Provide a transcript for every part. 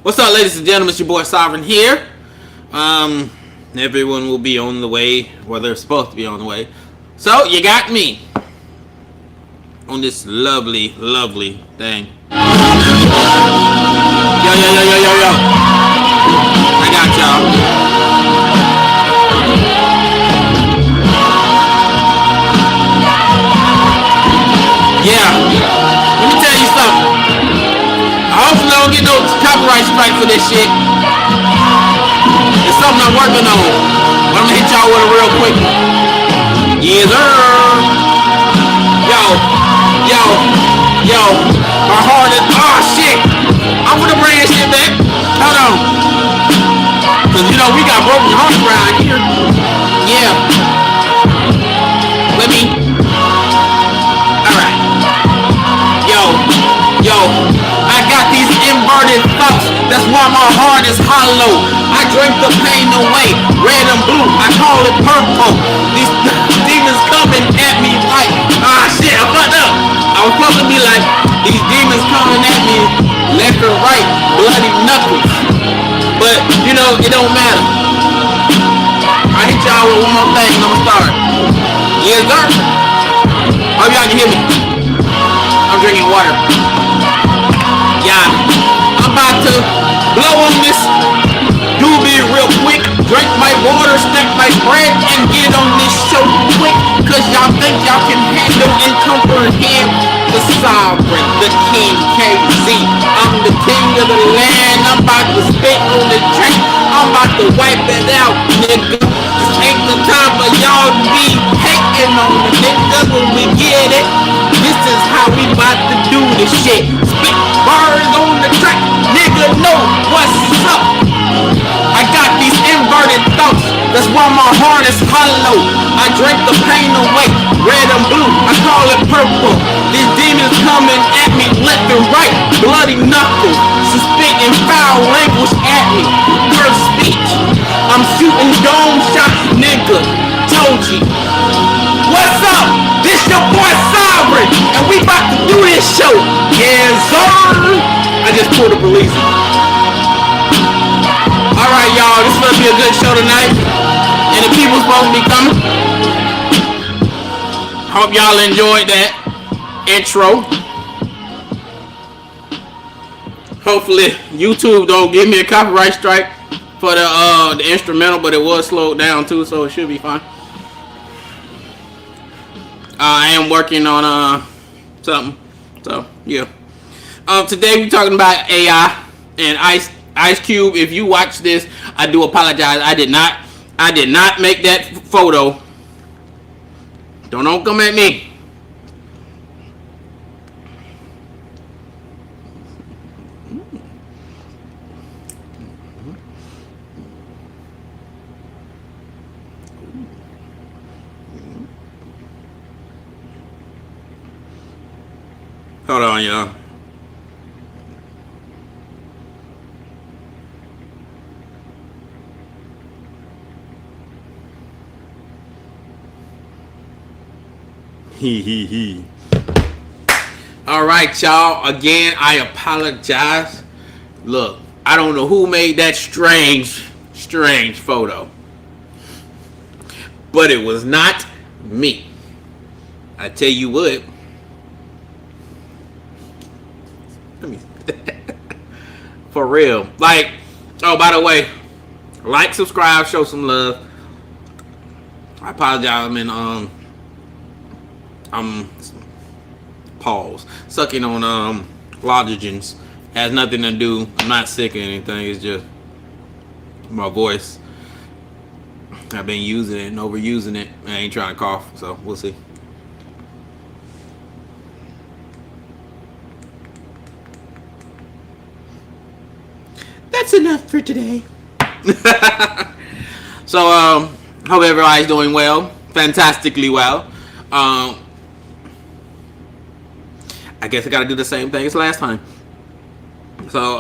What's up, ladies and gentlemen? It's your boy Sovereign here. Everyone will be on the way, or they're supposed to be on the way. So you got me on this lovely, lovely thing. Yo, yo, yo, yo, yo, yo. I got y'all. Yeah. Let me tell you something. I hopefully don't get no copyright strike for this shit. It's something I'm working on. But I'm gonna hit y'all with it real quick. Yes, sir. Yo, yo, yo. My heart is. Oh shit. I'm gonna bring that shit back. Hold on. Cause you know we got broken hearts around here. Yeah. Let me. Alright. Yo, I got these inverted thoughts. That's why my heart is hollow. I drink the pain away. Red and blue, I call it purple. These demons coming at me like, shit, I fucked up. I was supposed to be like, these demons coming at me left and right, bloody knuckles. But, you know, it don't matter. I hit y'all with one more thing and I'm gonna start. Yes, sir. Hope y'all can hear me. I'm drinking water. Yeah, I'm about to blow on this doobie real quick. Drink my water, stack my bread, and get on this show quick. Cause y'all think y'all can handle and comprehend the sovereign, the king KZ. I'm the king of the land. I'm about to spit on the track. I'm about to wipe it out, nigga. This ain't the time for y'all to be hating on the niggas when we get it. This is how we about to do this shit. Spit bars on the track, nigga know what's up. I got these inverted thoughts, that's why my heart is hollow. I drink the pain away, red and blue, I call it purple. These demons coming at me left and right, bloody knuckles, spitting foul language at me. First speech, I'm shooting dome shots, nigga, told you. What's up? This your boy Sovereign, and we about to do this show. Yes, sir. I just pulled the police. Alright, y'all, this is gonna be a good show tonight. And the people supposed to be coming. Hope y'all enjoyed that intro. Hopefully YouTube don't give me a copyright strike for the instrumental, but it was slowed down too, so it should be fine. I am working on something, so yeah. Today we're talking about AI and Ice Cube. If you watch this, I do apologize. I did not make that photo. Don't come at me. Hold on, y'all. He. All right, y'all. Again, I apologize. Look, I don't know who made that strange photo, but it was not me. I tell you what. For real. Like, oh, by the way, like, subscribe, show some love. I apologize. I'm pause. Sucking on Lodogens. Has nothing to do. I'm not sick or anything. It's just my voice. I've been using it and overusing it. I ain't trying to cough, so we'll see. That's enough for today. So, hope everybody's doing well. Fantastically well. I guess I gotta do the same thing as last time. So,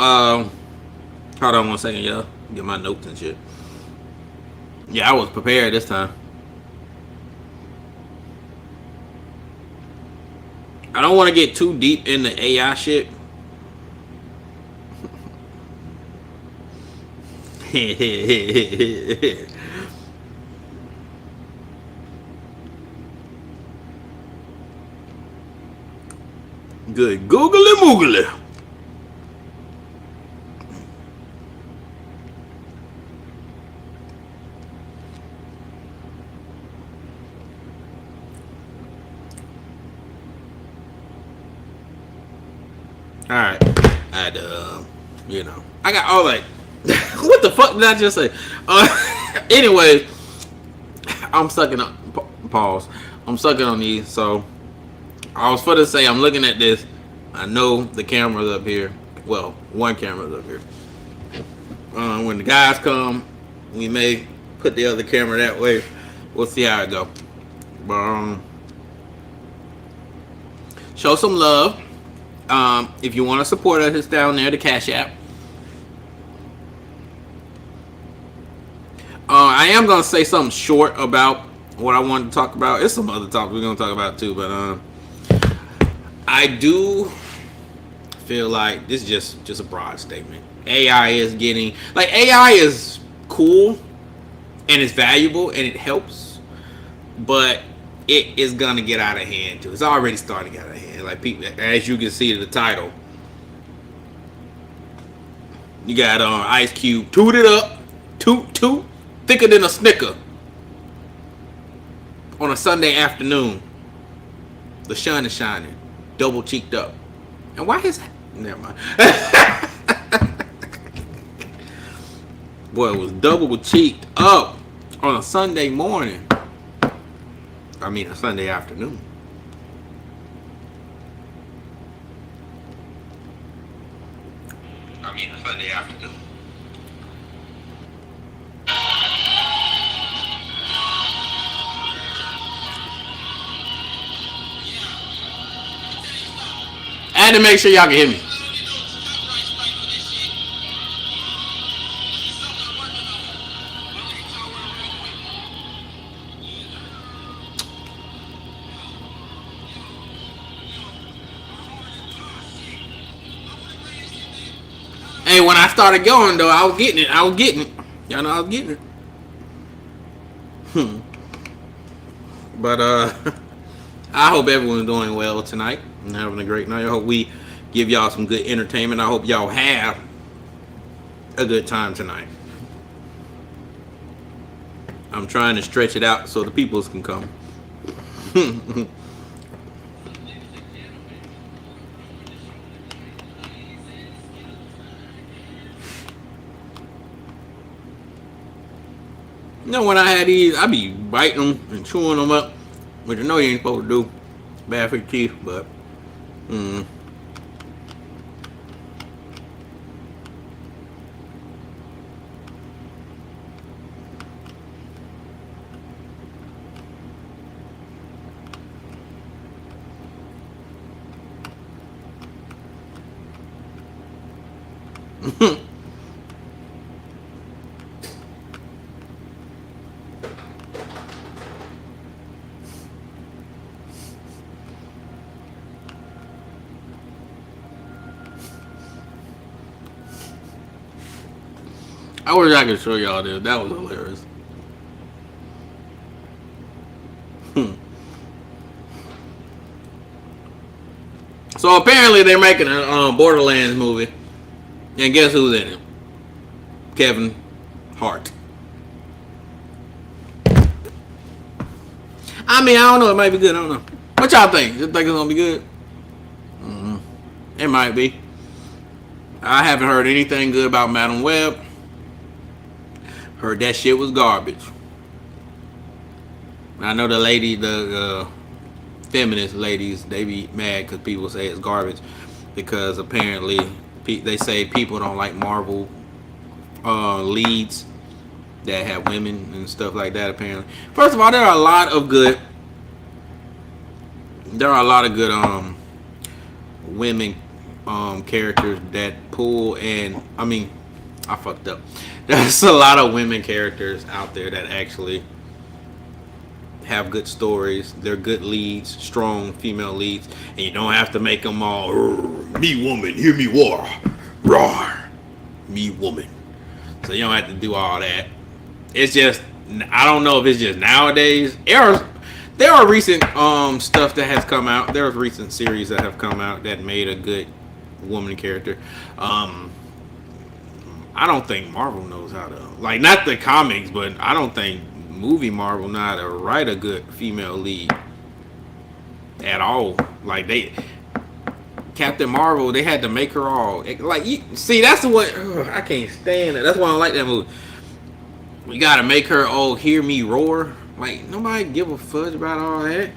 hold on one second, y'all. Get my notes and shit. Yeah, I was prepared this time. I don't want to get too deep in the AI shit. Good googly moogly. All right, and I got all like, what the fuck did I just say? Anyway, I'm sucking on pause. I'm sucking on these. So I was for to say I'm looking at this. I know the camera's up here. Well, one camera's up here. When the guys come, we may put the other camera that way. We'll see how it go. But show some love. If you want to support us, it's down there, the Cash App. I am going to say something short about what I wanted to talk about. There's some other topics we're going to talk about too, but I do feel like this is just a broad statement. AI is cool and it's valuable and it helps, but it is going to get out of hand too. It's already starting to get out of hand. Like people, as you can see in the title, you got Ice Cube, toot it up, toot, thicker than a Snicker on a Sunday afternoon. The sun is shining, double cheeked up. And why is that? Never mind. Boy, it was double cheeked up on a Sunday morning. I mean, a Sunday afternoon. I had to make sure y'all can hear me. Hey, when I started going though, I was getting it. Y'all know I was getting it. But I hope everyone's doing well tonight and having a great night. I hope we give y'all some good entertainment. I hope y'all have a good time tonight. I'm trying to stretch it out so the peoples can come. You know, when I had these, I be biting them and chewing them up, which I know you ain't supposed to do. Bad for your teeth, but I wish I could show y'all this. That was hilarious. So apparently they're making a Borderlands movie, and guess who's in it? Kevin Hart. I mean, I don't know. It might be good. I don't know. What y'all think? You think it's gonna be good? It might be. I haven't heard anything good about Madam Web. Heard that shit was garbage. I know the feminist ladies, they be mad because people say it's garbage because apparently they say people don't like Marvel leads that have women and stuff like that. Apparently, first of all, there are a lot of good women characters that pull, and I mean, I fucked up. There's a lot of women characters out there that actually have good stories. They're good leads, strong female leads, and you don't have to make them all me woman, hear me war, roar, me woman. so you don't have to do all that. It's just, I don't know if it's just nowadays. There are recent stuff that has come out. There are recent series that have come out that made a good woman character. I don't think Marvel knows how to, like, not the comics, but I don't think movie Marvel know how to write a good female lead at all. Like, Captain Marvel, they had to make her all like, see, that's the one. I can't stand it. That's why I don't like that movie. We gotta make her hear me roar. Like, nobody give a fudge about all that.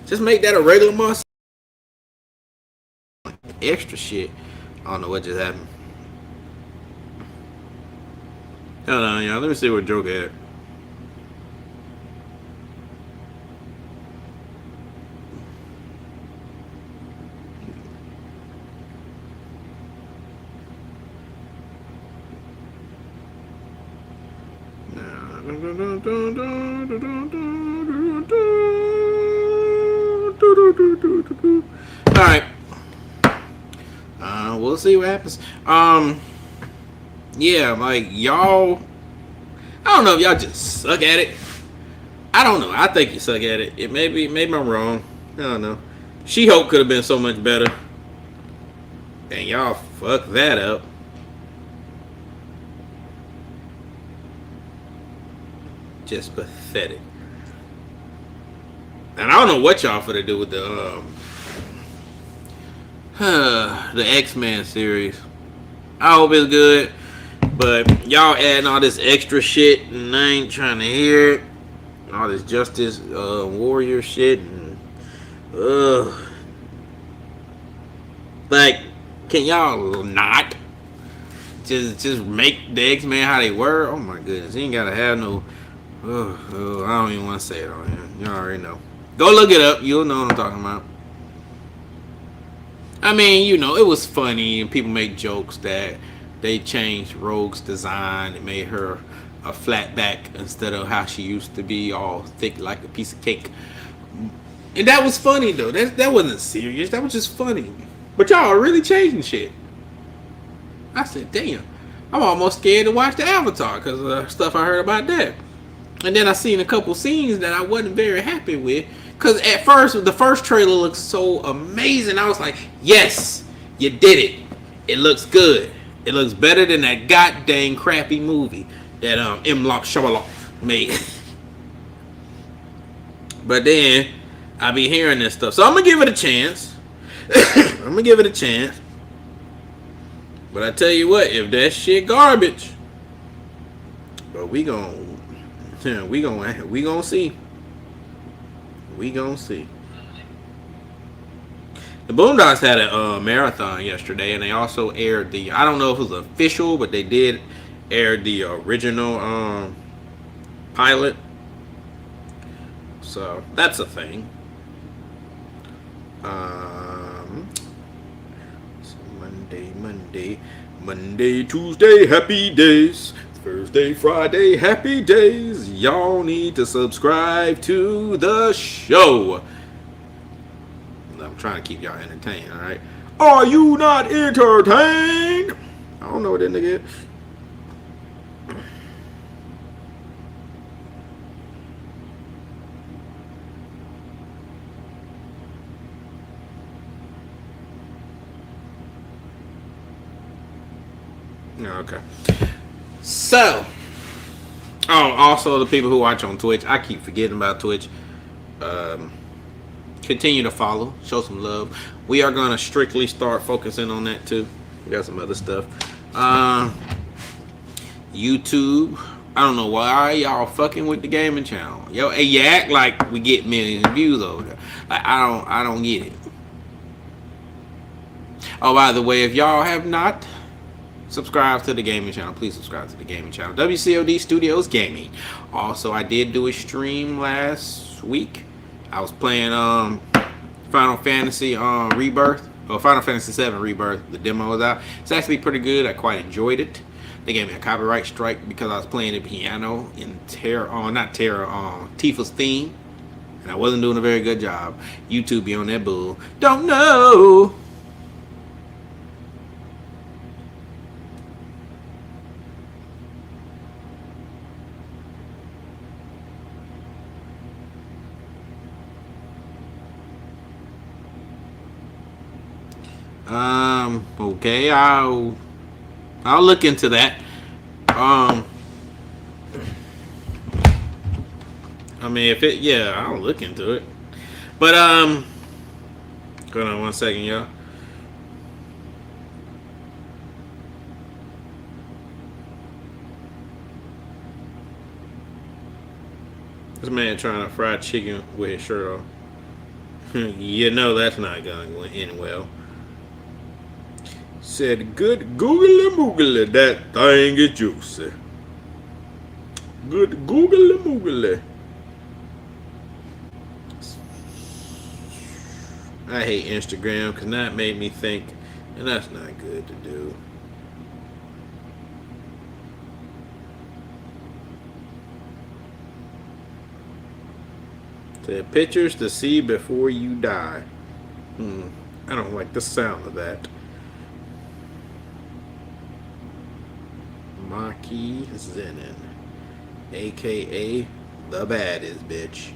Just make that a regular must. Extra shit. I don't know what just happened. Hold on, y'all. Let me see what Joke had. All right. We'll see what happens. Yeah, like, y'all, I don't know if y'all just suck at it. I don't know. I think you suck at it. Maybe I'm wrong. I don't know. She-Hulk could have been so much better, and y'all fucked that up. Just pathetic. And I don't know what y'all finna do with the X-Men series. I hope it's good, but y'all adding all this extra shit, and I ain't trying to hear it. All this Justice Warrior shit, and like, can y'all not just make the X-Men how they were? Oh my goodness, you ain't gotta have no. I don't even want to say it on here. You already know. Go look it up. You'll know what I'm talking about. I mean, you know, it was funny, and people make jokes that they changed Rogue's design and made her a flat back instead of how she used to be, all thick like a piece of cake. And that was funny, though. That wasn't serious. That was just funny. But y'all are really changing shit. I said, damn. I'm almost scared to watch the Avatar because of the stuff I heard about that. And then I seen a couple scenes that I wasn't very happy with. Because at first, the first trailer looked so amazing. I was like, yes, you did it. It looks good. It looks better than that goddamn crappy movie that M. Night Shyamalan made. But then, I be hearing this stuff. So I'm going to give it a chance. But I tell you what, if that shit garbage, but we gonna see. We gonna see. The Boondocks had a marathon yesterday, and they also aired the, I don't know if it was official, but they did air the original pilot. So that's a thing. So Monday, Tuesday, happy days. Thursday, Friday, happy days. Y'all need to subscribe to the show. I'm trying to keep y'all entertained, alright? Are you not entertained? I don't know what that nigga is. Okay. So, also the people who watch on Twitch, I keep forgetting about Twitch. Continue to follow, show some love. We are gonna strictly start focusing on that too. We got some other stuff. YouTube. I don't know why y'all fucking with the gaming channel. Yo, hey, you act like we get millions of views over there. Like, I don't get it. Oh, by the way, if y'all have not subscribe to the gaming channel, please subscribe to the gaming channel, W.C.O.D Studios Gaming. Also, I did do a stream last week. I was playing Final Fantasy Rebirth, or Final Fantasy 7 Rebirth. The demo was out. It's actually pretty good. I quite enjoyed it. They gave me a copyright strike because I was playing the piano in Tifa's theme, and I wasn't doing a very good job. YouTube be on that bull. Don't know. Okay, I'll look into that. Um, I mean, if it, yeah, I'll look into it. But hold on one second, y'all. This man trying to fry chicken with his shirt off. You know that's not gonna end well. Said, good googly moogly, that thing is juicy. Good googly moogly. I hate Instagram because that made me think, and that's not good to do. Said, pictures to see before you die. I don't like the sound of that. Maki Zenin, aka the baddest bitch.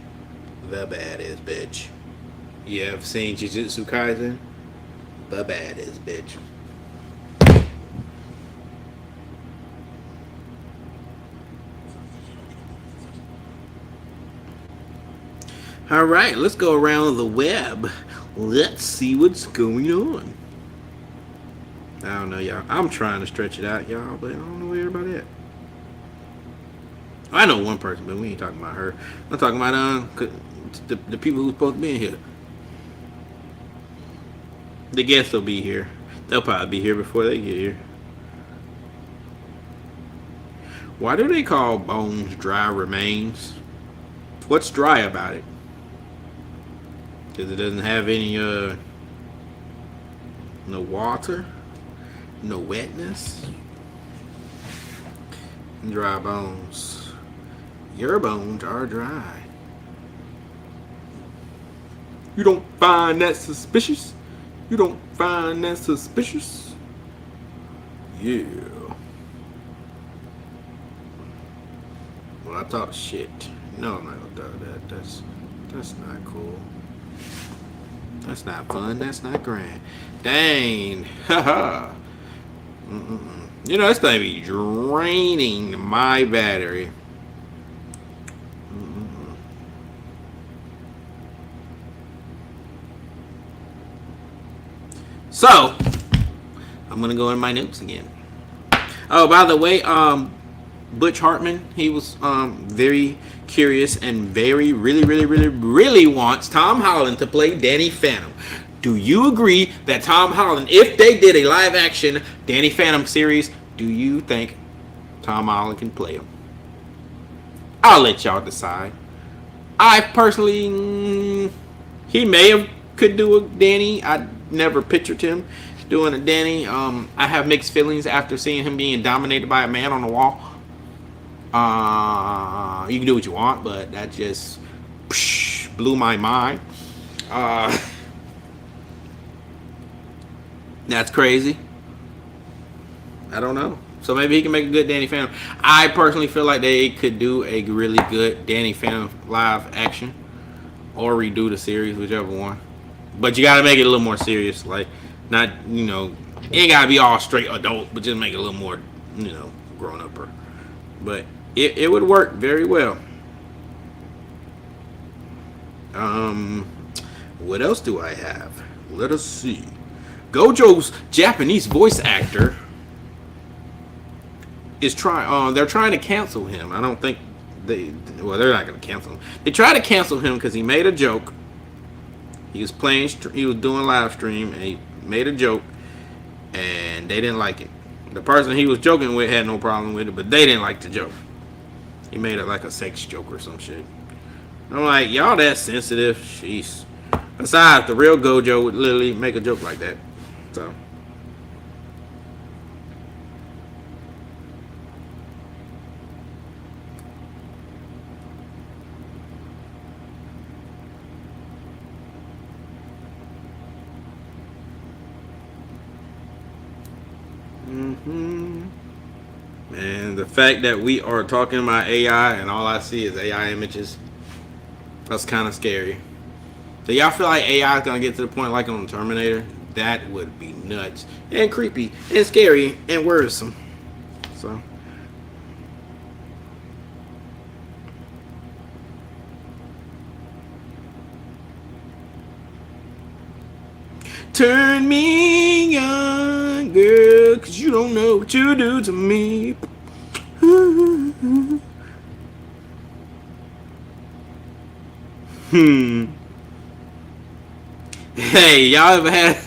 The baddest bitch. You have seen Jujutsu Kaisen? The baddest bitch. All right, let's go around the web. Let's see what's going on. I don't know, y'all. I'm trying to stretch it out, y'all, but I don't know where everybody at. I know one person, but we ain't talking about her. I'm talking about the people who's supposed to be in here. The guests will be here. They'll probably be here before they get here. Why do they call bones dry remains? What's dry about it? Because it doesn't have any no water, no wetness. Dry bones. Your bones are dry. You don't find that suspicious? You don't find that suspicious? Yeah. Well, I talk shit. No, I'm not gonna do that. That's not cool. That's not fun. That's not grand. Dang. Haha. You know, this thing be draining my battery. So, I'm gonna go in my notes again. Oh, by the way, Butch Hartman, he was very curious and really wants Tom Holland to play Danny Phantom. Do you agree that Tom Holland, if they did a live action Danny Phantom series, do you think Tom Holland can play him? I'll let y'all decide. I personally, he may have could do a Danny. I never pictured him doing a Danny. I have mixed feelings after seeing him being dominated by a man on the wall. You can do what you want, but that just blew my mind. That's crazy. I don't know. So maybe he can make a good Danny Phantom. I personally feel like they could do a really good Danny Phantom live action or redo the series, whichever one. But you gotta make it a little more serious, like not, it ain't gotta be all straight adult, but just make it a little more, grown upper. But it would work very well. What else do I have? Let us see. Gojo's Japanese voice actor is they're trying to cancel him. I don't think they're not going to cancel him. They try to cancel him because he made a joke. He was doing a live stream, and he made a joke, and they didn't like it. The person he was joking with had no problem with it, but they didn't like the joke. He made it like a sex joke or some shit. I'm like, y'all that sensitive? Jeez. Besides, the real Gojo would literally make a joke like that. So. And the fact that we are talking about AI and all I see is AI images, that's kind of scary. Do y'all feel like AI is going to get to the point like on Terminator that would be nuts and creepy and scary and worrisome. So. Turn me on, girl, 'cause you don't know what you do to me. Hey, y'all ever had...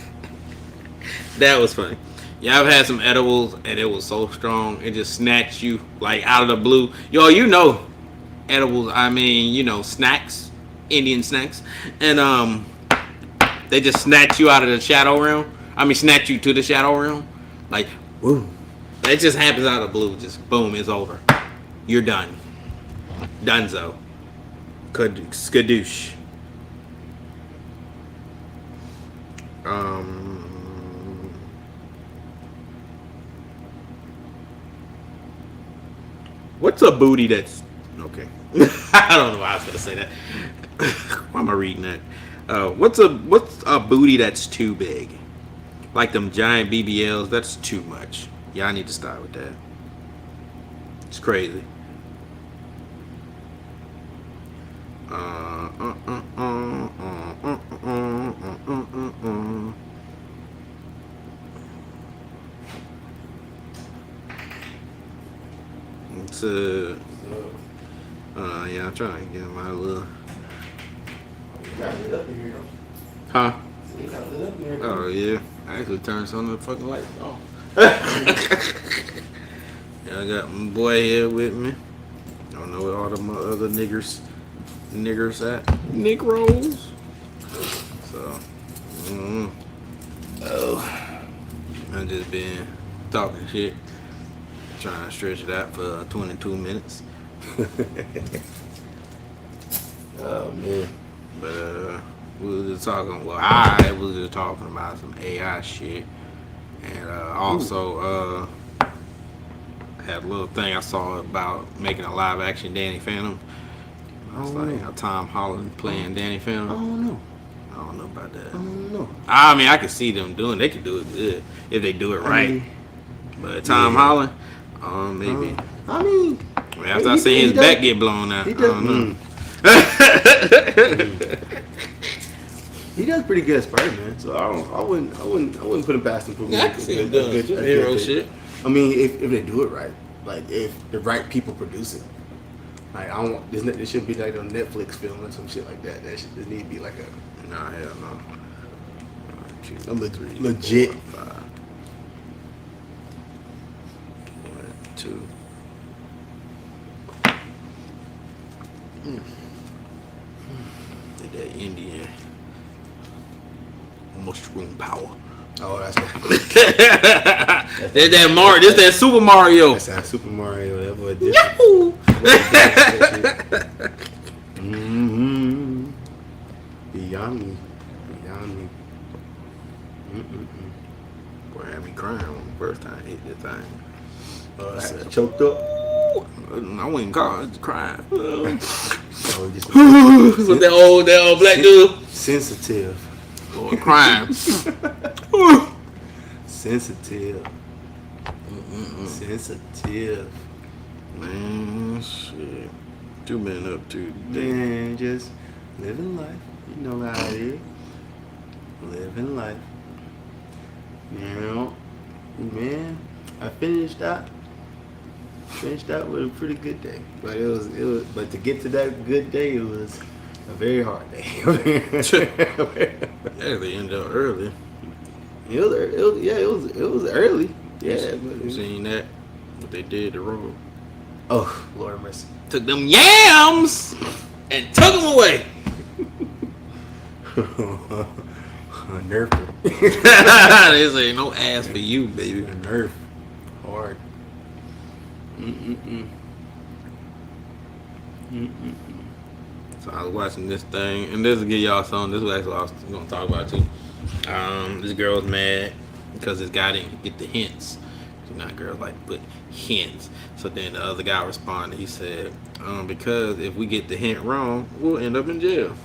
That was funny. Y'all ever had some edibles and it was so strong it just snatched you like out of the blue? Yo, you know edibles, I mean, you know, snacks, Indian snacks. And they just snatch you out of the shadow realm. I mean, snatch you to the shadow realm. Like, woo. It just happens out of the blue. Just boom, it's over. You're done. Dunzo. Skadoosh. What's a booty that's... Okay. I don't know why I was going to say that. Why am I reading that? What's a booty that's too big? Like them giant BBLs, that's too much. Y'all need to start with that. It's crazy. It's yeah, I'm trying to get my little... Huh? Oh yeah, I actually turned some of the fucking lights off. Yeah, I got my boy here with me. I don't know where all the other niggers at. Negroes. So, oh, I just been talking shit, trying to stretch it out for 22 minutes. Oh man. But we was just talking. Well, I was just talking about some AI shit, and also had a little thing I saw about making a live action Danny Phantom. I was like, how Tom Holland playing Danny Phantom. I don't know about that. I mean, I could see them doing. They could do it good if they do it right. But Tom Holland, maybe. After I see his back get blown out, I don't know. He does pretty good Spider-Man, so I wouldn't put him past him for Yeah, I can see him doing hero shit. I mean, if they do it right, like if the right people produce it, like I don't want this shouldn't be like a Netflix film or some shit like that. That should just need to be like a hell no. Legit. 1, 2. That Indian mushroom power. Oh, that's that Mario. This that Super Mario. That's that Super Mario. That boy did. Yahoo! Beyond me. Boy, had me crying when the first time I hit this thing. I said, choked up. I wouldn't call it crying. With that old black dude. Sensitive. Boy, crying. Sensitive. Sensitive. Man, shit. You been up to today? Man, just living life. You know how it is. Living life. You know, man, I finished out with a pretty good day. But but to get to that good day, it was a very hard day. Yeah, they ended up early. It was early. Yeah, but you seen that? What they did to road. Oh, Lord have mercy. Took them yams and took them away. Nerf. They say no ass for you, baby. Nerf. Hard. So I was watching this thing, and this will give y'all something. This is actually what I was going to talk about too. This girl was mad because this guy didn't get the hints. You know, girls like to put hints. So then the other guy responded. He said, because if we get the hint wrong, we'll end up in jail.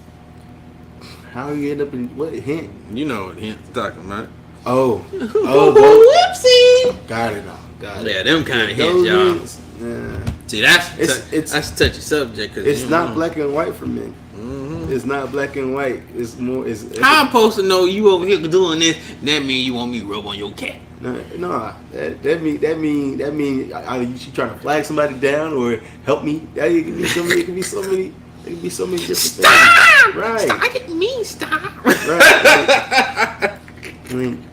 How you end up in what hint? You know what hint talking about. Oh, Whoopsie. got it now. Got it. Yeah, them kind of hints, Those y'all. hints, yeah. See, that's It's a touchy subject. Cause it's not black and white for men. Mm-hmm. It's not black and white. It's more. It's How I'm supposed to know you over here doing this? That mean you want me to rub on your cat? no. That mean either you trying to flag somebody down or help me. It can be so many. It can be so many. It can be so many different Stop! things. Right. Stop! I didn't mean stop. Right. I mean,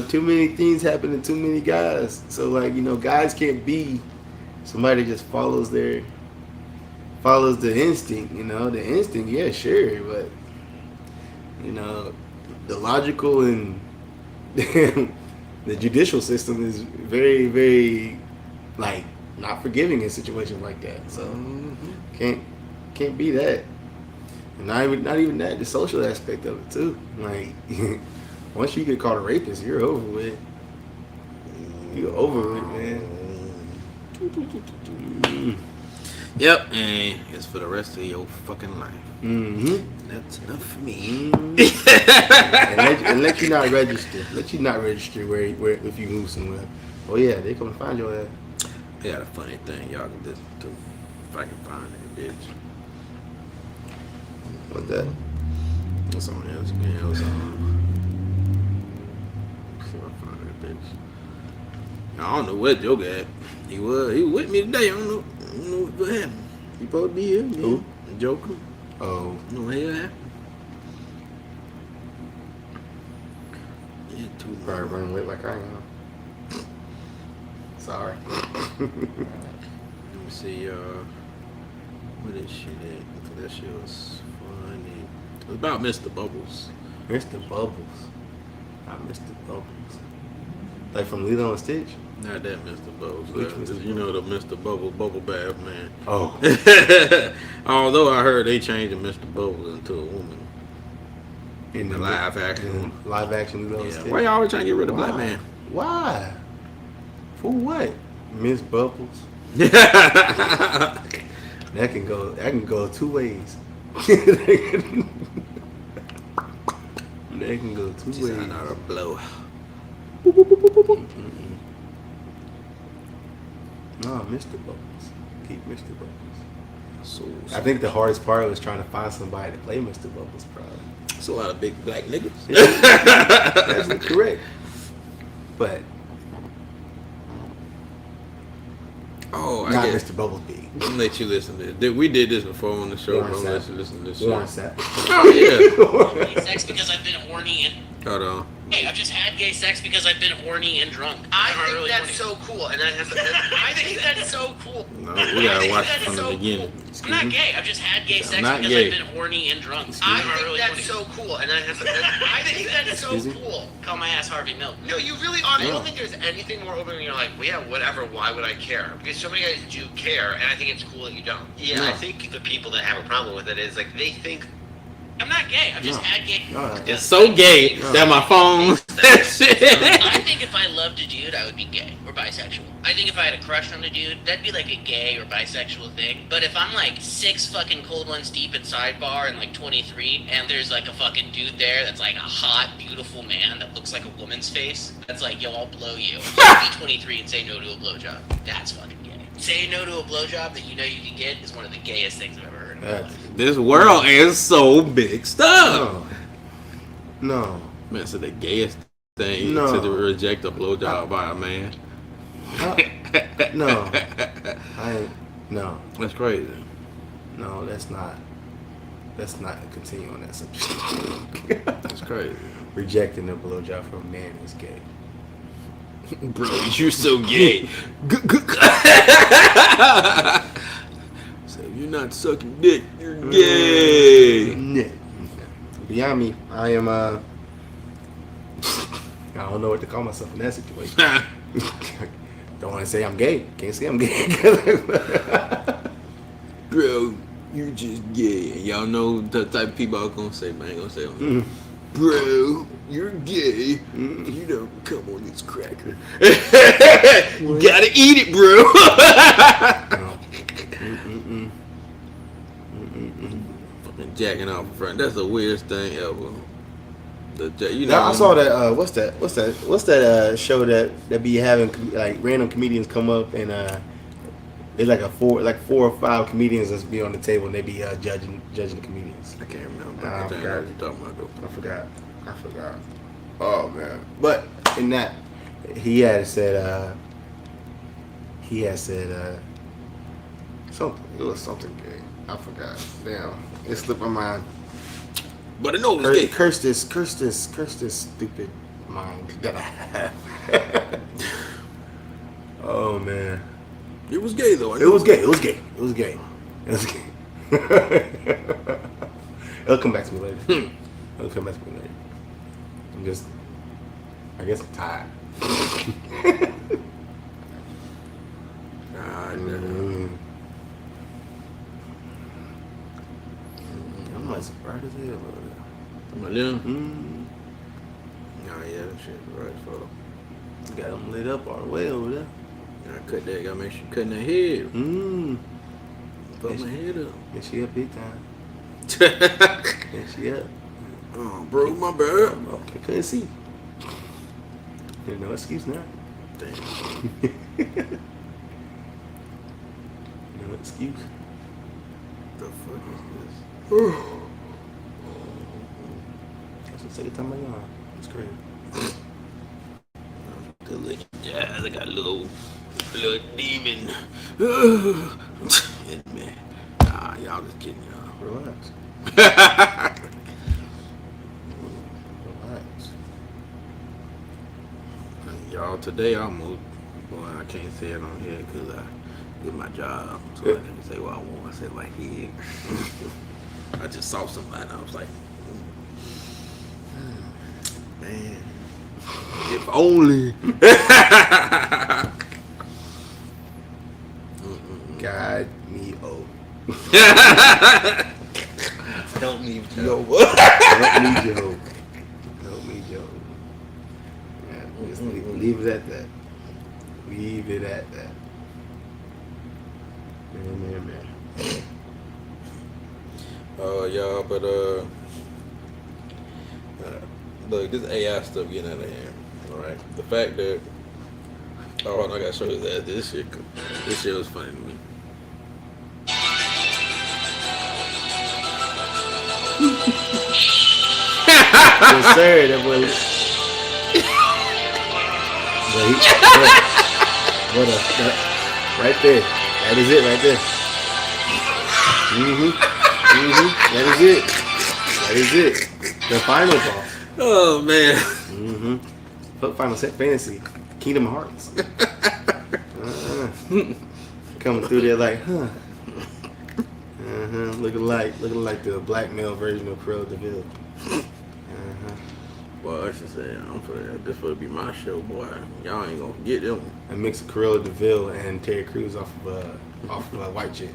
too many things happen to too many guys. So like, guys can't be somebody that just follows the instinct. The instinct, yeah, sure, but the logical and the judicial system is very, very like not forgiving in situations like that. So can't be that. And not even that, the social aspect of it too. Like once you get called a rapist, you're over with. You're over with, man. Yep, and it's for the rest of your fucking life. Mm-hmm. That's enough for me. and let you not register. Let you not register where if you move somewhere. Oh yeah, they come find your ass. I got a funny thing, y'all can just do if I can find it, bitch. What's that? What's on else again? It was see if I find that bitch. I don't know what Joe got. He was with me today. I don't know what happened. He supposed to be here. Who? Joker. Oh. No what hell happened. Yeah, too Probably running late like I am. Sorry. Let me see, what is shit at? Because that shit was funny. It was about Mr. Bubbles. Mr. Bubbles. Not Mr. Bubbles. Like from Lilo and Stitch? Not that Mr. Bubbles. Which Mr. You know the Mr. Bubbles bubble bath man. Oh. Although I heard they changed Mr. Bubbles into a woman. In the live action. Live action Lilo and Yeah. Stitch. Why y'all always trying to get rid of black man? Why? For what? Miss Bubbles. That can go two ways. That can go two She's ways. not a blow. No, Mr. Bubbles. Keep Mr. Bubbles. So I think the hardest part was trying to find somebody to play Mr. Bubbles, probably. it's a lot of big black niggas. That's correct. But Oh, I not guess. Mr. Bubbles big. I'm gonna let you listen to this. We did this before on the show. Warren I'm gonna let Sapp. you listen to this Warren shit. Sapp. Oh yeah. Sex because I've been horny and Hold on. hey, I've just had gay sex because I've been horny and drunk. I I'm think really that's horny. so cool, and I think that's so cool. No, we gotta watch it from the beginning. I'm not gay. I've just had gay sex not because gay. I've been horny and drunk. I I'm think really that's horny. so cool, and I think that's so Excuse me? cool. Call my ass Harvey Milk. No, you really are. I No. don't think there's anything more open when you're like, well, yeah, whatever. Why would I care? Because so many guys do care, and I think it's cool that you don't. Yeah, No. I think the people that have a problem with it is like they think. I'm not gay. I've just No. had gay. No, It's so gay that my phone. I think if I loved a dude, I would be gay or bisexual. I think if I had a crush on a dude, that'd be like a gay or bisexual thing. But if I'm like 6 fucking cold ones deep at Sidebar and like 23, and there's like a fucking dude there that's like a hot, beautiful man that looks like a woman's face, that's like, yo, I'll blow you. Be 23 and say no to a blowjob. That's fucking gay. Say no to a blowjob that you know you can get is one of the gayest things I've ever heard in my That's, life. This world is so big stuff. no. Man, so the gayest thing No. to reject a blowjob by a man. No. No. That's crazy. No, that's not. Let's not continue on that subject. That's crazy. Rejecting a blowjob from a man is gay. Bro, you're so gay. So if you're not sucking dick, you're gay. Yeah. Beyond me, I am I don't know what to call myself in that situation. Don't want to say I'm gay. Can't say I'm gay. Bro, you're just gay. And y'all know the type of people I was gonna say, but I ain't gonna say them. Bro, you're gay. You don't come on this cracker. Gotta eat it, bro. No. Fuck And jacking off in front. That's the weirdest thing ever. I saw that. What's that show that be having like random comedians come up and it's like four or five comedians that's be on the table and they be judging the comedians. I can't remember. I forgot. What you're talking about. I forgot. Oh man! But in that, he had said something. It was something gay. I forgot. Damn, it slipped my mind. But I know it was gay. Curse this stupid mind that I have. Oh man. It was gay though. It was gay. It'll come back to me later. I guess I'm tired. I'm like surprised as hell about it. Yeah. Nah, yeah, that shit right as fuck. Got them lit up all the way over there. I cut that. Gotta make sure you cutting that head. Put my head up. Yeah, she up big time. Yeah, she up. Oh, broke my bird. Okay, couldn't see. There's no excuse now. Damn. No excuse. The fuck is this? That's the second time I yawn. It's crazy. Yeah, I got a little demon in me. Nah, y'all just kidding, y'all. Relax. Y'all, today almost, boy, I can't say it on here because I did my job. So I didn't say what I want. I said like head. I just saw somebody and I was like, man, if only. God me oh. Help me, Joe. Help me, Joe. Yeah, just leave it at that. Leave it at that. Man. Oh, y'all, but look, this AI stuff getting out of hand. All right, the fact that I gotta show you that this shit was funny to me. Yes, sir. That boy. Right there. That is it right there. That is it. The final boss. Oh man. Final Fantasy. Kingdom Hearts. Coming through there like, looking like the black male version of Cruella de Vil. Well, I should say, this would be my show, boy. Y'all ain't gonna get them. A mix of Cruella de Vil and Terry Crews off of White Chicks.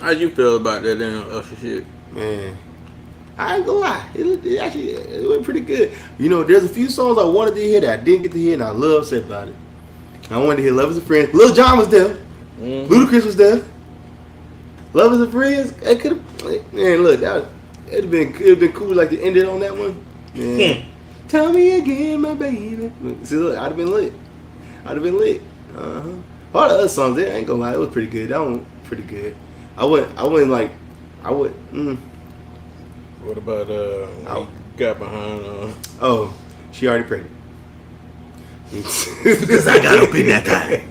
How you feel about that damn Usher shit? Man, I ain't gonna lie. It went pretty good. You know, there's a few songs I wanted to hear that I didn't get to hear, and I love upset about it. I wanted to hear Love Is a Friend. Lil Jon was there. Ludacris was there. Love Is a Friend. It could have. Man, look, it'd have been cool like to end it on that one. Man. Tell me again, my baby. See, look, I'd have been lit. All the other songs there, I ain't gonna lie, it was pretty good. That one pretty good. I wouldn't. What about you got behind Oh, she already pregnant. Because I got up in that time.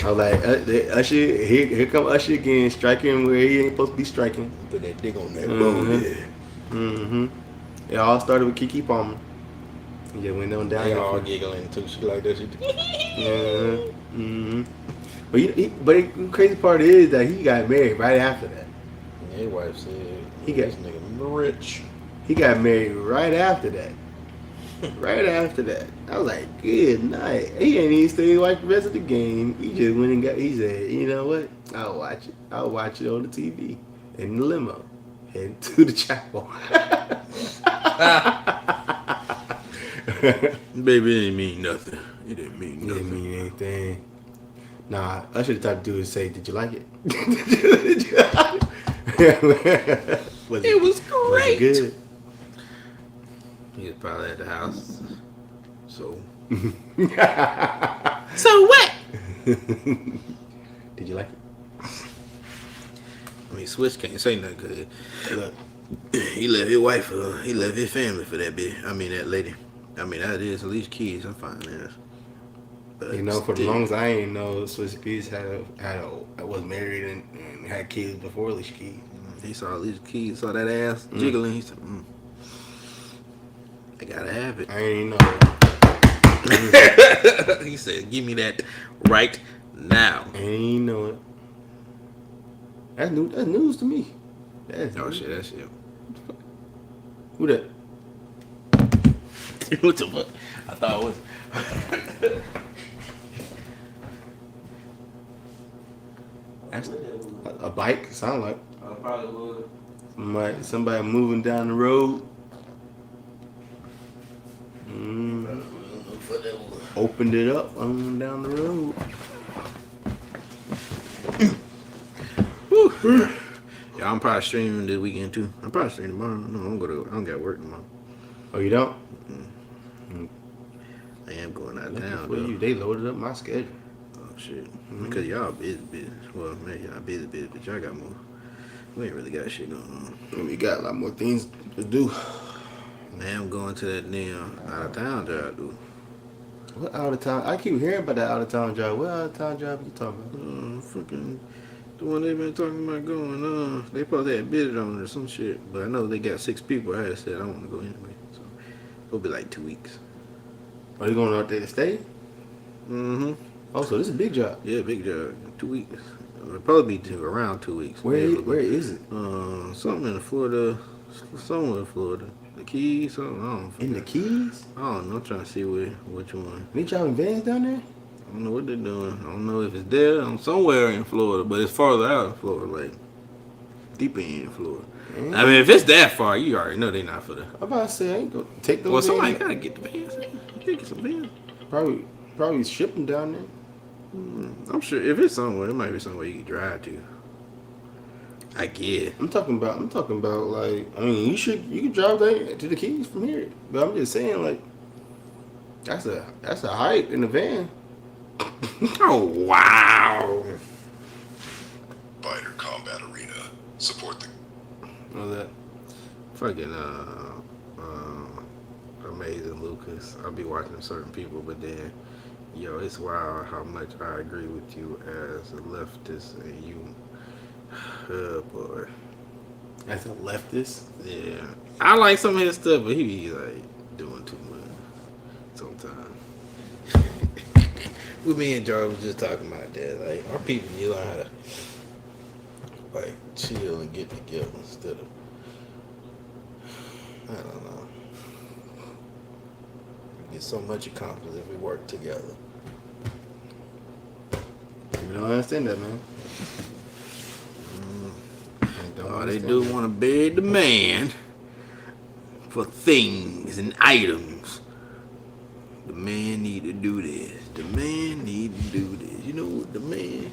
I was like, Usher, here come Usher again, striking where he ain't supposed to be striking. put that dick on that road. It all started with Keke Palmer. It just went on down. They all giggling too. She like that shit. But the crazy part is that he got married right after that. Yeah, his wife said this nigga rich. He got married right after that. Right after that. I was like, good night. He ain't even stay watch the rest of the game. He just went and he said, you know what? I'll watch it. I'll watch it on the TV in the limo. Heading to the chapel. Baby, it didn't mean nothing. It didn't mean nothing. Didn't mean anything. Nah, Usher the type of dude to say, "Did you like it?" was It was Was it great. good? He was probably at the house. So Did so what? you like it? I mean, Switch can't say nothing because Look, he left his wife, he left his family for that bitch. I mean, that lady. I mean, that is at least kids. I'm fine with that. you know, for the longest I ain't know Swizz Beatz was married and had kids before Alicia Keys. He saw at least kids, saw that ass jiggling. He said, I gotta have it. I ain't know. He said, give me that right now. I ain't know it. That's new. That's news to me. That's Oh news. shit, that shit. Who that? What the fuck? I thought it was. That's a bike. Sound like I probably would. somebody moving down the road. Opened it up down the road. Yeah, I'm probably streaming this weekend too. I'm probably streaming tomorrow. No, I don't got work tomorrow. Oh, you don't? I am going out of Lucky town for though. you. They loaded up my schedule. Oh shit. Because y'all busy. Well, maybe y'all busy, but y'all got more. We ain't really got shit going on. And we got a lot more things to do. Man, I'm going to that damn out of town job, dude. What out of town? I keep hearing about that out of town job. What out of town job you talking about? Fucking the one they been talking about going on. They probably had bid on it or some shit. But I know they got 6 people. I had said I want to go anyway. So it'll be like 2 weeks. Are you going out there to stay? Mm-hmm. Oh, so this is a big job. Yeah, big job. 2 weeks. It'll probably be around 2 weeks. Where is it? Something in Florida. Somewhere in Florida. The Keys, something. I don't In the Keys? I don't know. I'm trying to see which one. They driving vans down there? I don't know what they're doing. I don't know if it's there or somewhere in Florida, but it's farther out in Florida, like deeper in Florida. Mm. I mean, if it's that far, you already know they're not for the. I'm about to say I ain't gonna take those. Well, somebody vans. gotta get the vans. You gotta get some vans. Probably ship them down there. I'm sure if it's somewhere, it might be somewhere you can drive to. I get. I'm talking about like, I mean, you can drive that to the Keys from here, but I'm just saying, like, that's a hike in the van. Oh wow! Fighter Combat Arena. Support the Know that? Fucking amazing Lucas. I'll be watching certain people, but then, yo, it's wild how much I agree with you as a leftist, and you, boy. As a leftist. Yeah, I like some of his stuff, but he be like doing too much sometimes. With me and Jarvis was just talking about that. Like, our people need to learn how to like chill and get together instead of, I don't know. We get so much accomplished if we work together. You don't understand that, man. Oh, they do want to beg the man for things and items. The man need to do this. The man need to do this. You know what the man?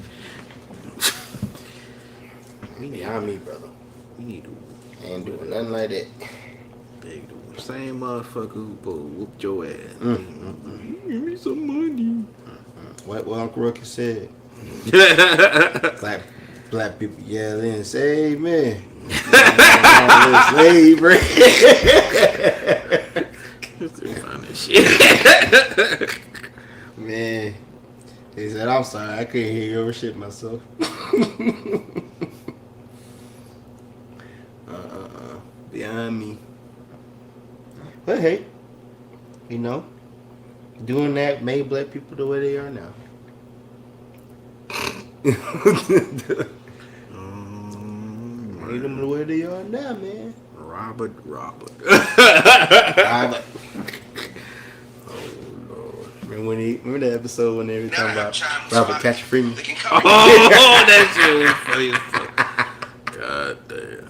Behind me, brother. We need to I ain't doing nothing like that. beg the same motherfucker who whooped your ass. Give me some money. What Uncle Rocky said. Black people yelling, save me. Slavery. Man, he said, I'm sorry, I couldn't hear your shit myself. Behind me. But hey, you know, doing that made black people the way they are now. Made them the way they are now, man. Robert. Robert. Remember that episode when they were talking about Robert Catcher Freeman? Oh, that shit was funny as fuck. God damn.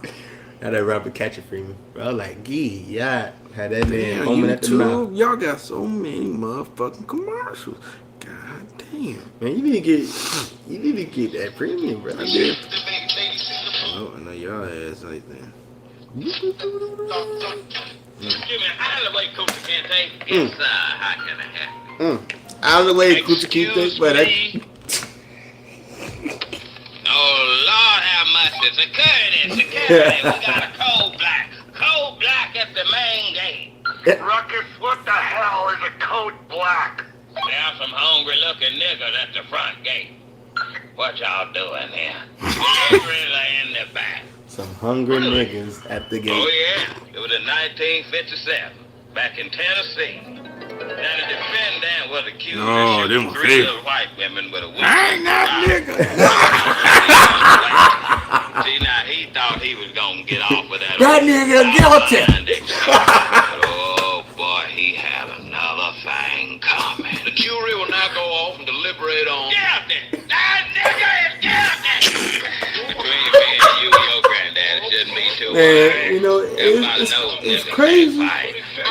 Had that Robert Catcher Freeman. Bro, I was like, gee, yeah. Had that man Damn, foaming at the mouth. YouTube, y'all got so many motherfucking commercials. God damn. Damn. Man, you need to get that premium, bro. I know y'all ass like that. Give me an alleyway, Coochie Kente. Yes, sir. How can I help you? Out of the way, Coochie Kente, but Oh, Lord have mercy. Security. We got a cold black. Cold black at the main gate. Ruckus, what the hell is a code black? There's some hungry-looking niggas at the front gate. What y'all doing here? Deliveries are in the back. some hungry niggas at the gate. Oh, yeah. It was in 1957, back in Tennessee. Now, the defendant was accused Oh, of them shooting my 3 favorite. little white women with a whoop. I ain't that nigga. See, now, he thought he was going to get off with that. That nigga guilty. Oh, boy, he had another thing coming. The jury will now go off and deliberate on... Guilty! That nigga is guilty! Between me and you, your granddad, it shouldn't be too Man, hard. you know, it's crazy.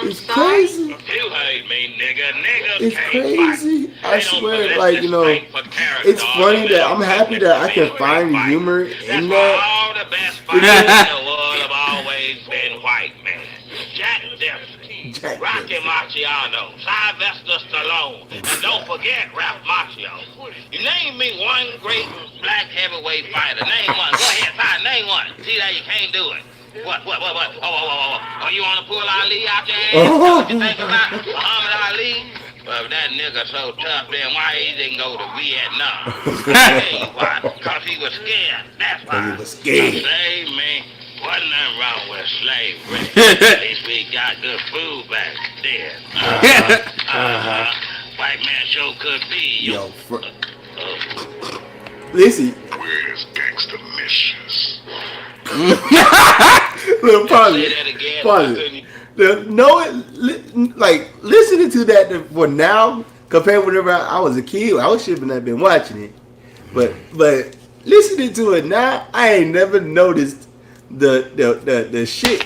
It's crazy. You heard me, nigga. Niggas It's can't crazy. fight. I They don't swear, possess like, this you know, strength for character it's funny or that I'm happy that I can find humor That's in why that. all the best fighters in the world have always been white men. Jack Dempsey, Jack Rocky Dempsey. Marciano, Sylvester Stallone, and don't forget Ralph Macchio. You name me one great black heavyweight fighter. Name one. Go ahead, fine. Name one. See that you can't do it. What? Oh, you want to pull Ali out your ass? What you think about Muhammad Ali? Well, if that nigga so tough, then why he didn't go to Vietnam? I tell you why. Because he was scared. That's why. He was scared. Slave, man. Wasn't nothing wrong with slavery. At least we got good food back then. White man sure could be. Yo, listen, Where's Gangsta Missions? look, pause Say it. that again. Pause it. Like listening to that for now, compared to whenever I was a kid, I shouldn't have been watching it. But listening to it now, I ain't never noticed the shit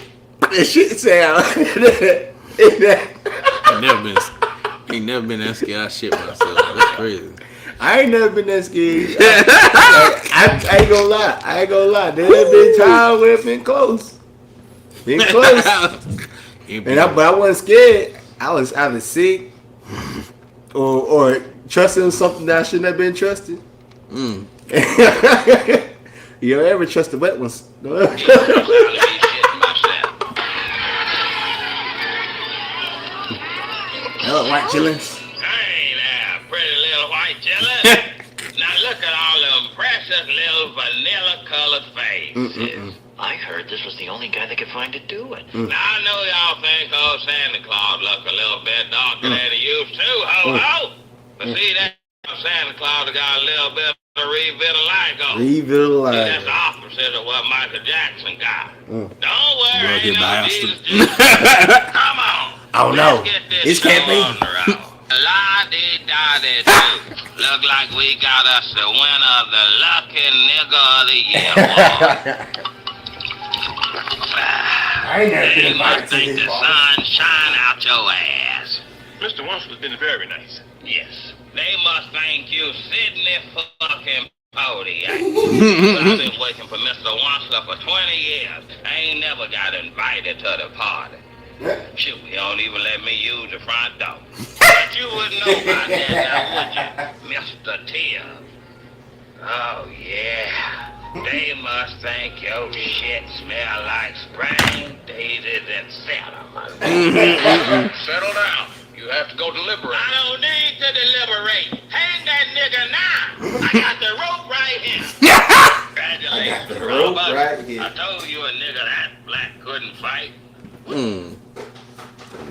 sound. Ain't never been that scared. I shit myself. That's crazy. I ain't never been that scared. I ain't gonna lie. There have been times where it's been close. But I wasn't scared. I was either sick or trusting something that I shouldn't have been trusting. You don't ever trust the wet ones. Don't ever trust the wet ones. Hello, white chillins. Hey there, pretty little white chillin'. Now look at all them precious little vanilla-colored faces. I heard this was the only guy that could find to do it. Now I know y'all think old Santa Claus look a little bit darker than he used to, ho-ho. But see, that Santa Claus got a little bit of revitiligo. See, that's the opposite of what Michael Jackson got. Don't worry, Rugged ain't no bastard. Jesus. Come on. Oh no, Let's get this this can't show be. on the road. La-di-da-di-do. Look like we got us the winner of the Lucky Nigga of the Year award. I ain't never been You invited must to think this the party. sun shine out your ass. Mr. Wanson's been very nice. Yes. They must thank you, Sidney fucking Pody. I've been working for Mr. Wansler for 20 years. I ain't never got invited to the party. Shoot, he don't even let me use the front door. But you wouldn't know about that now, would you, Mr. Tibbs? Oh, yeah. They must think your shit smell like spring daisies and cinnamon. Settle down. You have to go deliberate. I don't need to deliberate. Hang that nigga now. I got the rope right here. Congratulations, the rope Robert. right here. I told you a nigga that black couldn't fight.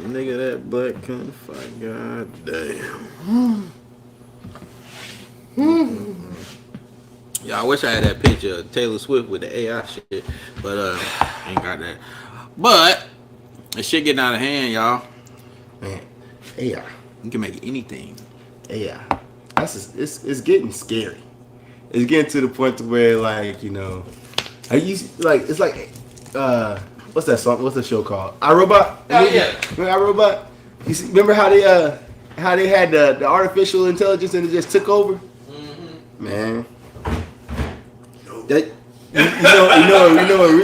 Nigga, that black couldn't fight. God damn. Yeah, I wish I had that picture of Taylor Swift with the AI shit, but ain't got that. But the shit getting out of hand, y'all. Man, AI. You can make anything. AI. It's getting scary. It's getting to the point to where, like, you know, it's like what's that song? What's the show called? iRobot. Oh, yeah. Remember iRobot? You see, remember how they how they had the artificial intelligence and it just took over. Man, that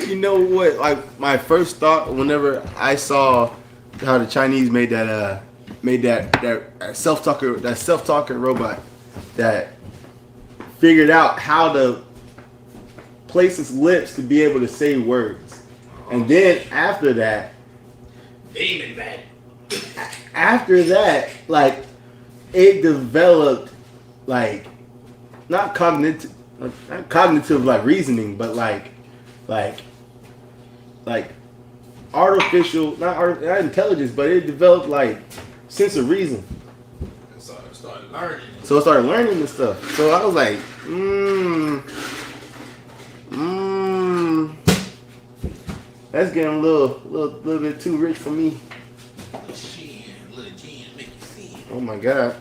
you know what? Like my first thought whenever I saw how the Chinese made that self-talking robot that figured out how to place its lips to be able to say words, and then after that, after that, like it developed like not cognitive like reasoning, but like artificial, not intelligence, but it developed like sense of reason. So I started learning. So I started learning this stuff. So I was like, that's getting a little bit too rich for me. Little gin, make you see. Oh my god.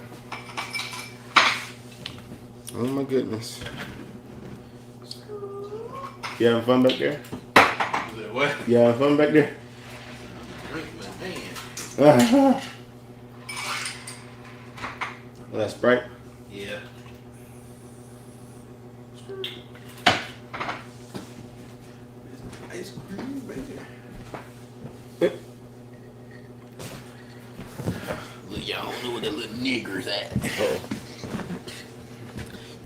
Oh my goodness. You having fun back there? What? You having fun back there? Drink my man. Well, that's Sprite. Yeah. Ice cream, baby. Look, y'all don't know where the little niggers at. Oh.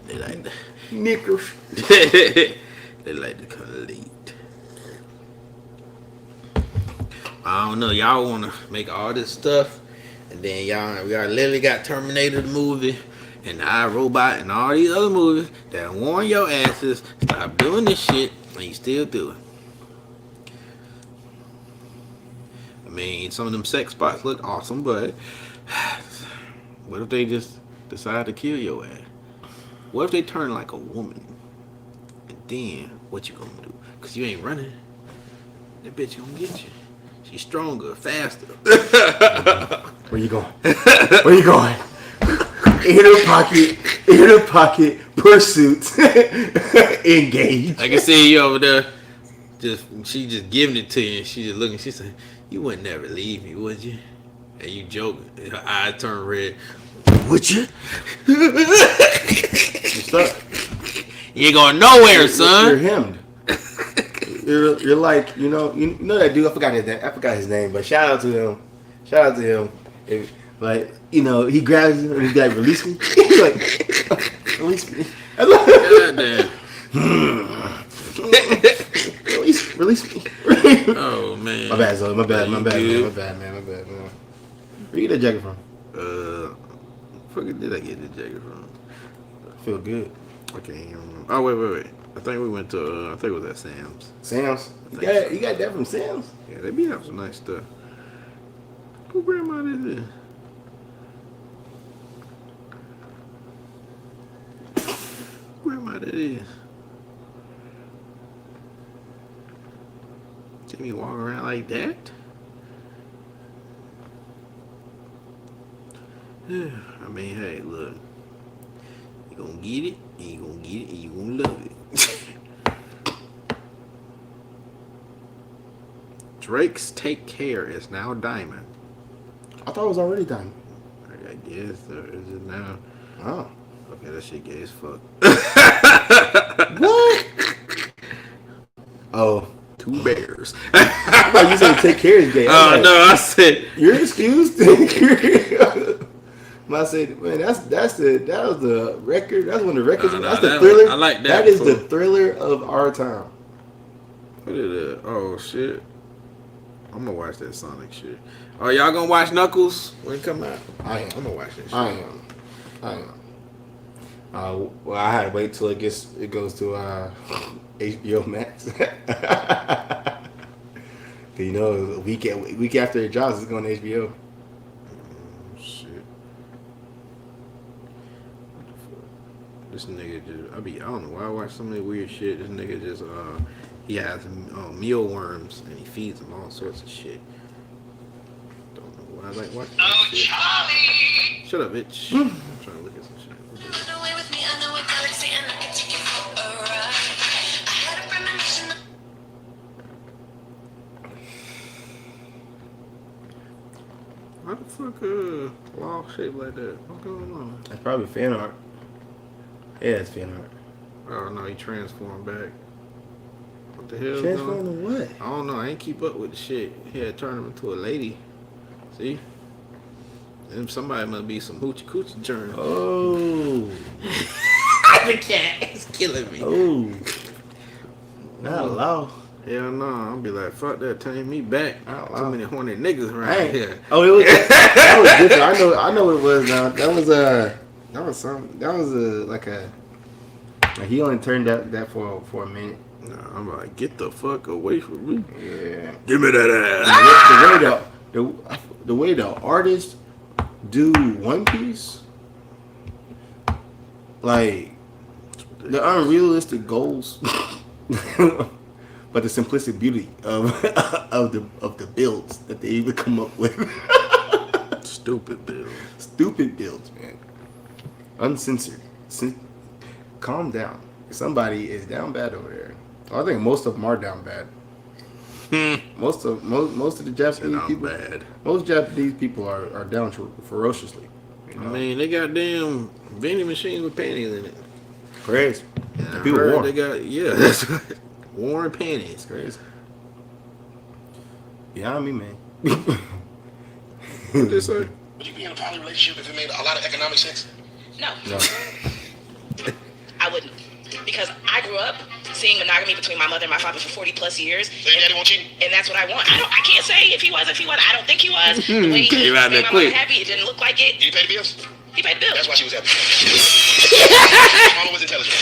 They like the Knickers. they like to collate. I don't know. Y'all want to make all this stuff, and then y'all literally got Terminator the movie, and iRobot, and all these other movies that warn your asses stop doing this shit, and you still do it. I mean, some of them sex spots look awesome, but what if they just decide to kill your ass? What if they turn like a woman? And then what you gonna do? Cause you ain't running. That bitch gonna get you. She's stronger, faster. Where you going? Where you going? In her pocket, pursuit, engaged. I can see you over there. She just giving it to you, and she just looking. She said, "You would never leave me, would you?" And you joking. And her eyes turn red. Would you? You stuck. You ain't going nowhere, son. You're hemmed. You're like, you know that dude. I forgot his name, but shout out to him. Like, you know, he grabs you and he's like, release me. He's like, release me. Goddamn. Release me. Oh man. My bad, Zoe. My bad, man. Where you get that jacket from? Where did I get the jacket from? Feel good. I can't even remember. Oh wait. I think we went to. I think it was at Sam's. Sam's. You got that from Sam's? Yeah, they be having some nice stuff. Who grandma is this? Grandma that is. See me walking around like that? Yeah, I mean, hey, look. You gonna get it, and you gonna get it, and you gonna love it. Drake's Take Care is now Diamond. I thought it was already done. I guess, or is it now? Oh. Okay, that shit gay as fuck. What? Oh. Two bears. I thought you said Take Care is gay. Oh, no, I said. You're excused. I said, man, that was the record. That's one of the records. No, that's the that thriller. I like that. That is the thriller of our time. What is it? Oh shit! I'm gonna watch that Sonic shit. Oh, y'all gonna watch Knuckles when it come out? I'm gonna watch that shit. I am. Well, I had to wait till it goes to HBO Max. You know, a week after it drops, it's going to HBO. Shit. This nigga just, I don't know why I watch so many weird shit. This nigga just, he has mealworms and he feeds them all sorts of shit. Don't know why I like watching this shit. Charlie! Shut up, bitch. I'm trying to look at some shit. Why the fuck? claw shaped like that? What's going on? That's probably fan art. Yeah, it's fan art. Oh no, he transformed back. What the hell? Transform to what? I don't know. I ain't keep up with the shit. He had turned him into a lady. See? And somebody must be some hoochie coochie journey. Oh. The cat is killing me. Oh. Not allowed. Hell no. I'll be like, fuck that. Turn me back. Not Too allowed. many horny niggas around here. Oh, it was that was different. I know what it was now. That was like a he only turned that for a minute. Nah, I'm like, get the fuck away from me. Yeah. Give me that ass. The way the artists do One Piece, like the unrealistic goals, but the simplistic beauty of the builds that they even come up with. Stupid build. Stupid builds, man. Uncensored. Calm down. Somebody is down bad over there. I think most of them are down bad. Most of the Japanese people. Bad. Most Japanese people are down ferociously. You know? I mean, they got damn vending machines with panties in it. Crazy. And I People heard warm. they got that's right. Worn panties. Crazy. Yeah, I mean, man. What they say? Would you be in a poly relationship if it made a lot of economic sense? No, No. I wouldn't. Because I grew up seeing monogamy between my mother and my father for 40 plus years. So your daddy won't cheat? And that's what I want. I can't say if he was. I don't think he was. The way he Came out made there my mother quick. happy, it didn't look like it. Did he pay the bills? He paid the bills. That's why she was happy. Your mama was intelligent.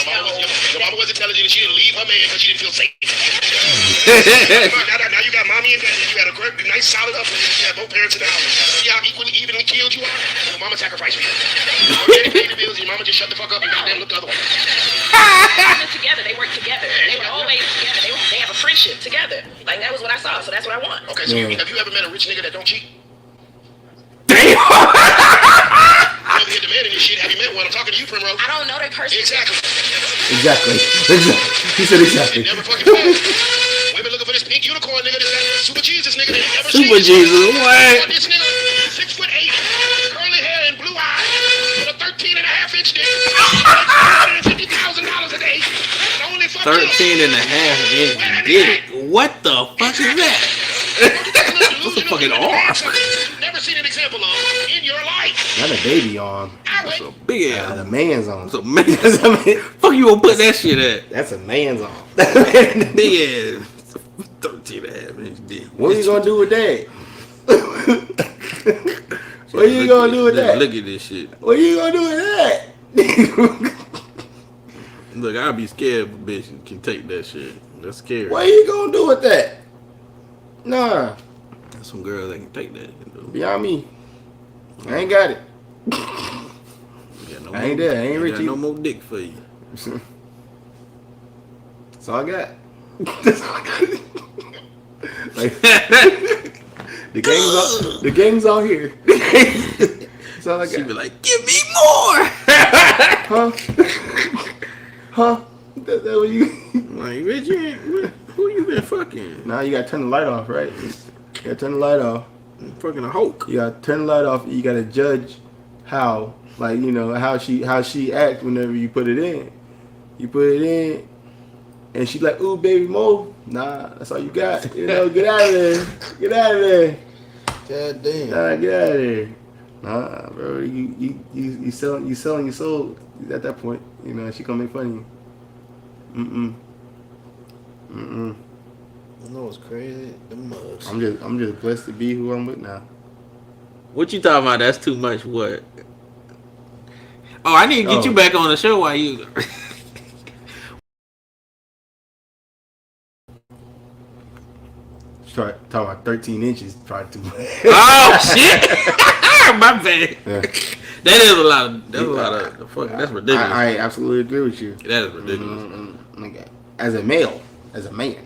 Your mama was intelligent and she didn't leave her man because she didn't feel safe. Now you got mommy and daddy. You had a great, nice, solid upbringing. You had both parents in the house. See how evenly killed you are? Your mama sacrificed for you. Your daddy paid the bills and your mama just shut the fuck up and goddamn looked the other way. They lived together. They worked together. They were always together. They have a friendship together. Like, that was what I saw, so that's what I want. Okay, so have you ever met a rich nigga that don't cheat? Damn. You over here demanding this shit. Have you met one? I'm talking to you, Primrose. I don't know their person. Exactly. He said exactly. It never fucking fails. Women looking for this pink unicorn nigga, this super Jesus nigga. They never Super seen this. Jesus, what? This nigga, 6'8", curly hair and blue eyes, with a 13.5-inch dick, $150,000 a day, and only fuck 13 and a half inch dick. What the fuck is that? What's a fucking arm? Never seen an example of in your life. Not a baby on. That's a big The ass. man's on. That's a man. Fuck you gonna put that shit at? That's a man's on. Big ass. 13 and a half inch dick. What are you gonna do with that? What are you gonna do with that? Look at this shit. What are you gonna do with that? Look, I'd be scared if a bitch can take that shit. That's scary. What are you gonna do with that? Nah, There's some girls that can take that. You know? beyond me. I ain't got it. You got no I ain't more- there. I ain't you rich got either. no more dick for you. That's all I got. That's all I got. Like, the gang's all here. That's all I She be got. like, give me more. Huh? Huh? That what you? Like, bitch, you ain't, who you been fucking? Now you gotta turn the light off, right? You gotta turn the light off. Fucking a Hulk. You gotta turn the light off. You gotta judge how, like, you know, how she acts whenever you put it in. You put it in, and she like, ooh, baby Mo. Nah, that's all you got. You know, get out of there. Get out of there. God damn. Nah, get out of there. Nah, bro, you selling your soul at that point. You know, she gonna make fun of you. You know what's crazy? The mugs. I'm just blessed to be who I'm with now. What you talking about? That's too much. What? Oh, I need to get you back on the show while you. Talking about 13 inches, probably too much. Oh shit! My bad. Yeah. That is a lot. That's a lot of. Fuck, that's ridiculous. I absolutely agree with you. That is ridiculous. Okay. As a male, as a man,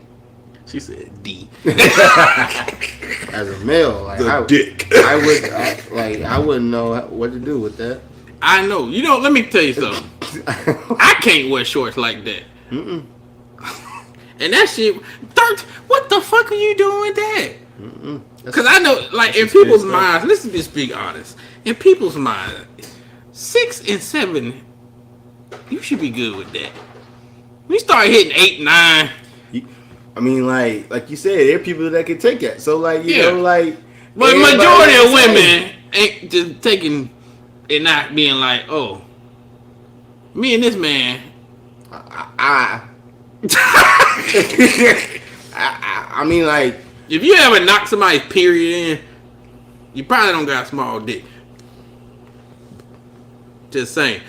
She said D. as a male, like dick. I wouldn't know what to do with that. I know. You know. Let me tell you something. I can't wear shorts like that. And that shit. What the fuck are you doing with that? Because I know, like, in That's some people's fair stuff. minds, let's just be honest. In people's minds, 6 and 7, you should be good with that. We start hitting 8, 9. I mean, like you said, there are people that can take it. So, like, you Yeah. know, like, But everybody majority of ain't the same. women ain't just taking it, not being like, oh, me and this man. I mean, like, If you ever knock somebody's period in, you probably don't got a small dick. Just saying.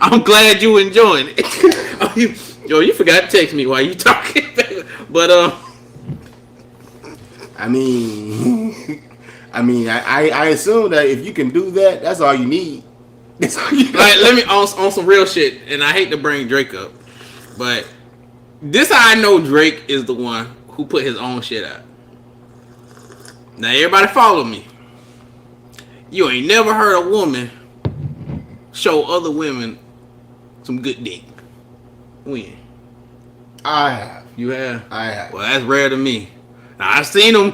I'm glad you enjoying it. You forgot to text me while you talking. But I mean, I assume that if you can do that, that's all you need. That's all you like, let me on some real shit, and I hate to bring Drake up, but this how I know Drake is the one who put his own shit out. Now everybody follow me. You ain't never heard a woman show other women some good dick. When? I have. You have? I have. Well, that's rare to me. Now, I seen them,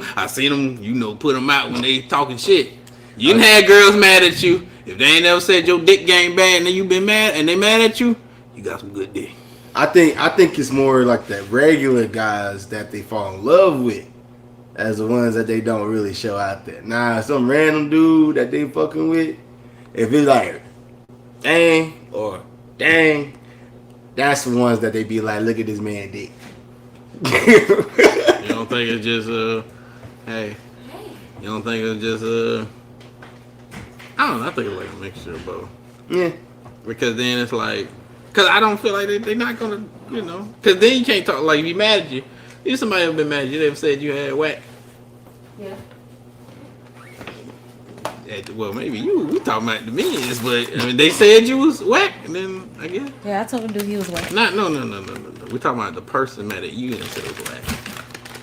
put them out when they talking shit. You done had girls mad at you. If they ain't never said your dick game bad and then you been mad and they mad at you, you got some good dick. I think it's more like the regular guys that they fall in love with as the ones that they don't really show out there. Nah, some random dude that they fucking with, if it's like, dang, or dang, that's the ones that they be like, look at this man dick. You don't think it's just, hey, you don't think it's just, I don't know, I think it's like a mixture of both. Yeah. Because then it's like, because I don't feel like they're not going to, you know, because then you can't talk, like, if you mad at you, if somebody ever been mad at you, they ever said you had whack. Yeah. Well, maybe we talking about the men's, but I mean, they said you was whack, and then I guess. Yeah, I told him he was whack. No. We talking about the person mad at you and said it was whack.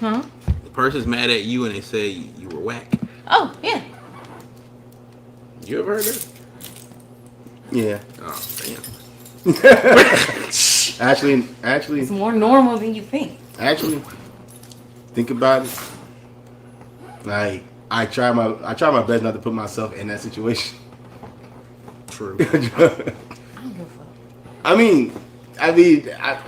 Huh? The person's mad at you and they say you were whack. Oh, yeah. You ever heard that? Yeah. Oh, damn. Actually, It's more normal than you think. think about it. Like, I try my best not to put myself in that situation. True. I don't give a fuck.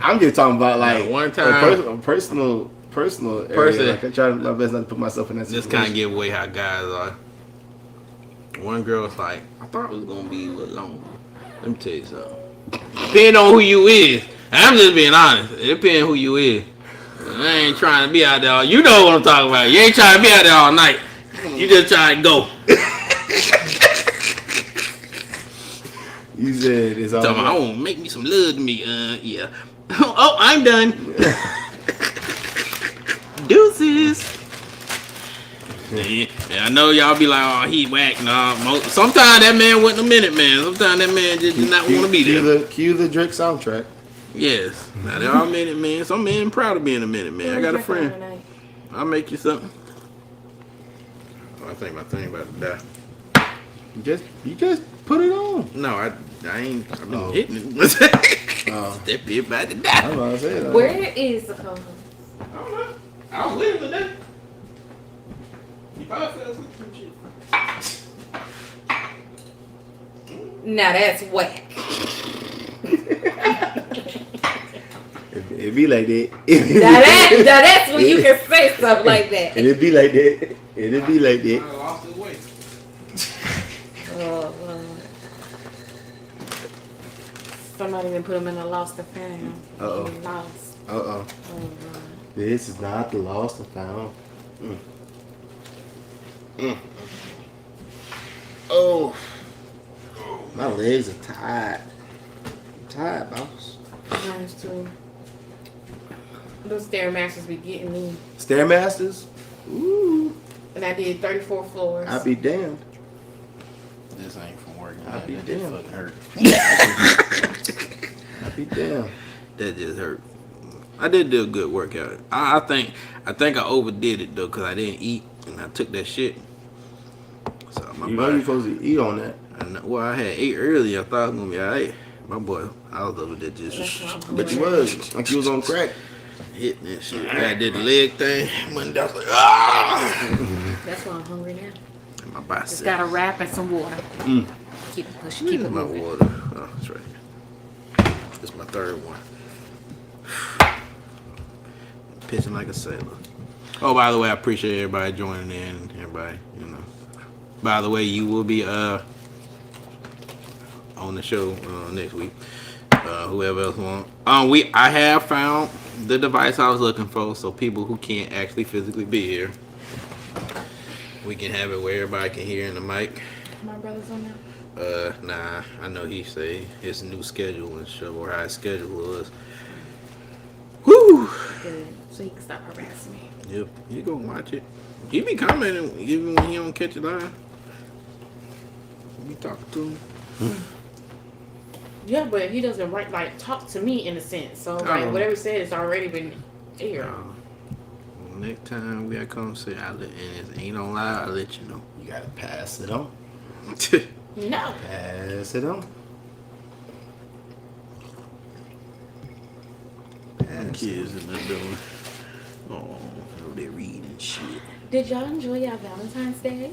I'm just talking about like Yeah, one time- a personal area. Person- Like, I try my best not to put myself in that This situation. kind of give away how guys are. One girl's like, I thought it was gonna be a little longer. Let me tell you something. Depending on who you is, and I'm just being honest. It depends who you is. I ain't trying to be out there. You know what I'm talking about. You ain't trying to be out there all night. You just trying to go. You said it's all. Talking about, I want to make me some love to me. Yeah. Oh, I'm done. Deuces. Yeah, I know y'all be like, oh, he whack. Nah, sometimes that man wasn't a minute man. Sometimes that man just did not want to be there. Cue the Drake soundtrack. Yes. Now they are minute men. Some men proud of being a minute man. I got a friend. I'll make you something. Oh, I think my thing about to die. You just put it on. No, I ain't. I've been Oh. hitting it. Oh. That bitch about to I'm die. about to say that. Where is the co-host? I don't know. I was living today. You probably fell asleep some shit. Now that's whack. It be like that. Now that's when you can say stuff like that. And it be like that. It be like that. I lost his way. Oh, Lord. Somebody even put him in a lost and found. Uh-oh. Lost. Oh, Lord. this is not the lost and found. Oh, my legs are tired. I'm tired, boss. Mine's too. Those Stairmasters be getting me. Stairmasters? Ooh, And I did 34 floors. I'll be damned. This ain't from work. I'll be That damned. fucking hurt. I'll be damned. That just hurt. I did do a good workout. I think I overdid it though, cause I didn't eat and I took that shit. So my You know body. you're supposed to eat on that. Well, I had ate earlier. I thought I was gonna be alright. My boy, I was over there That's just. what I'm But you doing. was. Like you was on crack. hitting that shit. I did the leg thing. Monday, I was like, ah. That's why I'm hungry now. And my bicep. Just got a wrap and some water. Keep it pushing. Keep it my moving. water. Oh, that's right. This is my third one. Pitching like a sailor. Oh, by the way, I appreciate everybody joining in. Everybody, you know. By the way, you will be on the show next week. Whoever else wants. I have found the device I was looking for, so people who can't actually physically be here, we can have it where everybody can hear in the mic. My brother's on now. Nah, I know he say his new schedule and stuff, or how his schedule was. Woo! Good. So he can stop harassing me. Yep, you go watch it. He be commenting even when he don't catch it live. You be talking to him. Yeah, but he doesn't talk to me in a sense. So whatever he said has already been aired. Next time we have come say, and it ain't on live, I'll let you know. You gotta pass it on. No. Pass it on. Kids in the building. Oh, they reading shit. Did y'all enjoy y'all Valentine's Day?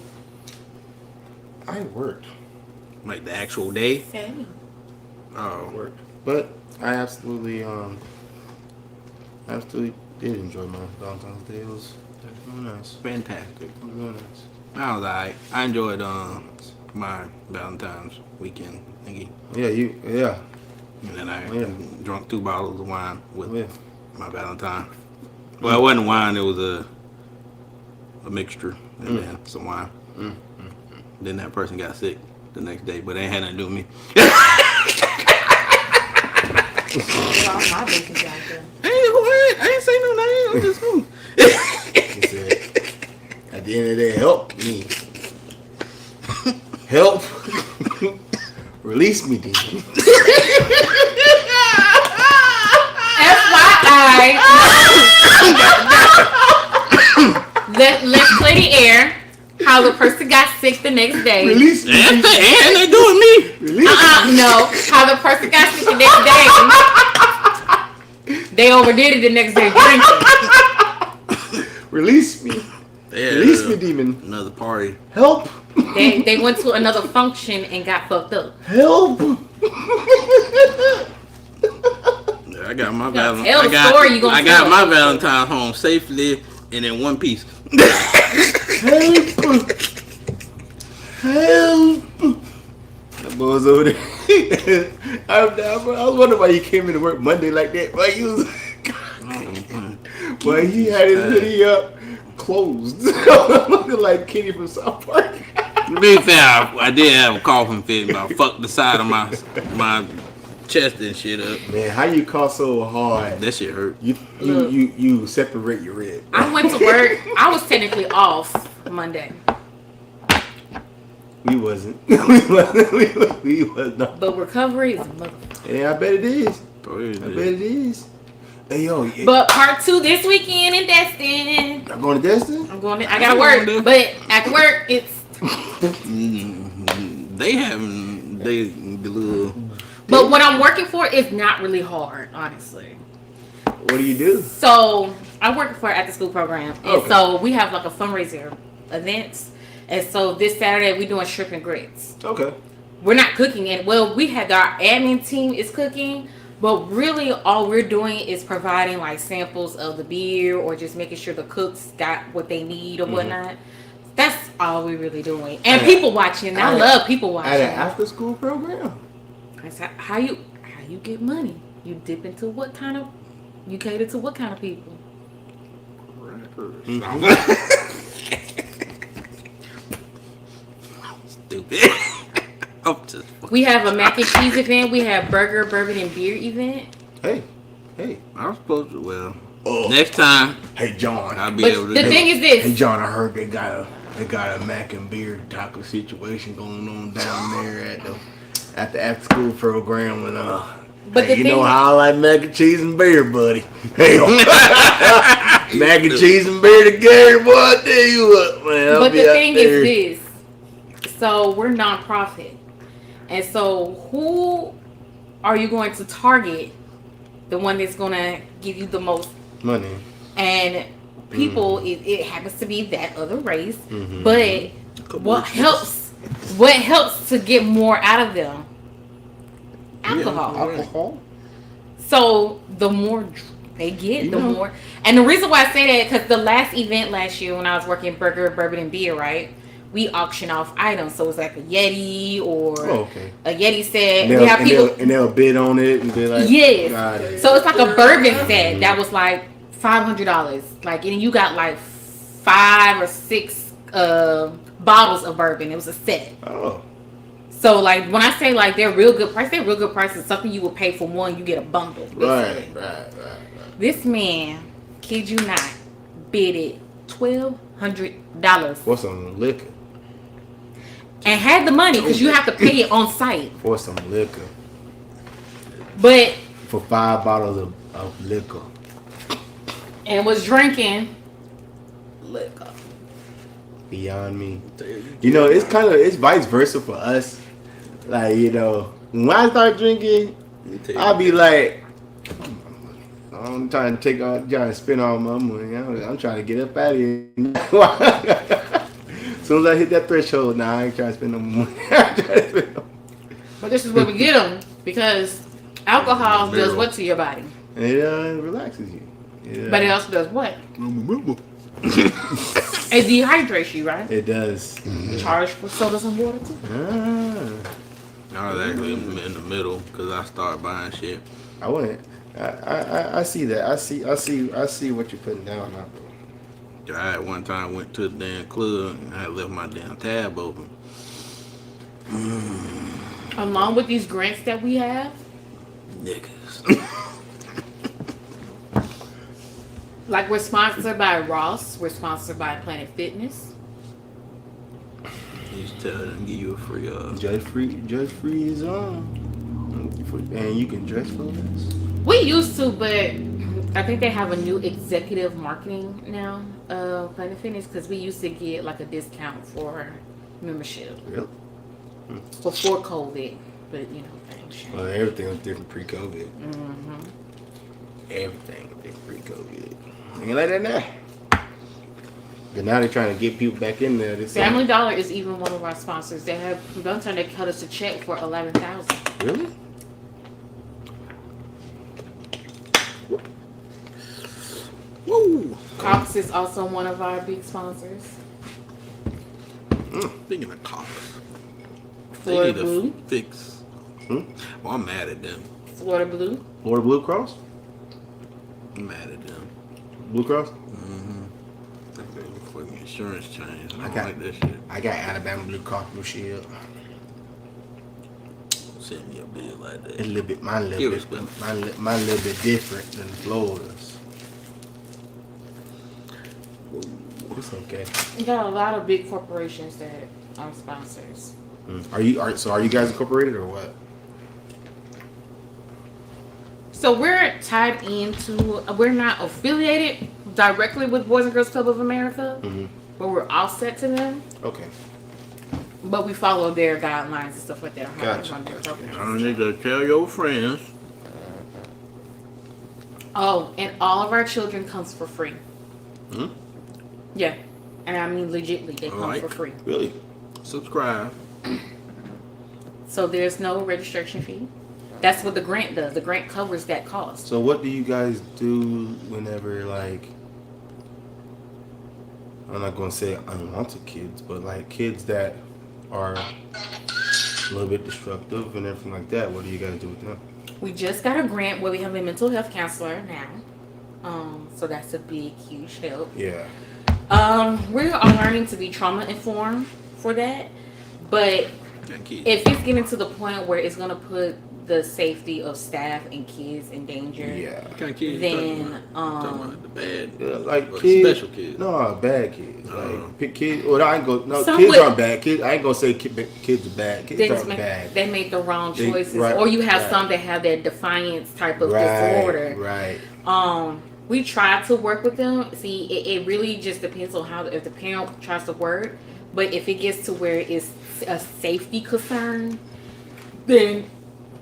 I worked. Like the actual day? Same. Oh, Worked. But I absolutely did enjoy my Valentine's Day. It was really nice. fantastic. It was really nice. I was alright. I enjoyed my Valentine's weekend thingy. Yeah. And then I Yeah. drunk 2 bottles of wine with Yeah. my Valentine. Well, it wasn't wine, it was a mixture and then some wine. Then that person got sick the next day, but it ain't had nothing to do with me. Well, my business out there. I ain't say no name. I'm just who. He said, at the end of the day, help me. Help. Release me, demon. FYI. Let's play the air. How the person got sick the next day. Release me. And they doing me. Release me. No. How the person got sick the next day. They overdid it the next day drinking. Release me. Release me, demon. Another party. Help. They went to another function and got fucked up. Help. I got my Tell Valentine. the story you gonna I got tell. my Valentine home safely and in one piece. Help. Help. That boy was over there. I was wondering why he came into work Monday like that. Why he was... Why he had his hoodie up, closed. Looking like Kenny from South Park. To be fair, I did have a coughing fit, but I fucked the side of my chest and shit up. Man, how you cough so hard? That shit hurt. You separate your rib. I went to work. I was technically off Monday. We wasn't. We was not. But recovery is a motherfucker. Yeah, I bet it is. Oh, yeah, I bet it is. Hey yo, But part 2 this weekend in Destin. I'm going to Destin? I gotta work. But after work, it's... the little. But what I'm working for is not really hard, honestly. What do you do? So I work for an after school program, and Okay. so we have like a fundraiser events, and so this Saturday we doing shrimp and grits. Okay. We're not cooking it. Well, we had our admin team is cooking, but really all we're doing is providing like samples of the beer or just making sure the cooks got what they need or whatnot. That's all we're really doing, and people watching. I love people watching. At an after school program. That's how you get money. You dip into you cater to what kind of people? Stupid. We have a mac and cheese event. We have burger, bourbon, and beer event. Hey. I'm supposed to. Next time Hey John. I'll be But able to. the thing is this. Hey John, I heard they got a mac and beer taco situation going on down there at the after school program and But hey, the you know thing- how I like mac and cheese and beer, buddy. Hey, mac and cheese and beer together, boy. I tell you what, man. But the thing is this. So we're nonprofit. And so who are you going to target? The one that's going to give you the most Money. And people, it happens to be that other race, Mm-hmm. but what helps to get more out of them? Alcohol. Alcohol. So the more they get, the more. And the reason why I say that, because the last event last year when I was working Burger, Bourbon, and Beer, right? We auction off items, so it's like a Yeti or a Yeti set. And we have people and they'll bid on it and be like, yes. So it's like a bourbon set that was like $500. Like, and you got like 5 or 6 bottles of bourbon. It was a set. Oh. So like when I say like they're real good prices, something you would pay for one, you get a bundle. Right. This man, kid you not, bid it $1,200 For some liquor. and had the money because you have to pay it on site. For some liquor. But for 5 bottles of liquor. And was drinking liquor. Beyond me. You know, it's vice versa for us. Like, you know, when I start drinking, I'll be like, I'm trying to spend all my money. I'm trying to get up out of here. As soon as I hit that threshold, I ain't trying to spend no money. But this is where we get them, because alcohol does what to your body? It relaxes you. But it also does what? It dehydrates you, right? It does. Charged for sodas and water too. I was actually in the middle because I started buying shit. I wouldn't. I see that. I see what you're putting down now, bro. I at one time went to the damn club and I left my damn tab open. Along with these grants that we have, niggas. like we're sponsored by Ross, we're sponsored by Planet Fitness. You just tell them give you a free Judge free is on. And you can dress for this. We used to, but I think they have a new executive marketing now, Planet Fitness, because we used to get like a discount for membership. Really? Before COVID, but you know, things changed. Well, everything was different pre-COVID. Mm-hmm. Everything was different pre-COVID. Ain't like that now. But now they're trying to get people back in there. Family Dollar is even one of our sponsors. They have one time they cut us a check for $11,000. Really? Woo! Cox is also one of our big sponsors. Speaking of Cox, Florida they need Blue. to fix. Well, I'm mad at them. Florida Blue. Florida Blue Cross? I'm mad at them. Blue Cross? Fucking insurance change. I don't got like that shit. I got Alabama Blue Cross Blue Shield. Send me a bill like that. It's a little bit, mine a little bit different than Florida's. It's okay. You got a lot of big corporations that are sponsors. Are you guys incorporated or what? So we're tied into. We're not affiliated directly with Boys and Girls Club of America, but we're offset to them. Okay. But we follow their guidelines and stuff like that. Gotcha. I don't need to tell your friends. Oh, and all of our children comes for free. Yeah, and I mean legitly, they come for free. Really? Subscribe. So there's no registration fee. That's what the grant does. The grant covers that cost. So what do you guys do whenever, like, I'm not going to say unwanted kids, but like kids that are a little bit destructive and everything like that, what do you guys do with them? We just got a grant where we have a mental health counselor now. So that's a big, huge help. Yeah. We are learning to be trauma informed for that. But if it's getting to the point where it's going to put the safety of staff and kids in danger, What kind of kids then talking about the bad, like kids, special kids. No, bad kids. Like kids. Well, I ain't go. No, Some kids would- aren't bad. Kids. I ain't gonna say kids are bad. Kids aren't bad. they make the wrong They- choices, right, or you have right. some that have that defiance type of Right, disorder. right. We try to work with them. See, it really just depends on how if the parent tries to work. But if it gets to where it's a safety concern, then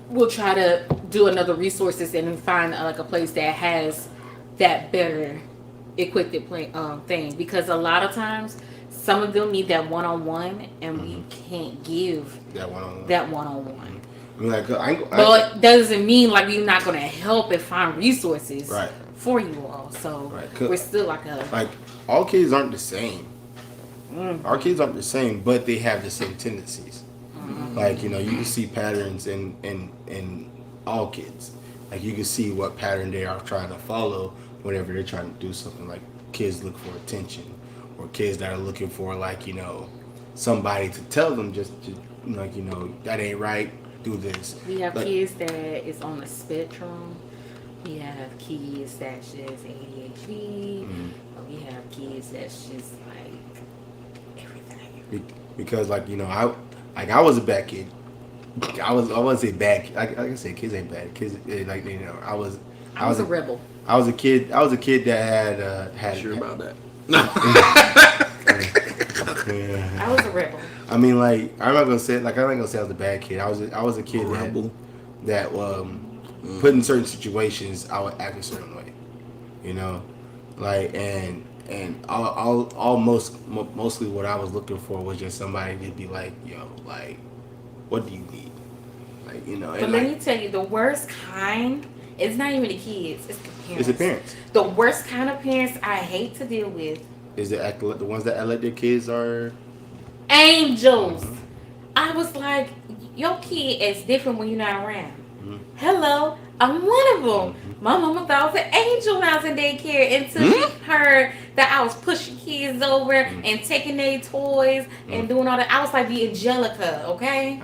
we'll try to do another resources and find like a place that that better equipped thing, because a lot of times some of them need that one-on-one, and we can't give That one-on-one. that one-on-one. I mean, like, But it doesn't mean like we're not going to help and find resources Right. for you all. So Right. we're still like a like all kids aren't the same. Our kids aren't the same, but they have the same tendencies. Like, you know, you can see patterns in all kids. Like, you can see what pattern they are trying to follow whenever they're trying to do something. Like, kids look for attention, or kids that are looking for, like, you know, somebody to tell them just like, you know, that ain't right, do this. We have Like, kids that is on the spectrum. We have kids that's just ADHD. We have kids that's just like everything. because, like, you know, I was a bad kid. I wouldn't say bad. Like I said, kids ain't bad. Kids, like, you know, I was a rebel. I was a kid that had Sure about that? I was a rebel. I mean, like, I'm not gonna say I was a bad kid. I was a kid Rebel. that put in certain situations I would act a certain way, you know, like, and mostly what I was looking for was just somebody to be like, yo, like, what do you need, like, you know. But and let like, me tell you, the worst kind, it's not even the kids, it's the parents. it's the parents. The worst kind of parents I hate to deal with. Is the ones that let their kids are Angels. I was like, your kid is different when you're not around. Hello, I'm one of them. My mama thought I was an angel when I was in daycare until she heard that I was pushing kids over and taking their toys and doing all that. I was like the Angelica, okay?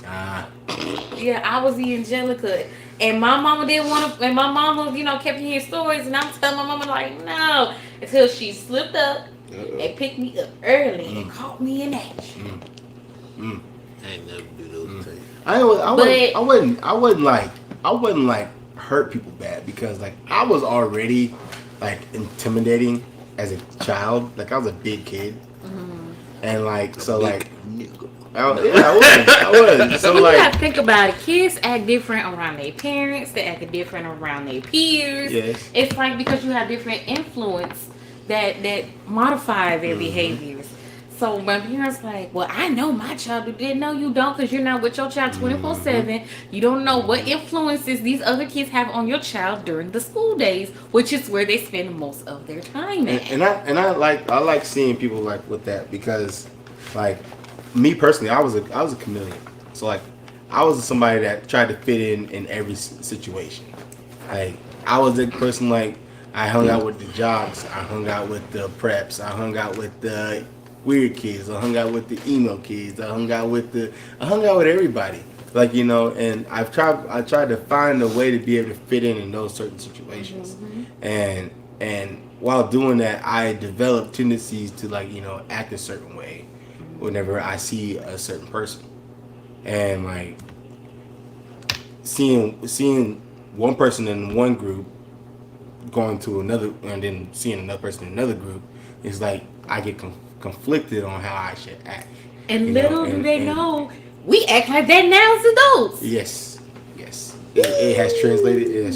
Yeah, I was the Angelica. And my mama didn't want to, and my mama, you know, kept hearing stories, and I'm telling my mama, like, no, until she slipped up and picked me up early and caught me in action. I ain't never do those things. I wouldn't like hurt people bad, because, like, I was already, like, intimidating as a child. Like, I was a big kid, and, like, so, like, I was. So, But you like, gotta think about it. Kids act different around their parents. They act different around their peers. Yes. It's like because you have different influence that modify their behaviors. So my parents like, well, I know my child didn't. No, you don't, because you're not with your child 24/7. You don't know what influences these other kids have on your child during the school days, which is where they spend most of their time at. and I like seeing people like with that, because, like, me personally, I was a chameleon. So, like, I was somebody that tried to fit in every situation. Like, I was the person, like, I hung out with the jocks, I hung out with the preps, I hung out with the weird kids, I hung out with the emo kids, I hung out with everybody. Like, you know, and I tried to find a way to be able to fit in those certain situations. And while doing that, I developed tendencies to, like, you know, act a certain way whenever I see a certain person. And, like, seeing one person in one group going to another, and then seeing another person in another group, is like I get conflicted on how I should act. And little do they know, we act like that now as adults. Yes. It has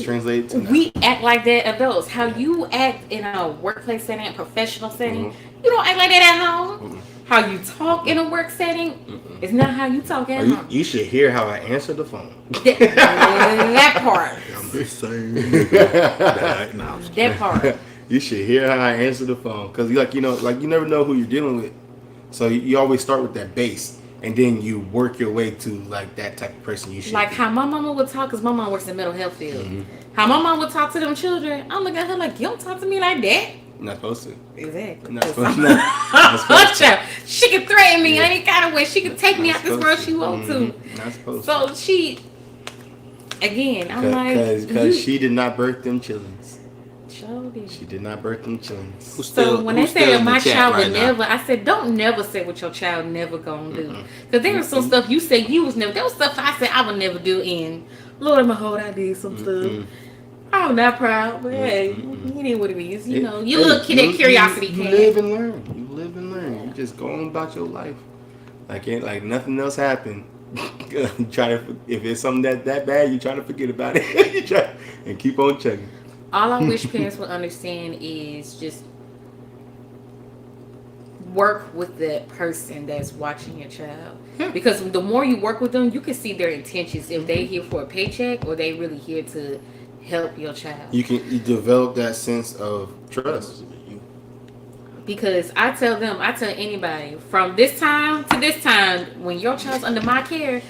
translated to now. We act like that adults. How you act in a workplace setting, a professional setting, you don't act like that at home. How you talk in a work setting is not how you talk at home. You should hear how I answer the phone. That part. I'm just saying. That part. You should hear how I answer the phone, because, like, you know, like, you never know who you're dealing with, so you always start with that base, and then you work your way to, like, that type of person you should. Like how my mama would talk, because my mom works in the mental health field. How my mom would talk to them children, I'm looking at her like, you don't talk to me like that. Not supposed to. Exactly. Not supposed to. She can threaten me any kind of way. She can take me out this world she wants to. Not supposed to. So she, again, I'm like, because she did not birth them childrens. Sure did. She did not birth them childrens. So when they say that my child would never, I said, don't never say what your child never gonna do. Because there was some stuff you said you was never. There was stuff I said I would never do. And Lord, I'm hold, I did some stuff. I'm not proud, but hey, it is what it is. You know, you little kid, that curiosity you can. live and learn. You live and learn. You just go on about your life. Like nothing else happened. You try to, if it's something that bad, you try to forget about it. You try and keep on chugging. All I wish parents would understand is just work with the person that's watching your child. Yeah. Because the more you work with them, you can see their intentions. If they here for a paycheck or they really here to help your child. You develop that sense of trust. Because I tell anybody, from this time to this time, when your child's under my care,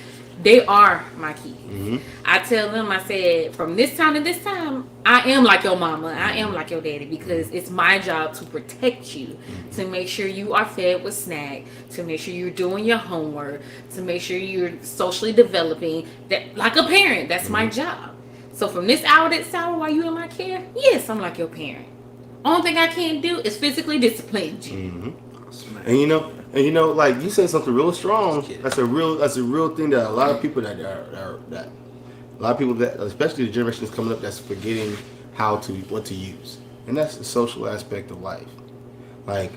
they are my kids. Mm-hmm. I tell them, I said, from this time to this time, I am like your mama, I am like your daddy, because it's my job to protect you, to make sure you are fed with snack, to make sure you're doing your homework, to make sure you're socially developing. That, like a parent, that's my job. So from this hour to this hour, while you in my care, yes, I'm like your parent. Only thing I can't do is physically discipline you. Mm-hmm. And you know, like you said something real strong. That's a real thing that a lot of people that a lot of people that, especially the generation that's coming up, that's forgetting what to use, and that's the social aspect of life. Like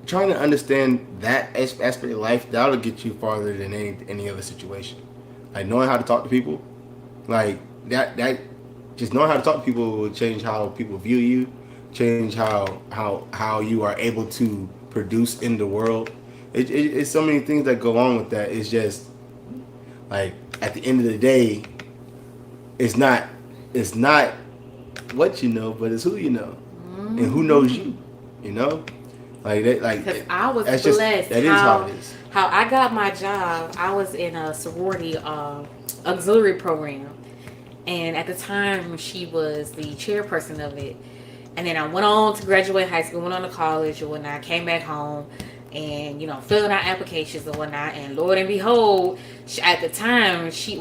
trying to understand that aspect of life, that'll get you farther than any other situation. Like knowing how to talk to people, like that just knowing how to talk to people will change how people view you, change how you are able to produce in the world. It's so many things that go on with that. It's just like at the end of the day, it's not what you know, but it's who you know, and who knows you. You know, like that. Like Because I was that's blessed. That is how it is. How I got my job, I was in a sorority auxiliary program. And at the time, she was the chairperson of it. And then I went on to graduate high school, went on to college and whatnot, came back home and, filled out applications and whatnot. And Lord and behold, at the time, she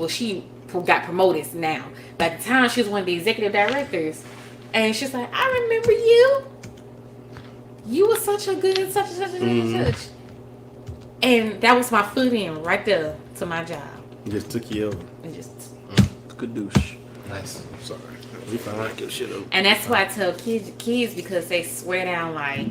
got promoted now. But at the time, she was one of the executive directors. And she's like, I remember you. You were such a good such and such. And that was my foot in right there to my job. It just took you over. And just... Kadoosh. Nice. I'm sorry. We found out your shit over. And that's why I tell kids because they swear down like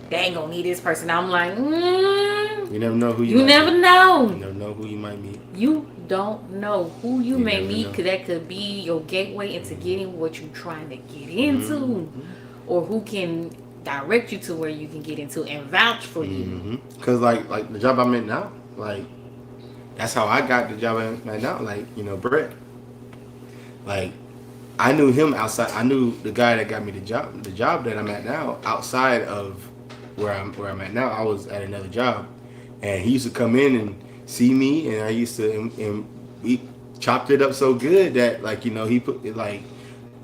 they ain't gonna need this person. I'm like, you never know who you never know. You never know who you might meet. You don't know who you may meet, know. because that could be your gateway into getting what you're trying to get into, or who can direct you to where you can get into and vouch for you. Because like the job I'm in now, like that's how I got the job I'm at now. Like Brett. Like I knew him outside. I knew the guy that got me the job that I'm at now outside of where I'm at now. I was at another job, and he used to come in and see me, and I used to and we chopped it up so good that he put it like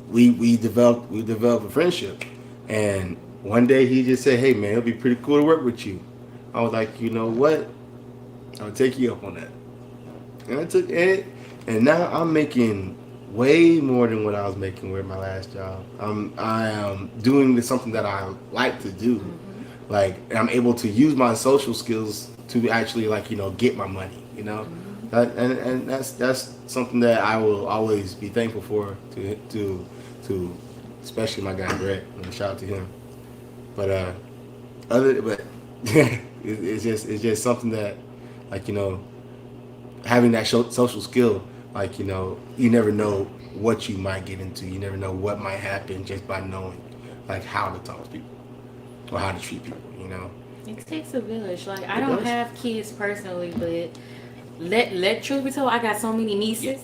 we developed a friendship. And one day he just said, "Hey man, it'll be pretty cool to work with you." I was like, you know what? I'll take you up on that. And I took it, and now I'm making way more than what I was making with my last job. I am doing something that I like to do. Like I'm able to use my social skills to actually get my money. And that's something that I will always be thankful for to especially my guy Brett. Shout out to him. But it's just something that having that social skill. You never know what you might get into. You never know what might happen just by knowing, how to talk to people or how to treat people. It takes a village. I don't have kids personally, but let truth be told, I got so many nieces,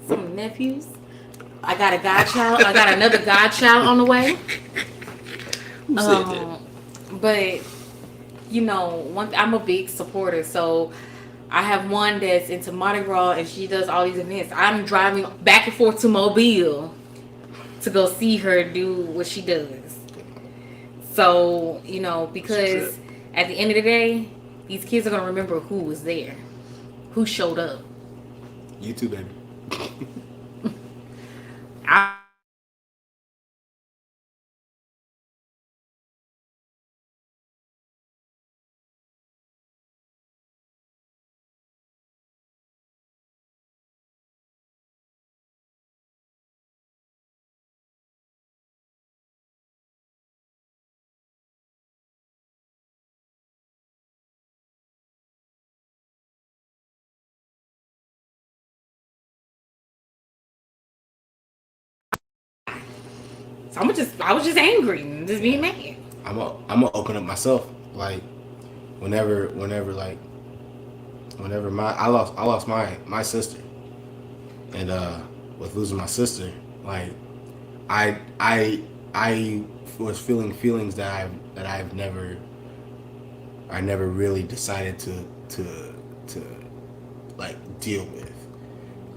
some nephews. I got a godchild. I got another godchild on the way. Who said that? But I'm a big supporter, so. I have one that's into Mardi Gras and she does all these events. I'm driving back and forth to Mobile to go see her do what she does. So, because at the end of the day, these kids are going to remember who was there, who showed up. You too, baby. So I was just angry and just being mad. I'm gonna open up myself. Like whenever I lost my sister, and with losing my sister, like I was feeling feelings that I never really decided to like deal with,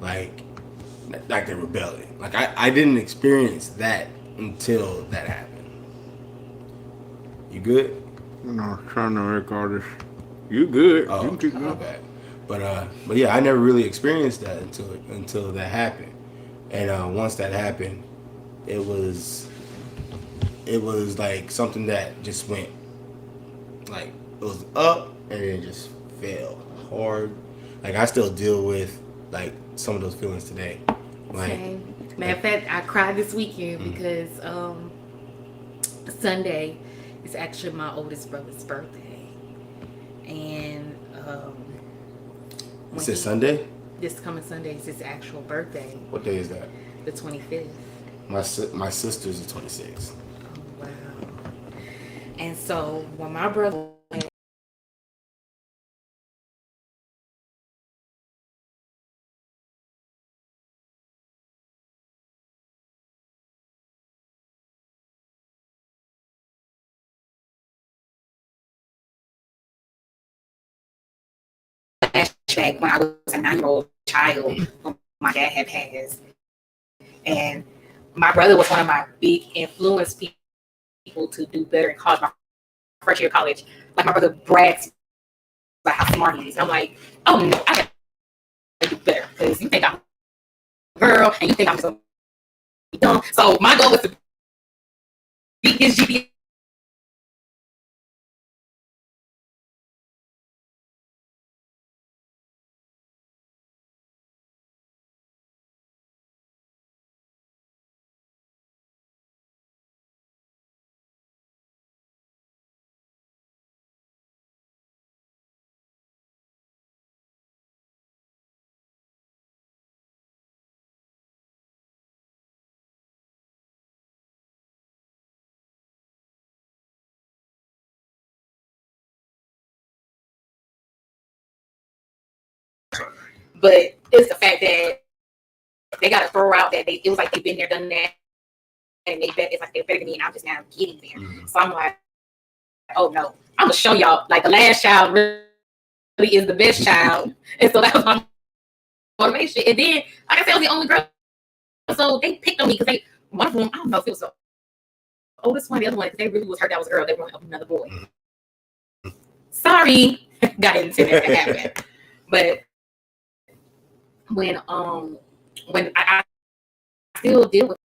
like the rebellion. Like I didn't experience that until that happened. You good? No, trying to record this. You good? Oh, You can okay, keep my going. bad. But yeah, I never really experienced that until that happened. And once that happened, it was like something that just went like it was up and then just fell hard. Like I still deal with like some of those feelings today. Like, Same. Matter of fact, I cried this weekend because Sunday is actually my oldest brother's birthday, and is it Sunday? This coming Sunday is his actual birthday. What day is that? The 25th. My sister's the 26th. Oh, wow. And so when my brother flashback when I was a 9-year-old child when my dad had passed. And my brother was one of my big influence people to do better in college. My first year of college, like my brother brags about how smart he is. I'm like, oh no, I gotta do better because you think I'm a girl and you think I'm so dumb. So my goal was to beat his GPA. But it's the fact that they got to throw out that it was like they've been there, done that, and it's like they're better than me, and I'm just now getting there. Mm-hmm. So I'm like, oh no, I'm gonna show y'all. Like the last child really is the best child, and so that was my motivation. And then, like I said, I was the only girl, so they picked on me because one of them, I don't know if it was the oldest one, the other one, because they really was hurt that was a girl. They wanted another boy. Sorry, got into that to happen, but when I still deal with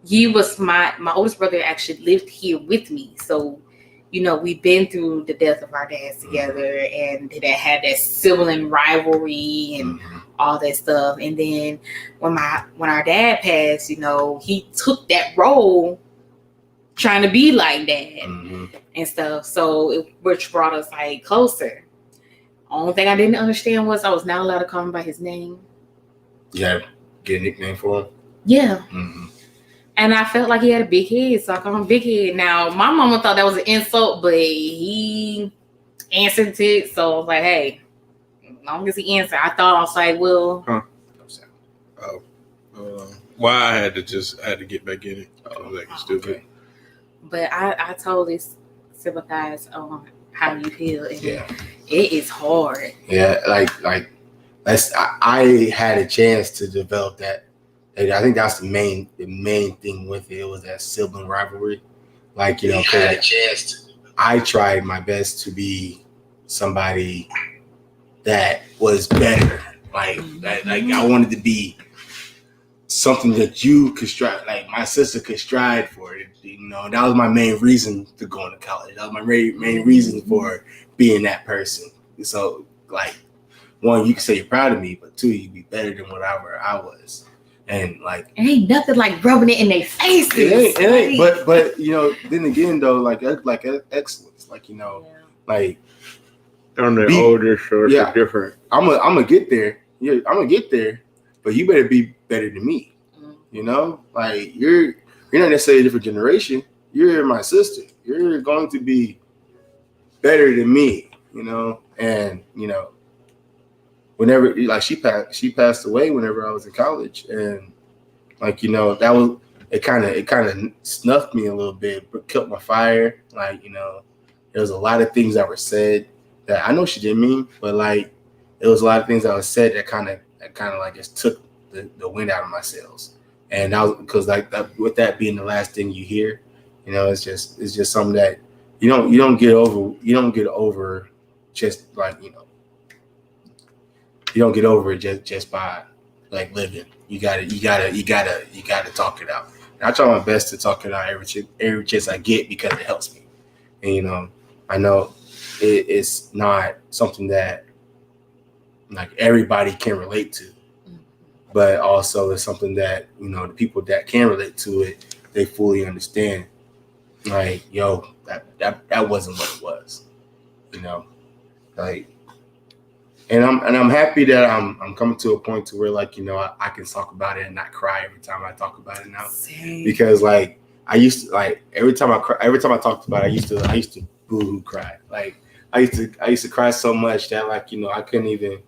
he was my oldest brother actually lived here with me, so we've been through the death of our dads together, and that had that sibling rivalry and all that stuff. And then when our dad passed, he took that role trying to be like dad and stuff, so which brought us like closer. Only thing I didn't understand was I was not allowed to call him by his name. Yeah, get a nickname for him. Yeah. And I felt like he had a big head, so I called him Big Head. Now, my mama thought that was an insult, but he answered it. So I was like, hey, as long as he answered, I was like, well. Why I had to get back in it. I was acting stupid. Okay. But I totally sympathize how you feel. And Yeah. it is hard. Yeah, like I had a chance to develop that. And I think that's the main thing with it. It was that sibling rivalry. Like, you know, because I tried my best to be somebody that was better. Like I wanted to be something that you could strive, like my sister could strive for. You know, that was my main reason to going to college. That was my main reason for being that person. So, like, one, you can say you're proud of me, but two, you'd be better than whatever I was. And like, it ain't nothing like rubbing it in their faces. It ain't. But you know, then again though, like excellence, like, you know, like on the older shorts are different. I'm gonna get there. Yeah, I'm gonna get there, but you better be better than me. You know, like you're not necessarily a different generation. You're my sister. You're going to be better than me. You know, and you know, whenever like she passed away whenever I was in college, and like, you know, that was it kind of snuffed me a little bit, but killed my fire. Like, you know, there was a lot of things that were said that I know she didn't mean, but like it was a lot of things that was said that kind of like just took the wind out of my sails. And that was because like that, with that being the last thing you hear, you know, it's just something that you don't get over just like, you know, you don't get over it just by like living. You gotta talk it out. And I try my best to talk it out every chance I get because it helps me. And you know, I know it's not something that like everybody can relate to, but also it's something that, you know, the people that can relate to it, they fully understand. Like, yo, that wasn't what it was, you know, like. And I'm happy that I'm coming to a point to where, like, you know, I can talk about it and not cry every time I talk about it now. Same. Because like I used to, like every time I talked about it, I used to boo-hoo cry. Like I used to cry so much that, like, you know, I couldn't even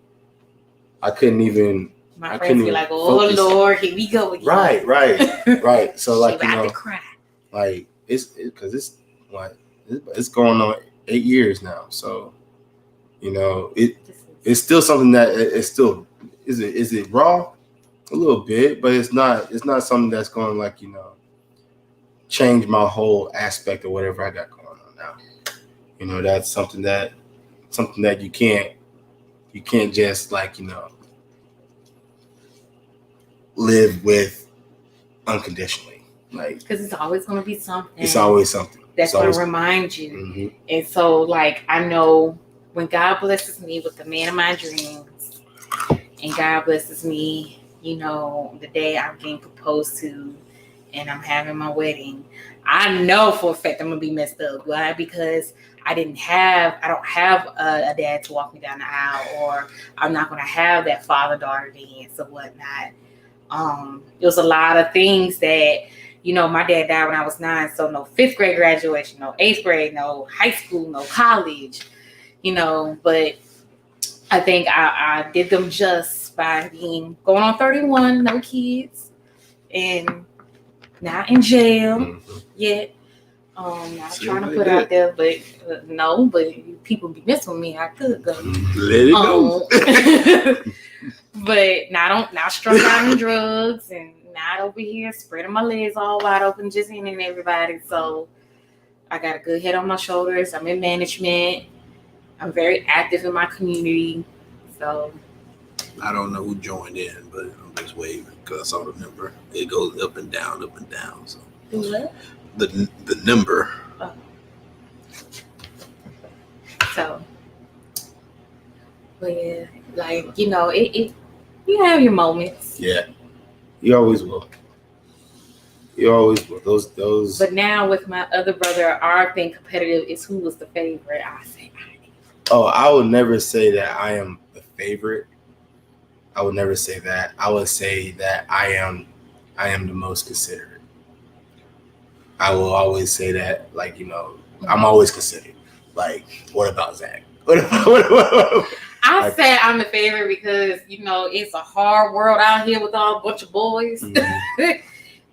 my friends be like, oh focus. Lord, here we go again. Right. So like, you know, cry. Like it's going on 8 years now. So, you know, it's still something that it's still is it raw a little bit, but it's not something that's going to, like, you know, change my whole aspect of whatever I got going on now. You know, that's something that you can't just, like, you know, live with unconditionally, like, because it's always going to be something. It's always something that's going to remind you. Mm-hmm. And so, like, I know when God blesses me with the man of my dreams, and God blesses me, you know, the day I'm getting proposed to, and I'm having my wedding, I know for a fact I'm gonna be messed up. Why? Because I don't have a dad to walk me down the aisle, or I'm not gonna have that father-daughter dance or whatnot. There was a lot of things that, you know, my dad died when I was 9, so no 5th grade graduation, no 8th grade, no high school, no college, you know. But I think I did them just by going on 31, no kids, and not in jail yet. Not trying to put out there, but no, but people be messing with me. I could go. Let it go. But not strung out in drugs, and not over here spreading my legs all wide open, just hitting everybody. So I got a good head on my shoulders. I'm in management. I'm very active in my community. So I don't know who joined in, but I'm just waving because I saw the number. It goes up and down, up and down. So what? The number. Oh. So, but yeah, like, you know, it you have your moments. Yeah, you always will. You always will. Those. But now with my other brother, our thing competitive is who was the favorite. I say I am. Oh, I would never say that I am the favorite. I would never say that. I would say that I am the most considerate. I will always say that, like, you know, I'm always considered. Like, what about Zach? I say I'm the favorite because, you know, it's a hard world out here with all a bunch of boys. Mm-hmm.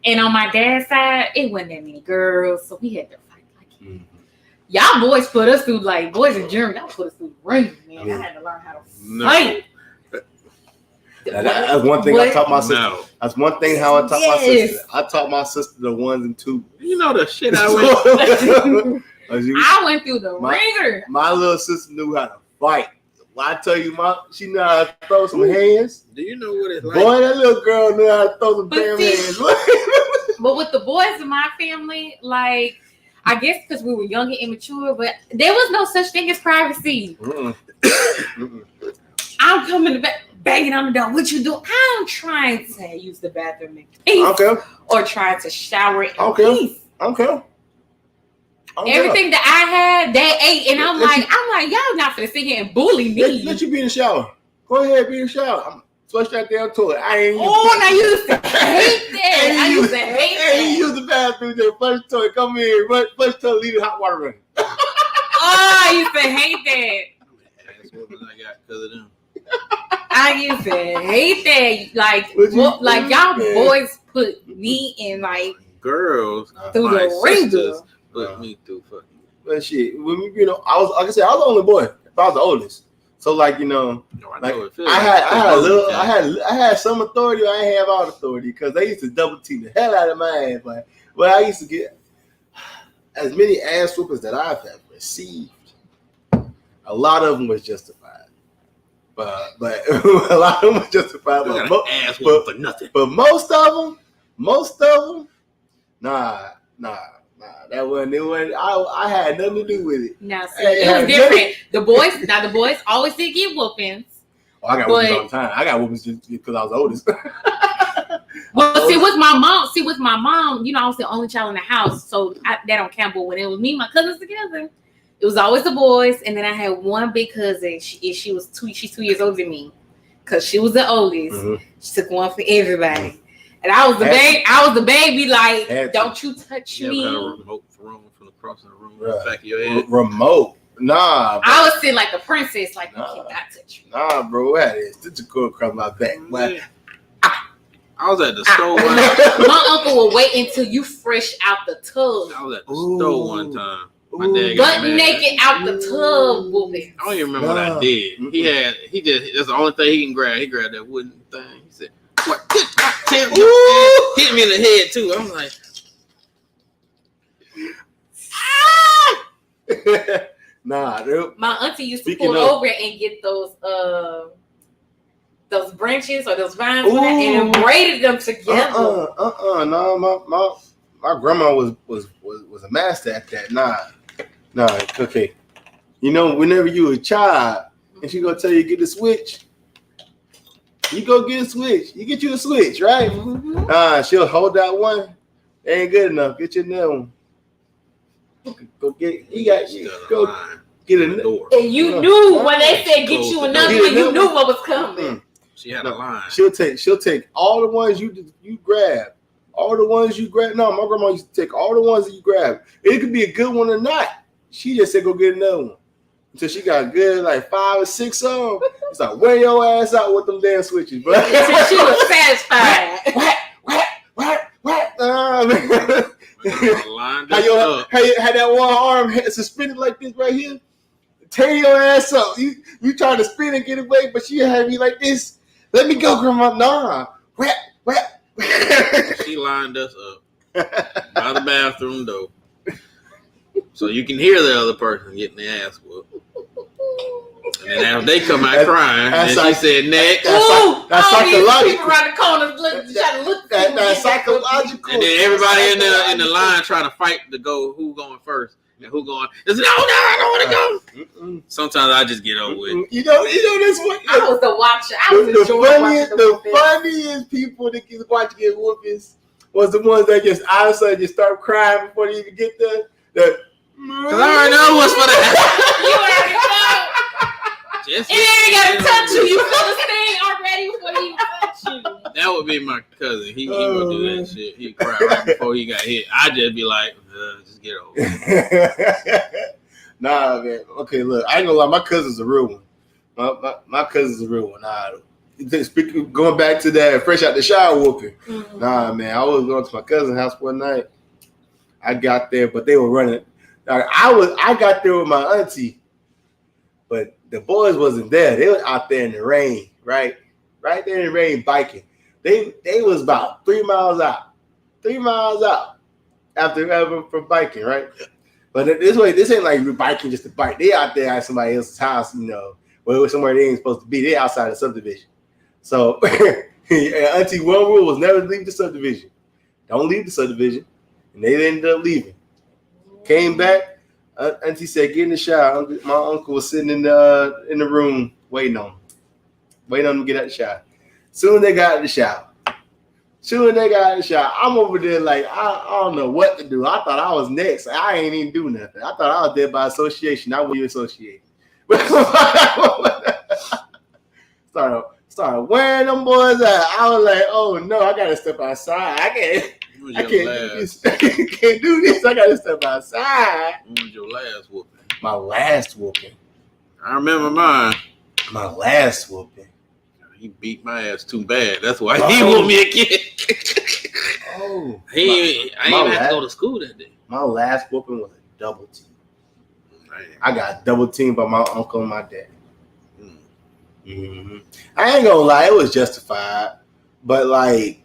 And on my dad's side, it wasn't that many girls, so we had to fight like Y'all boys put us through like boys in Germany. Y'all put us through the ring, man. I had to learn how to fight. That's one thing I taught my sister. No. That's one thing how I taught my sister. I taught my sister the ones and twos. You know the shit I went. I went through the ringer. My little sister knew how to fight. Well, I tell you, she knew how to throw some hands. Do you know what it's like? Boy, that little girl knew how to throw some damn hands. But with the boys in my family, like, I guess because we were young and immature, but there was no such thing as privacy. I'm coming to bed, banging on the door. What you do? I'm trying to use the bathroom in peace, or trying to shower in peace. Everything that I had, they ate, and I'm like, y'all not finna sit here and bully me. Let you be in the shower. Go ahead, be in the shower. Flush that damn toilet. I ain't used to hate that. I used to hate that. I ain't use the bathroom. Just flush the toilet. Come here, flush the toilet. Leave the hot water running. I used to hate that. That's what I got because of them. I used to hate that. Like y'all boys put me in like girls through the ringer. Put me through fucking. But shit, when I was like I said, I was the only boy. If I was the oldest, so like I had some authority. I didn't have all the authority because they used to double team the hell out of my ass. Like, well, I used to get as many ass whoopers that I've received. A lot of them was justified, but a lot of them was justified. But for nothing. But most of them, nah. That wasn't. I had nothing to do with it. Now, see, it was different. The boys always did get whoopings. Oh, I got whoopings all the time. I got whoopings just because I was the oldest. Well, see, with my mom, you know, I was the only child in the house, so that don't count. But when it was me and my cousins together, it was always the boys, and then I had one big cousin. She's 2 years older than me, because she was the oldest. Mm-hmm. She took one for everybody. And I was the baby. Like, don't you touch me. Kind of remote room from the cross of the room, right. Back of your head. Remote, nah. Bro. I was sitting like a princess, like you cannot touch me. Nah, bro, that is. This is cool across my back. I was at the store. My uncle would wait until you fresh out the tub. I was at the store one time. My dad got butt naked out the tub, whooping. I don't even remember what I did. That's the only thing he can grab. He grabbed that wooden thing. He said, "What?" Hit me in the head too. I'm like, nah, dude. My auntie used to pull over and get those branches or those vines and braided them together. No, my grandma was a master at that. Nah, okay. You know, whenever you a child and she gonna tell you get the switch. You go get a switch. You get you a switch, right? Mm-hmm. She'll hold that one. It ain't good enough. Get you another one. Go get. Go get a door. And you knew when they said get you another one. You knew what was coming. She had a line. She'll take all the ones you grab. All the ones you grab. No, my grandma used to take all the ones that you grab. It could be a good one or not. She just said go get another one. Until she got good, like 5 or 6 of them. It's like, wear your ass out with them damn switches, bro. Until she was satisfied. Had that one arm suspended like this right here. Tear your ass up. You trying to spin and get away, but she had me like this. Let me go, grandma. Nah. She lined us up by the bathroom door. So you can hear the other person getting their ass whooped. And then after they come out crying, and she said, "Next." That's psychological. Around the corners trying to look. That's psychological. And then everybody in the line trying to fight to go who going first and who going. It's no, I don't want to go. Sometimes I just get over it. You know this one. I was the watcher. I was the funniest people that can watch get whoopings was the ones that just honestly just start crying before they even get there. Cause I already know what's for that. You already know. It ain't gotta touch you. You feel the sting already before he touch you. That would be my cousin. He would do that shit. He'd cry right before he got hit. I'd just be like, just get over it. Nah, man. Okay, look, I ain't gonna lie. My cousin's a real one. My cousin's a real one. Nah, going back to that fresh out the shower whooping. Mm-hmm. Nah, man. I was going to my cousin's house one night. I got there, but they were running. I got there with my auntie, but the boys wasn't there. They were out there in the rain, right there in the rain biking. They was about 3 miles out. 3 miles out after from biking, right? But this ain't like we're biking just to bike. They out there at somebody else's house, where somewhere they ain't supposed to be. They outside the subdivision. So auntie, one rule was never leave the subdivision. Don't leave the subdivision. And they ended up leaving. Came back. Auntie said, "Get in the shower." My uncle was sitting in the room waiting on him to get out the shower. Soon they got out of the shower. I'm over there like I don't know what to do. I thought I was next. I ain't even do nothing. I thought I was there by association. I wouldn't associate. Started wearing them boys out. I was like, oh no, I gotta step outside. I can't do this. Can't do this. I gotta step outside. When was your last whooping? My last whooping. I remember mine. My last whooping. He beat my ass too bad. That's why he whooped me again. Oh. I didn't even have to go to school that day. My last whooping was a double team. I got double teamed by my uncle and my dad. Mm-hmm. I ain't gonna lie, it was justified, but like,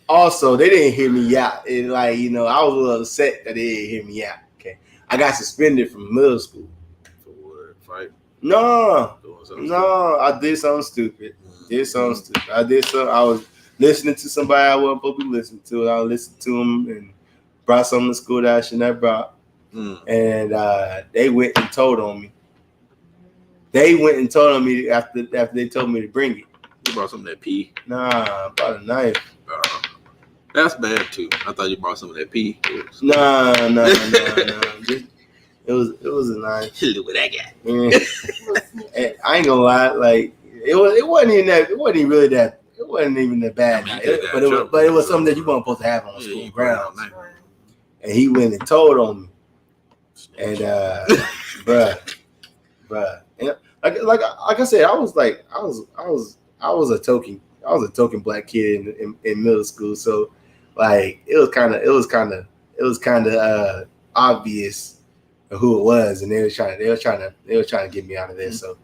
also they didn't hear me out. And like, I was a little upset that they didn't hear me out. Okay, I got suspended from middle school. For what? Fight? No, I did something stupid. I was listening to somebody I wasn't supposed to be listening to. I listened to them and brought something to school that I shouldn't have brought. And they went and told on me. After they told me to bring it. You brought some of that pee? Nah, I brought a knife. That's bad too. I thought you brought some of that pee. No. It was a knife. Look what I got. I ain't gonna lie, like it wasn't even that bad. But it was something that you weren't supposed to have on the school grounds. And he went and told on me. And bruh. And like I said, I was a token black kid in middle school. So like it was kind of obvious who it was, and they were trying to get me out of there. So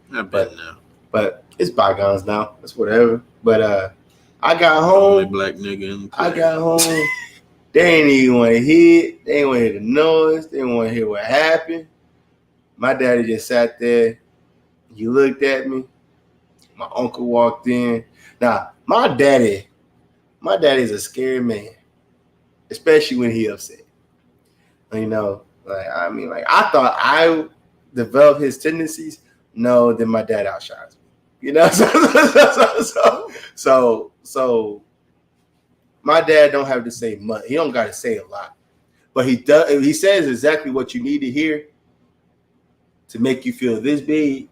but it's bygones now. It's whatever. But I got home. Black nigga. I got home. They ain't even want to hear it. They ain't want to hear the noise. They didn't want to hear what happened. My daddy just sat there. He looked at me. My uncle walked in. Now, my daddy's a scary man, especially when he upset. I thought I developed his tendencies. No, then my dad outshines me. So my dad don't have to say much. He don't got to say a lot, but he does. He says exactly what you need to hear to make you feel this big,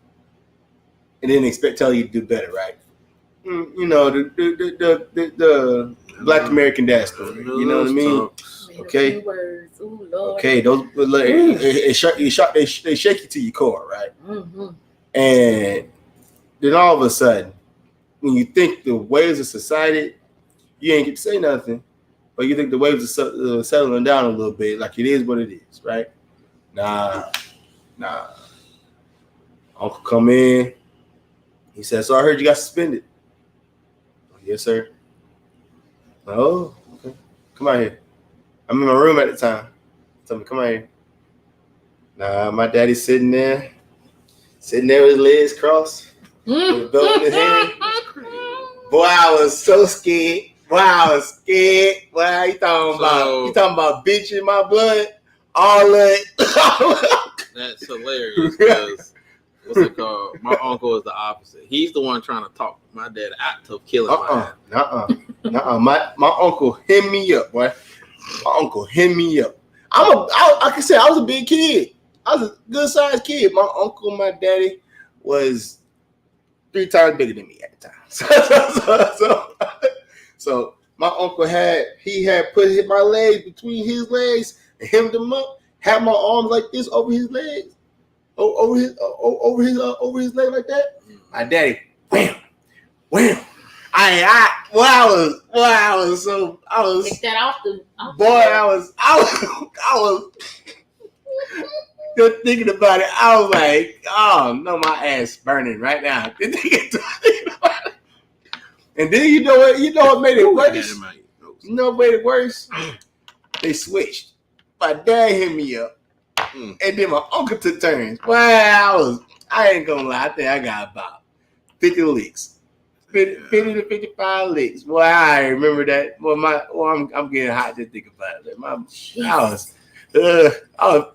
and then tell you to do better, right? The Black American dad story. You know what I mean? Okay. Ooh, Lord. Okay. Those they shake you to your core, right? Mm-hmm. And then all of a sudden, when you think the waves are subsided, you ain't get to say nothing, but you think the waves are settling down a little bit, like it is what it is, right? Nah. Uncle come in. He said, "So I heard you got suspended." "Yes, sir." "Oh, okay. Come out here." I'm in my room at the time. Tell me, "Come out here." Nah, my daddy's sitting there with his legs crossed, with a belt in his hand. Boy, I was so scared. Boy, you talking about bitching my blood? All that. That's hilarious because what's it called? My uncle is the opposite. He's the one trying to talk my dad out of killing my ass. My uncle hit me up, boy. My uncle hit me up. Like I said, I was a big kid. I was a good sized kid. My uncle and my daddy was 3 times bigger than me at the time. So my uncle had put my legs between his legs and hemmed them up, had my arms like this over his legs, over his leg like that. My daddy, wham. I was Take that off the. boy, I was Just thinking about it, I was like, oh no, my ass burning right now. And then you know what made it worse? You know what made it worse? They switched. My dad hit me up. And then my uncle took turns. Well, I ain't gonna lie, I think I got about 50 licks. 50 to 55 licks. Boy, I remember that. Boy, I'm getting hot just thinking about it.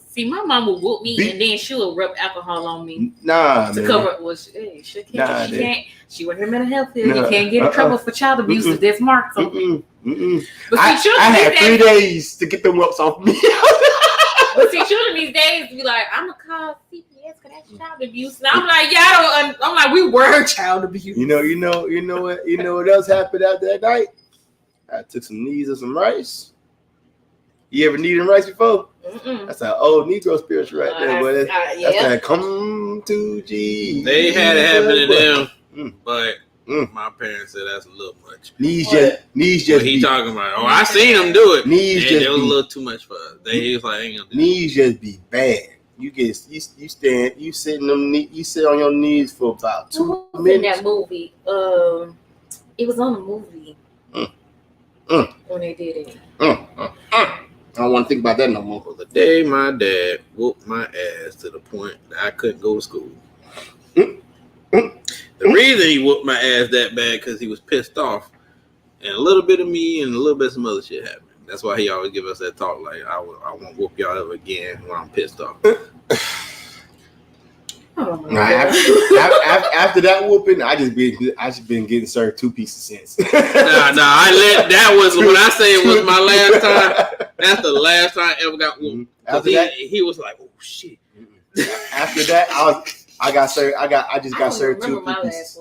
See, my mom would whoop me and then she would rub alcohol on me. Nah, to man. cover up. Well, she can't. She went her mental health field. You can't get in trouble for child abuse if there's marks on me. But see, I had 3 days to get the whoops off me. But see, children these days be like, I'm gonna call CPS because that's child abuse. And I'm like, yeah, I'm like, we were child abuse. You know what else happened after that night? I took some knees of some rice. You ever kneaded rice before? Mm-mm. That's an old Negro spiritual right there, boy. That's that come to Jesus. They had it happen to them, but my parents said that's a little much. Knees just. What he talking about? Oh, I seen them do it. Knees just. It was a little too much for us. He was like, ain't gonna do knees just be bad. You sit on your knees for about 2 minutes. In that movie, it was on the movie when they did it. I don't want to think about that no more. The day my dad whooped my ass to the point that I couldn't go to school. The reason he whooped my ass that bad because he was pissed off, and a little bit of me and a little bit of some other shit happened. That's why he always give us that talk like, I won't whoop y'all ever again when I'm pissed off. After that whooping, I just been getting served 2 pieces since. That was when I say it was my last time. That's the last time I ever got whooped. After that, he was like, "Oh shit." After that, I got served. I just got served 2 pieces.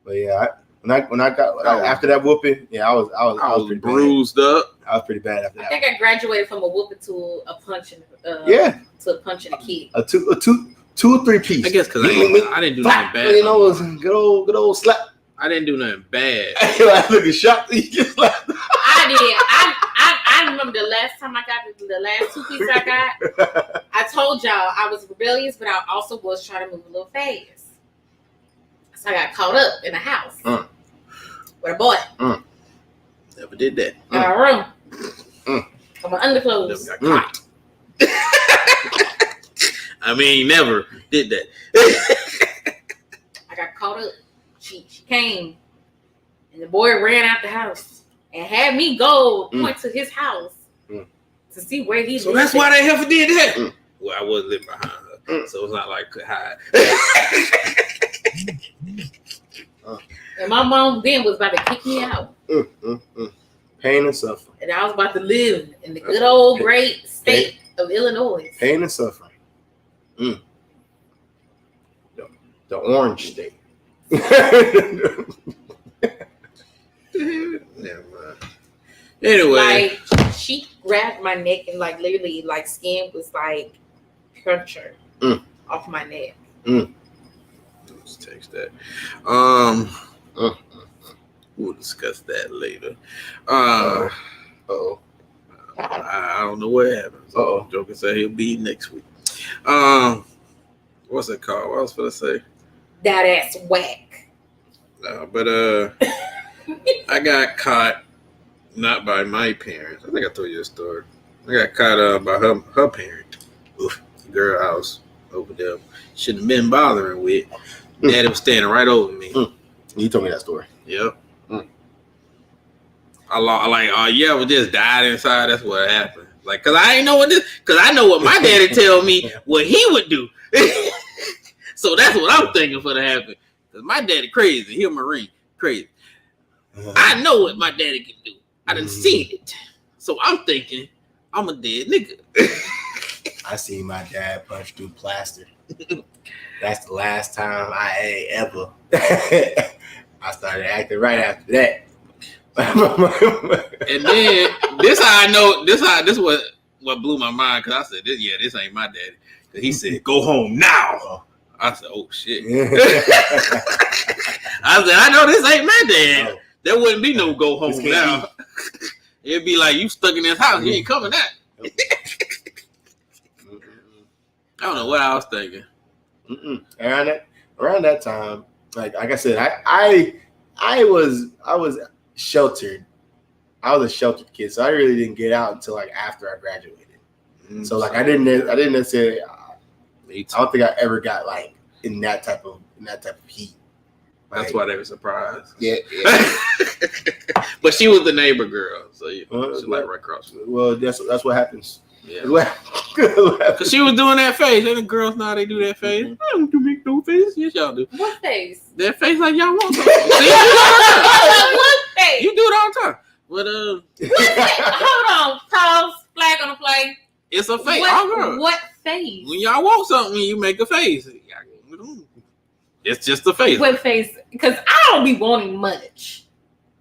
But yeah, when I got after that whooping, yeah, I was pretty bruised up. I was pretty bad after that. I think I graduated from a whooping to a punching. To a punching a kick. A two or 3 piece. I guess because I didn't do nothing bad. You know, it was a good old slap. I didn't do nothing bad. I look at shocked. You just laughed. I did. I remember the last time I got the last 2 pieces I got. I told y'all I was rebellious, but I also was trying to move a little fast. So I got caught up in the house with a boy. Never did that. In my room. On my underclothes. Never got caught. I mean, never did that. I got caught up. She came, and the boy ran out the house and had me go point to his house to see where he lived. So that's why they ever did that. Well, I was living behind her, so it's not like I could hide. And my mom then was about to kick me out. Pain and suffering. And I was about to live in the good old great state of Illinois. Pain and suffering. The orange state. Never mind. Anyway, like she grabbed my neck and like literally like skin was like punctured off my neck. Let's text that. We'll discuss that later. I don't know what happens. Joker said he'll be next week. What's it called? What else was I say? That ass whack. But I got caught not by my parents. I think I told you a story. I got caught by her parent. Girl I was over there shouldn't have been bothering with. Daddy was standing right over me. You told me that story. Yep. I was just died inside. That's what happened. Like, cause I ain't know cause I know what my daddy tell me what he would do. So that's what I'm thinking for to happen. Cause my daddy crazy. He a Marine. Crazy. I know what my daddy can do. I done seen it. So I'm thinking I'm a dead nigga. I seen my dad punch through plaster. That's the last time I ever. I started acting right after that. And then this how I know this what blew my mind because I said this ain't my daddy. Cause he said go home now. I said oh shit. I said I know this ain't my dad. No. There wouldn't be no go home now. It'd be like you stuck in this house. You ain't coming out. I don't know what I was thinking. Around that time, like I said, I was sheltered. I was a sheltered kid, so I really didn't get out until like after I graduated. So like I didn't necessarily. I don't think I ever got like in that type of heat. That's like, why they were surprised. Yeah. But she was the neighbor girl, so she like right across. Well, that's what happens. Yeah. Because she was doing that face, and the girls know how they do that face. Mm-hmm. I don't do make no face. Yes, y'all do. What face? That face like y'all want something. See, you do it all the time. What face? You do it all the time. But Hold on, pause. Flag on the play. It's a face. What face? When y'all want something, you make a face. It's just a face. What face? Because I don't be wanting much.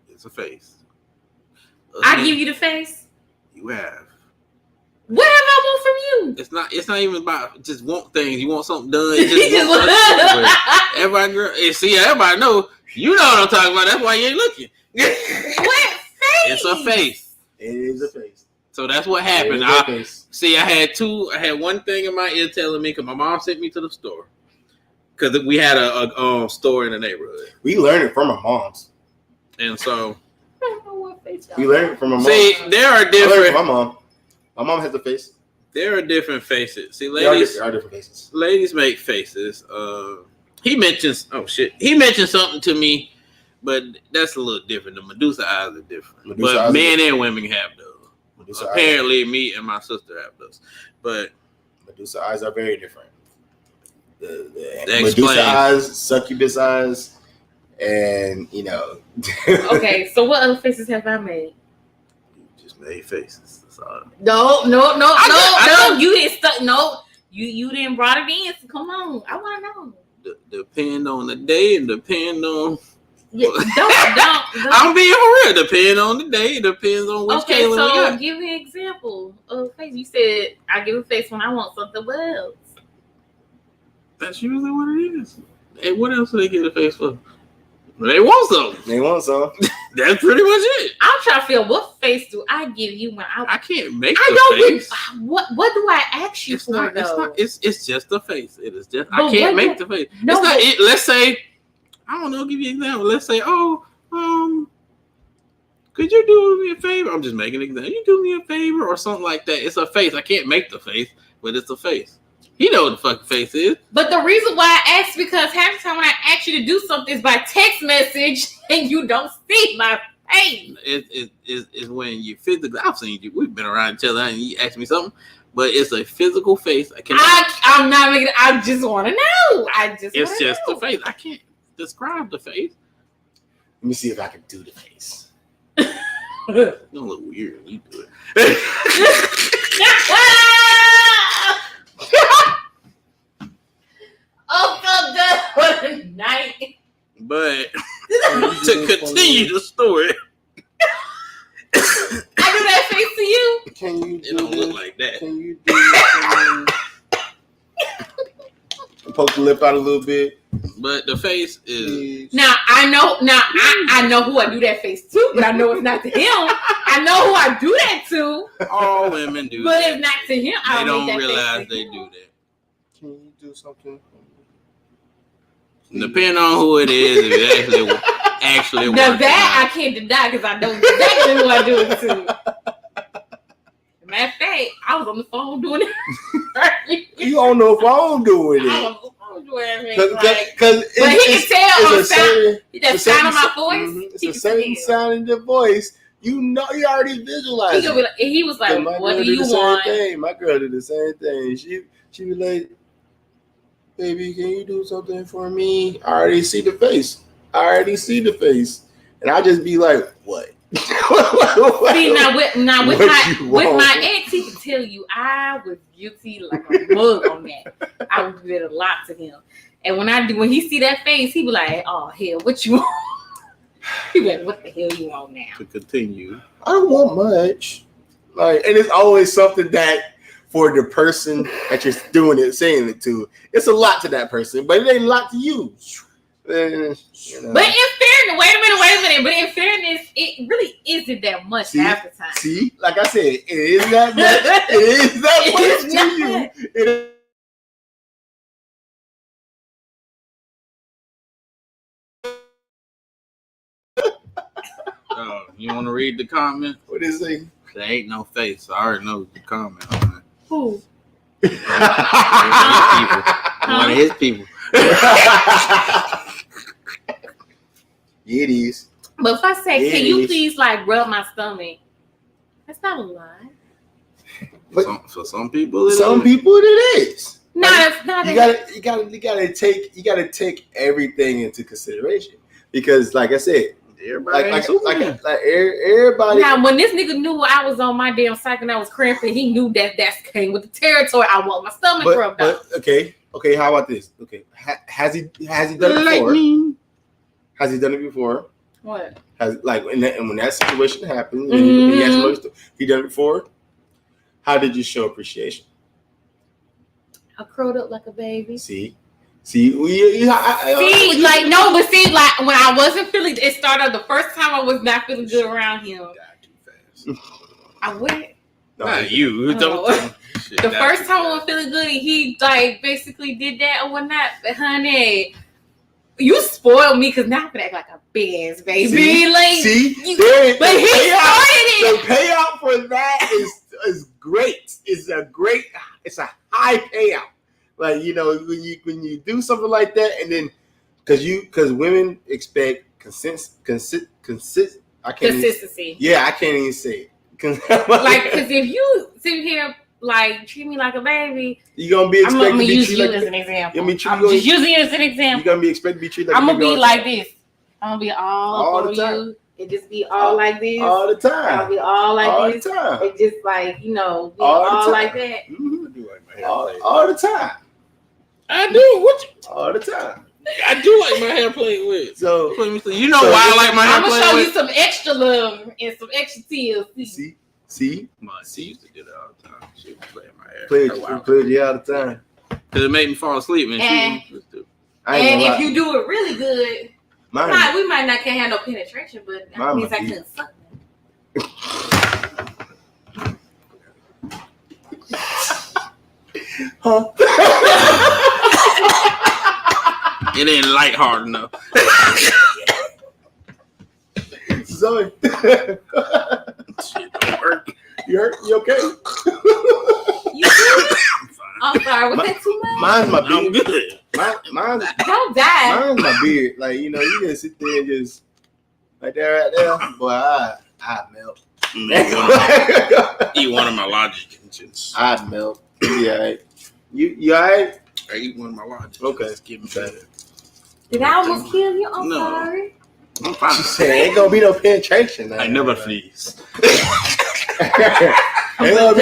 It's a face. I give you the face. You have. What have I want from you? It's not even about just want things. You want something done. You just want everybody, girl. See, everybody know. You know what I'm talking about. That's why you ain't looking. What face? It's a face. It is a face. So that's what happened. I had one thing in my ear telling me because my mom sent me to the store because we had a store in the neighborhood. We learned it from our moms, and so we learned it from our moms. See, there are different. My mom. My mom has a face. There are different faces. See, ladies, there are different faces. Ladies make faces. He mentions something to me, but that's a little different. The Medusa eyes are different. But men and women have those. Apparently, me and my sister have those. But Medusa eyes are very different. The explains. Medusa eyes, succubus eyes, and Okay, so what other faces have I made? You just made faces. No. You didn't stuck. No, you didn't brought it in. So come on, I want to know. Depend on the day and depend on. Yeah, don't. I'm being for real. Depend on the day. Depends on which Okay, Kayla we so got. give me an example of face. You said I give a face when I want something. What else? That's usually what it is. And what else do they get a face for? They want something. They want some. That's pretty much it. I'm trying to feel what face do I give you when I can't make the face. What do I ask you for though? It's just a face. It is just. But I can't make the face. No, it's not. Let's say. I don't know. Give you an example. Let's say. Could you do me a favor? I'm just making an example. You do me a favor or something like that. It's a face. I can't make the face, but it's a face. He know what the fucking face is. But the reason why I ask because half the time when I ask you to do something is by text message and you don't see my face. It's when you physically. I've seen you. We've been around each other and you ask me something, but it's a physical face. I'm not making. I just want to know. It's just the face. I can't describe the face. Let me see if I can do the face. You don't look weird when you do it. Oh, God, what a night. But to continue the story, I do that face to you. Can you? It don't look like that. Can you do? Poke the lip out a little bit. But the face is. Now I know. I know who I do that face to, but I know it's not to him. I know who I do that to. All women do, but that. It's not to him. They don't realize they do that. Can you do something? Depending on who it is, if it actually now works. That I can't deny because I know exactly who I do it to. Matter of fact, I was on the phone doing it. You on the phone doing it? I was on the phone doing it. But he can tell on the sound. The sound of my voice. Mm-hmm. It's a certain sound in your voice. You know, you already visualize it. He was like, "What do you want?" My girl did the same thing. She was like, "Baby, can you do something for me?" I already see the face. And I just be like, "What?" See, now with my ex, he could tell you I was guilty like a mug on that. I did a lot to him, and when he see that face, he be like, "Oh hell, what you want?" He be like, "What the hell you want now?" To continue, I don't want much. Like, and it's always something that for the person that you're doing it, saying it to, it's a lot to that person, but it ain't a lot to you. But in fairness, wait a minute. But in fairness, it really isn't that much half the time. See, like I said, it is that much. It is that much to you. It You want to read the comment? What is it? There ain't no face. I already know the comment on it. Who? One of his people. Yeah, it is. But if I say, Yeah, can it you is. please like rub my stomach? That's not a lie. But For some people, some people it is. No, it's not. You gotta take everything into consideration because, like I said, everybody. everybody. Now, when this nigga knew I was on my damn cycle and I was cramping, he knew that came with the territory. I want my stomach rubbed out. Okay. How about this? Okay, has he done it before? Has he done it before? What? When that situation happened, Mm-hmm. he done it before. How did you show appreciation? I curled up like a baby. See, like when I wasn't feeling, it started the first time I was not feeling good around him. I went. Not you. Don't. The first time I was feeling good, he like basically did that or whatnot. But honey, you spoiled me because now I can act like a big ass baby. But he started it. The payout for that is great. It's a high payout. Like, you know, when you do something like that, and then because women expect consistency. I can't even say it. Like, because if you sit here like treat me like a baby, you're gonna be expected I'm gonna use you like as an example. I'm just using you as an example. You're gonna be expected to be treated like I'm a gonna baby. be like this. I'm gonna be all the over time. you. It just be all like this. All the time. I'll be all like all this. The time. It just like, you know, be all all the like that. Mm-hmm. All the time. I do. All the time. I do like my hair played with. So you know why I like my hair played with? I'm gonna show you some extra love and some extra tears. See? She used to do that all the time. She would play my hair. Played you all the time. Because it made me fall asleep. And if you do it really good, we might not can't have no penetration, but that means I couldn't suck them. Huh? It ain't light hard enough. Zoe. Shit don't work. You hurt? You okay? I'm sorry, was that too much? Mine's my beard. I'm good. Mine's don't die. Mine's my beard. Like, you know, you just sit there and just like that right there. Boy, I melt. Eat one of my Logic engines. I'd melt. Yeah, right. You alright? I eat one of my Logic. Okay. Just give me that. Did I almost kill you? I'm sorry. I'm fine. She said, ain't gonna be no penetration. Now. I never freeze. Ain't gonna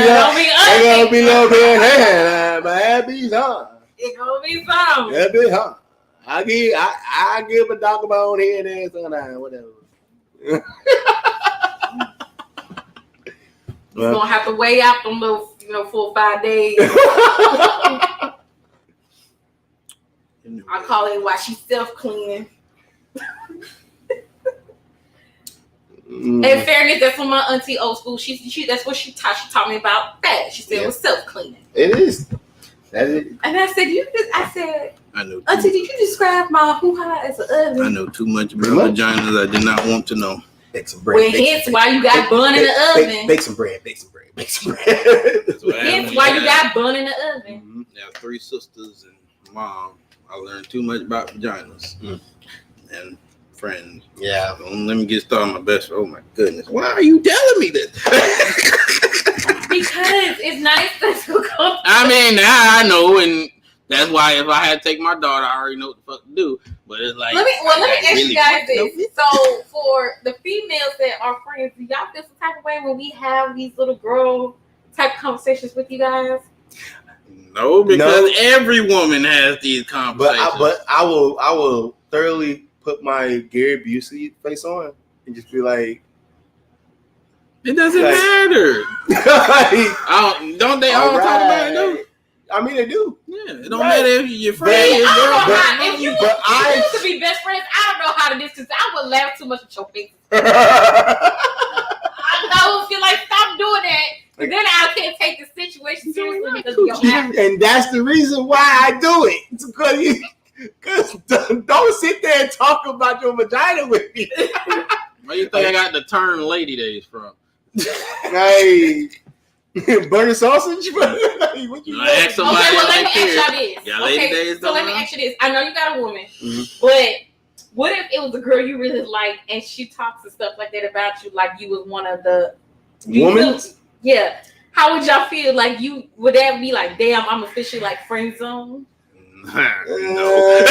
be no penetration. But that be some. It gonna be some. That be huh? I give a dog bone here and there sometime, whatever. You're gonna have to weigh out them little, 4 or 5 days. I call it while she's self-cleaning. In fairness, that's when my auntie old school. She that's what she taught me about that. She said it was self-cleaning. It is. That is. And I said, I know. Auntie, did you describe my hoo-ha as an oven? I know too much about vaginas I did not want to know. Bake some bread. Well, hence why you got bun in the oven. Bake some bread. Hence why you got bun in the oven. Mm-hmm. Now, 3 sisters and mom. I learned too much about vaginas and friends. Yeah. Don't let me get started on my best. Oh my goodness! Why are you telling me this? Because it's nice to come. I mean, I know, and that's why if I had to take my daughter, I already know what the fuck to do. But it's like, let me ask you guys this. So, for the females that are friends, do y'all feel some type of way when we have these little girl type conversations with you guys? No, because every woman has these conversations. But I will thoroughly put my Gary Busey face on and just be like, it doesn't matter. Don't they all talk about it though? I mean, they do. Yeah, it don't matter if you're friends. If you used to be best friends, I don't know how to distance. I would laugh too much at your face. I would feel like stop doing that. Then I can't take the situation seriously because of your actions. And that's the reason why I do it. It's because don't sit there and talk about your vagina with me. Where you think I got the term lady days from? Hey, burning sausage? What you ask somebody Okay, well, like let me ask y'all this. Yeah, lady Okay, days so let me going on? ask you this. I know you got a woman, Mhm. but what if it was a girl you really like and she talks and stuff like that about you, like you was one of the Woman? Yeah. How would y'all feel? Like would that be like, damn, I'm officially like friend zone? No,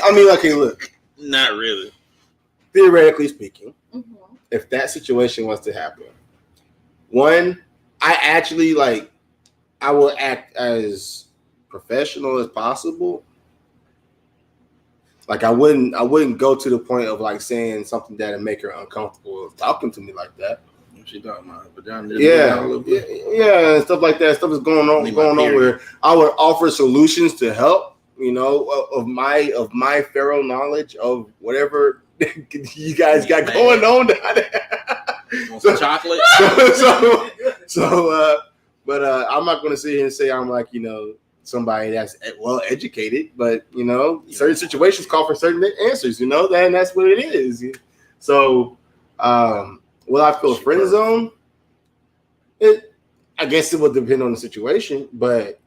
I mean, okay, look. not really. Theoretically speaking, Mm-hmm. if that situation was to happen, one, I actually I will act as professional as possible. Like I wouldn't go to the point of like saying something that would make her uncomfortable talking to me like that. What she talking about? Yeah, and stuff like that. Stuff is going on where I would offer solutions to help. You know, of my feral knowledge of whatever you guys got going on down there. Want some chocolate? But I'm not going to sit here and say I'm like, you know, somebody that's well educated, but you know, certain situations call for certain answers. You know, and that's what it is. So, will I feel friend zone? I guess it would depend on the situation, but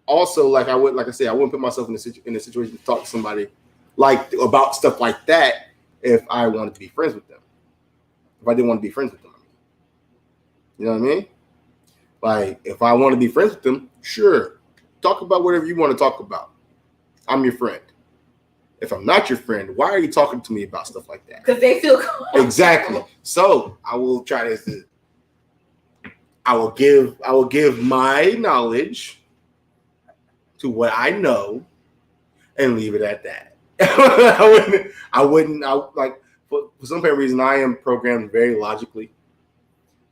also, like I wouldn't put myself in a situation to talk to somebody like about stuff like that if I wanted to be friends with them. If I didn't want to be friends with them, you know what I mean? Like if I want to be friends with them, sure, talk about whatever you want to talk about. I'm your friend. If I'm not your friend, why are you talking to me about stuff like that? Because they feel comfortable. Exactly. So I will try to. I will give my knowledge to what I know and leave it at that. I wouldn't for some reason I am programmed very logically,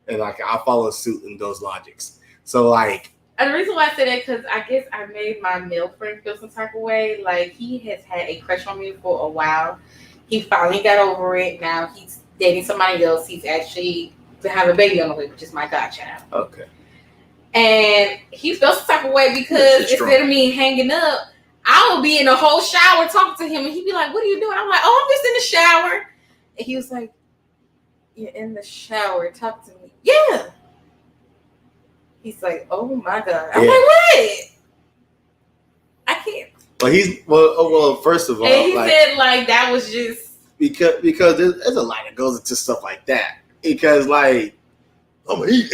and like I follow suit in those logics. So like, and the reason why I say that because I guess I made my male friend feel some type of way. Like he has had a crush on me for a while. He finally got over it. Now he's dating somebody else. He's actually to have a baby on the way, which is my godchild. Okay. And he felt some type of way because instead of me hanging up, I would be in the whole shower talking to him, and he'd be like, "What are you doing?" I'm like, "Oh, I'm just in the shower." And he was like, "You're in the shower, talk to me." Yeah. He's like, "Oh my God." I'm like, "What?" I can't. Well, first of all, and he said like that was just because there's a lot that goes into stuff like that. Because like, I'm gonna eat.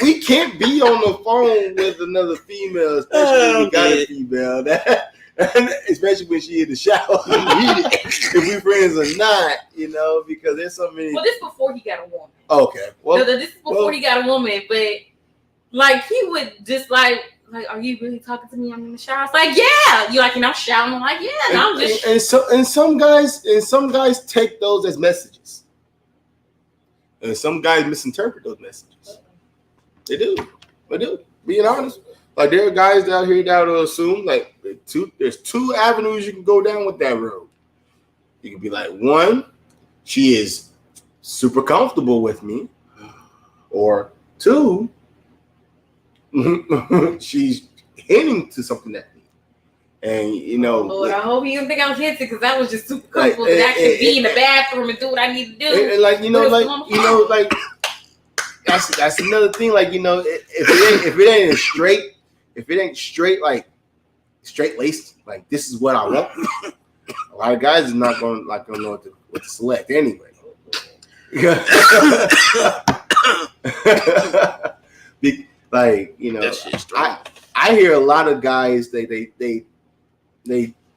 we can't be on the phone with another female, especially when we got a female. Especially when she in the shower. If we friends or not, you know, because there's so many. Well, this is before he got a woman. Okay. Well, this is before he got a woman, but like he would just like, are you really talking to me? I'm in the shower. It's like, yeah. You like, and I'm shouting. I'm like, yeah. And I'm just. And some guys take those as messages, and some guys misinterpret those messages. They do. Being honest, like there are guys out here that will assume like there's two avenues you can go down with that road. You can be like, one, she is super comfortable with me, or two, she's hinting to something at me. And you know, Lord, I hope you didn't think I was hinting because I was just super comfortable to actually be in the bathroom and do what I need to do. And like that's another thing. Like, you know, if it ain't straight like straight laced, like this is what I want. A lot of guys is not going to know what to select anyway. Like, you know, I hear a lot of guys they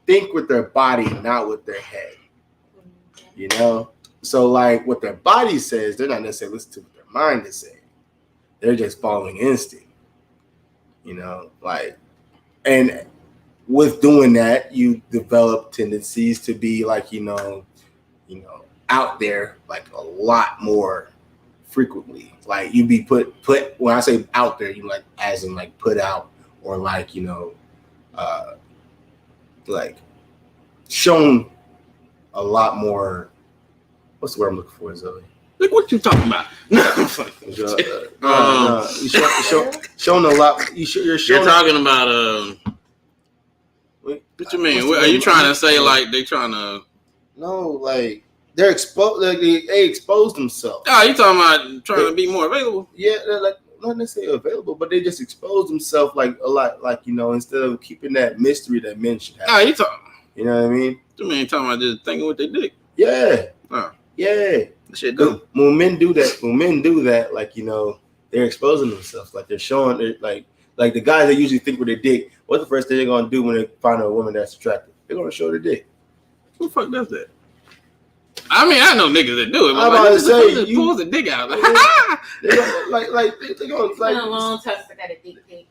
think with their body, not with their head. You know, so like what their body says, they're not necessarily listening to what their mind is saying. They're just following instinct. You know, like, and with doing that, you develop tendencies to be like, you know, out there like a lot more frequently. Like you be put when I say out there, you like as in like put out, or like, you know, like shown a lot more. What's the word I'm looking for, Zoe? Like what you talking about? Shown a lot. You're talking about What you mean? What, are you trying to say like they trying to? No, like they're exposed. Like they expose themselves. Oh, you talking about trying to be more available? Yeah, they're like not necessarily available, but they just expose themselves like a lot. Like instead of keeping that mystery that men should have. Oh, you talking? You know what I mean? You mean talking about just thinking with their dick? Yeah. Oh. Yeah. That shit dumb. When men do that, like they're exposing themselves. Like they're showing it. Like the guys that usually think with their dick. What's the first thing they're gonna do when they find a woman that's attractive? They're gonna show their dick. Who the fuck does that? I mean, I know niggas that do it. But I'm about to say you pulls the dick out. They're gonna they gonna like. A long time I got a dick pic.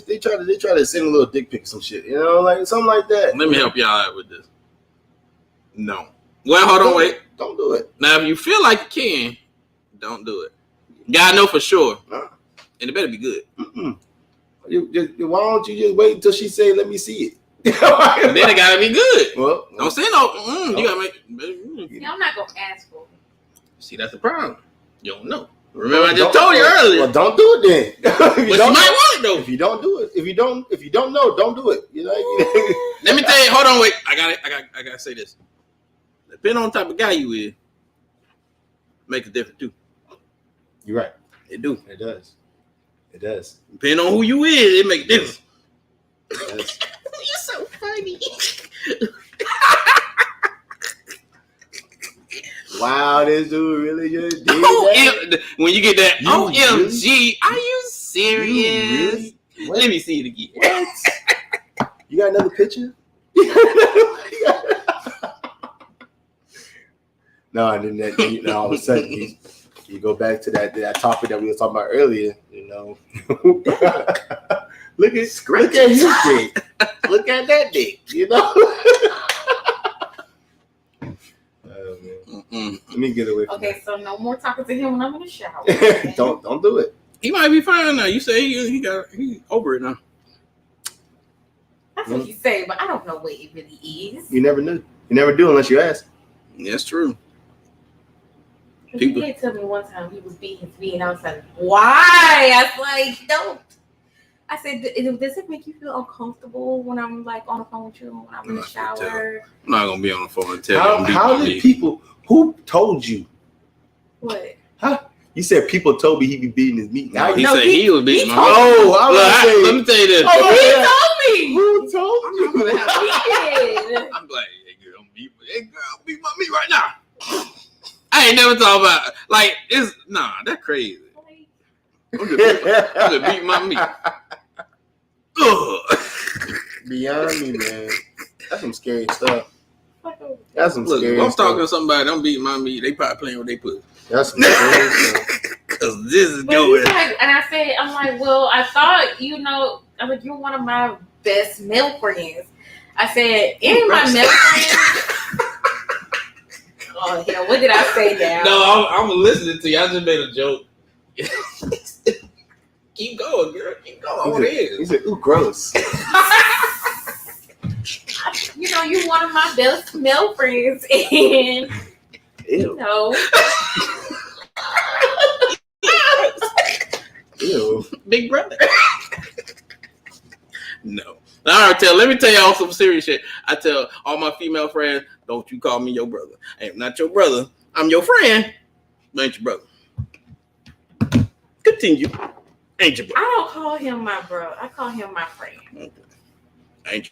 They try to send a little dick pic or some shit. Like something like that. Let me help y'all out with this. No. Well, hold on, wait. Don't do it. Now, if you feel like you can, don't do it. Gotta know for sure, and it better be good. Why don't you just wait until she say, "Let me see it"? Then it gotta be good. Well, don't say no. You gotta make. Yeah, I'm not gonna ask for it. See, that's the problem. You don't know. Remember, I just told you earlier. Well, don't do it then. But you might want it though. If you don't do it, if you don't know, don't do it. Let me tell you. Hold on, wait. I gotta say this. Depending on the type of guy you is, make a difference too. You're right. It do. It does. It does. Depending on who you is, it make a difference. You're so funny. Wow, this dude really just did that. When you get that OMG, really? Are you serious? Really? Let me see it again. What? You got another picture? No, and then all of a sudden you go back to that topic that we were talking about earlier. Look at his dick. Look at that dick. Let me get away from Okay, so no more talking to him when I'm in the shower. Don't do it. He might be fine now. You say he over it now. That's what you say, but I don't know what it really is. You never knew. You never do unless you ask. That's true. He did tell me one time he was beating his feet, and I was like, "Why?" I was like, "Don't." I said, "Does it make you feel uncomfortable when I'm like on the phone with you when I'm in the shower?" I'm not gonna be on the phone and tell you. How did people? Who told you? What? Huh? You said people told me he be beating his meat. No, he said he was beating my meat. Oh, let me tell you this. Oh, he told me. Who told you? He did. I'm like, hey girl, beat my meat right now. I ain't never talking about like it's that's crazy. I'm just beating my meat. Beyond me, man. That's some scary stuff. That's some Look, scary if I'm stuff. talking to somebody, I'm beating my meat. They probably playing with they pussy. That's some scary stuff. Cause this is But going. and I said, I'm like, well, I thought I'm like, you're one of my best male friends. I said, any of my male friends. Oh hell, what did I say now? No, I'm listening to you. I just made a joke. Keep going, girl. Keep going. He said, ooh, gross. You're one of my best male friends, and Ew. Big brother. No. All right, let me tell y'all some serious shit. I tell all my female friends, don't you call me your brother. I am not your brother. I'm your friend, but ain't your brother. Continue. Ain't your brother. I don't call him my bro. I call him my friend. Okay. Ain't your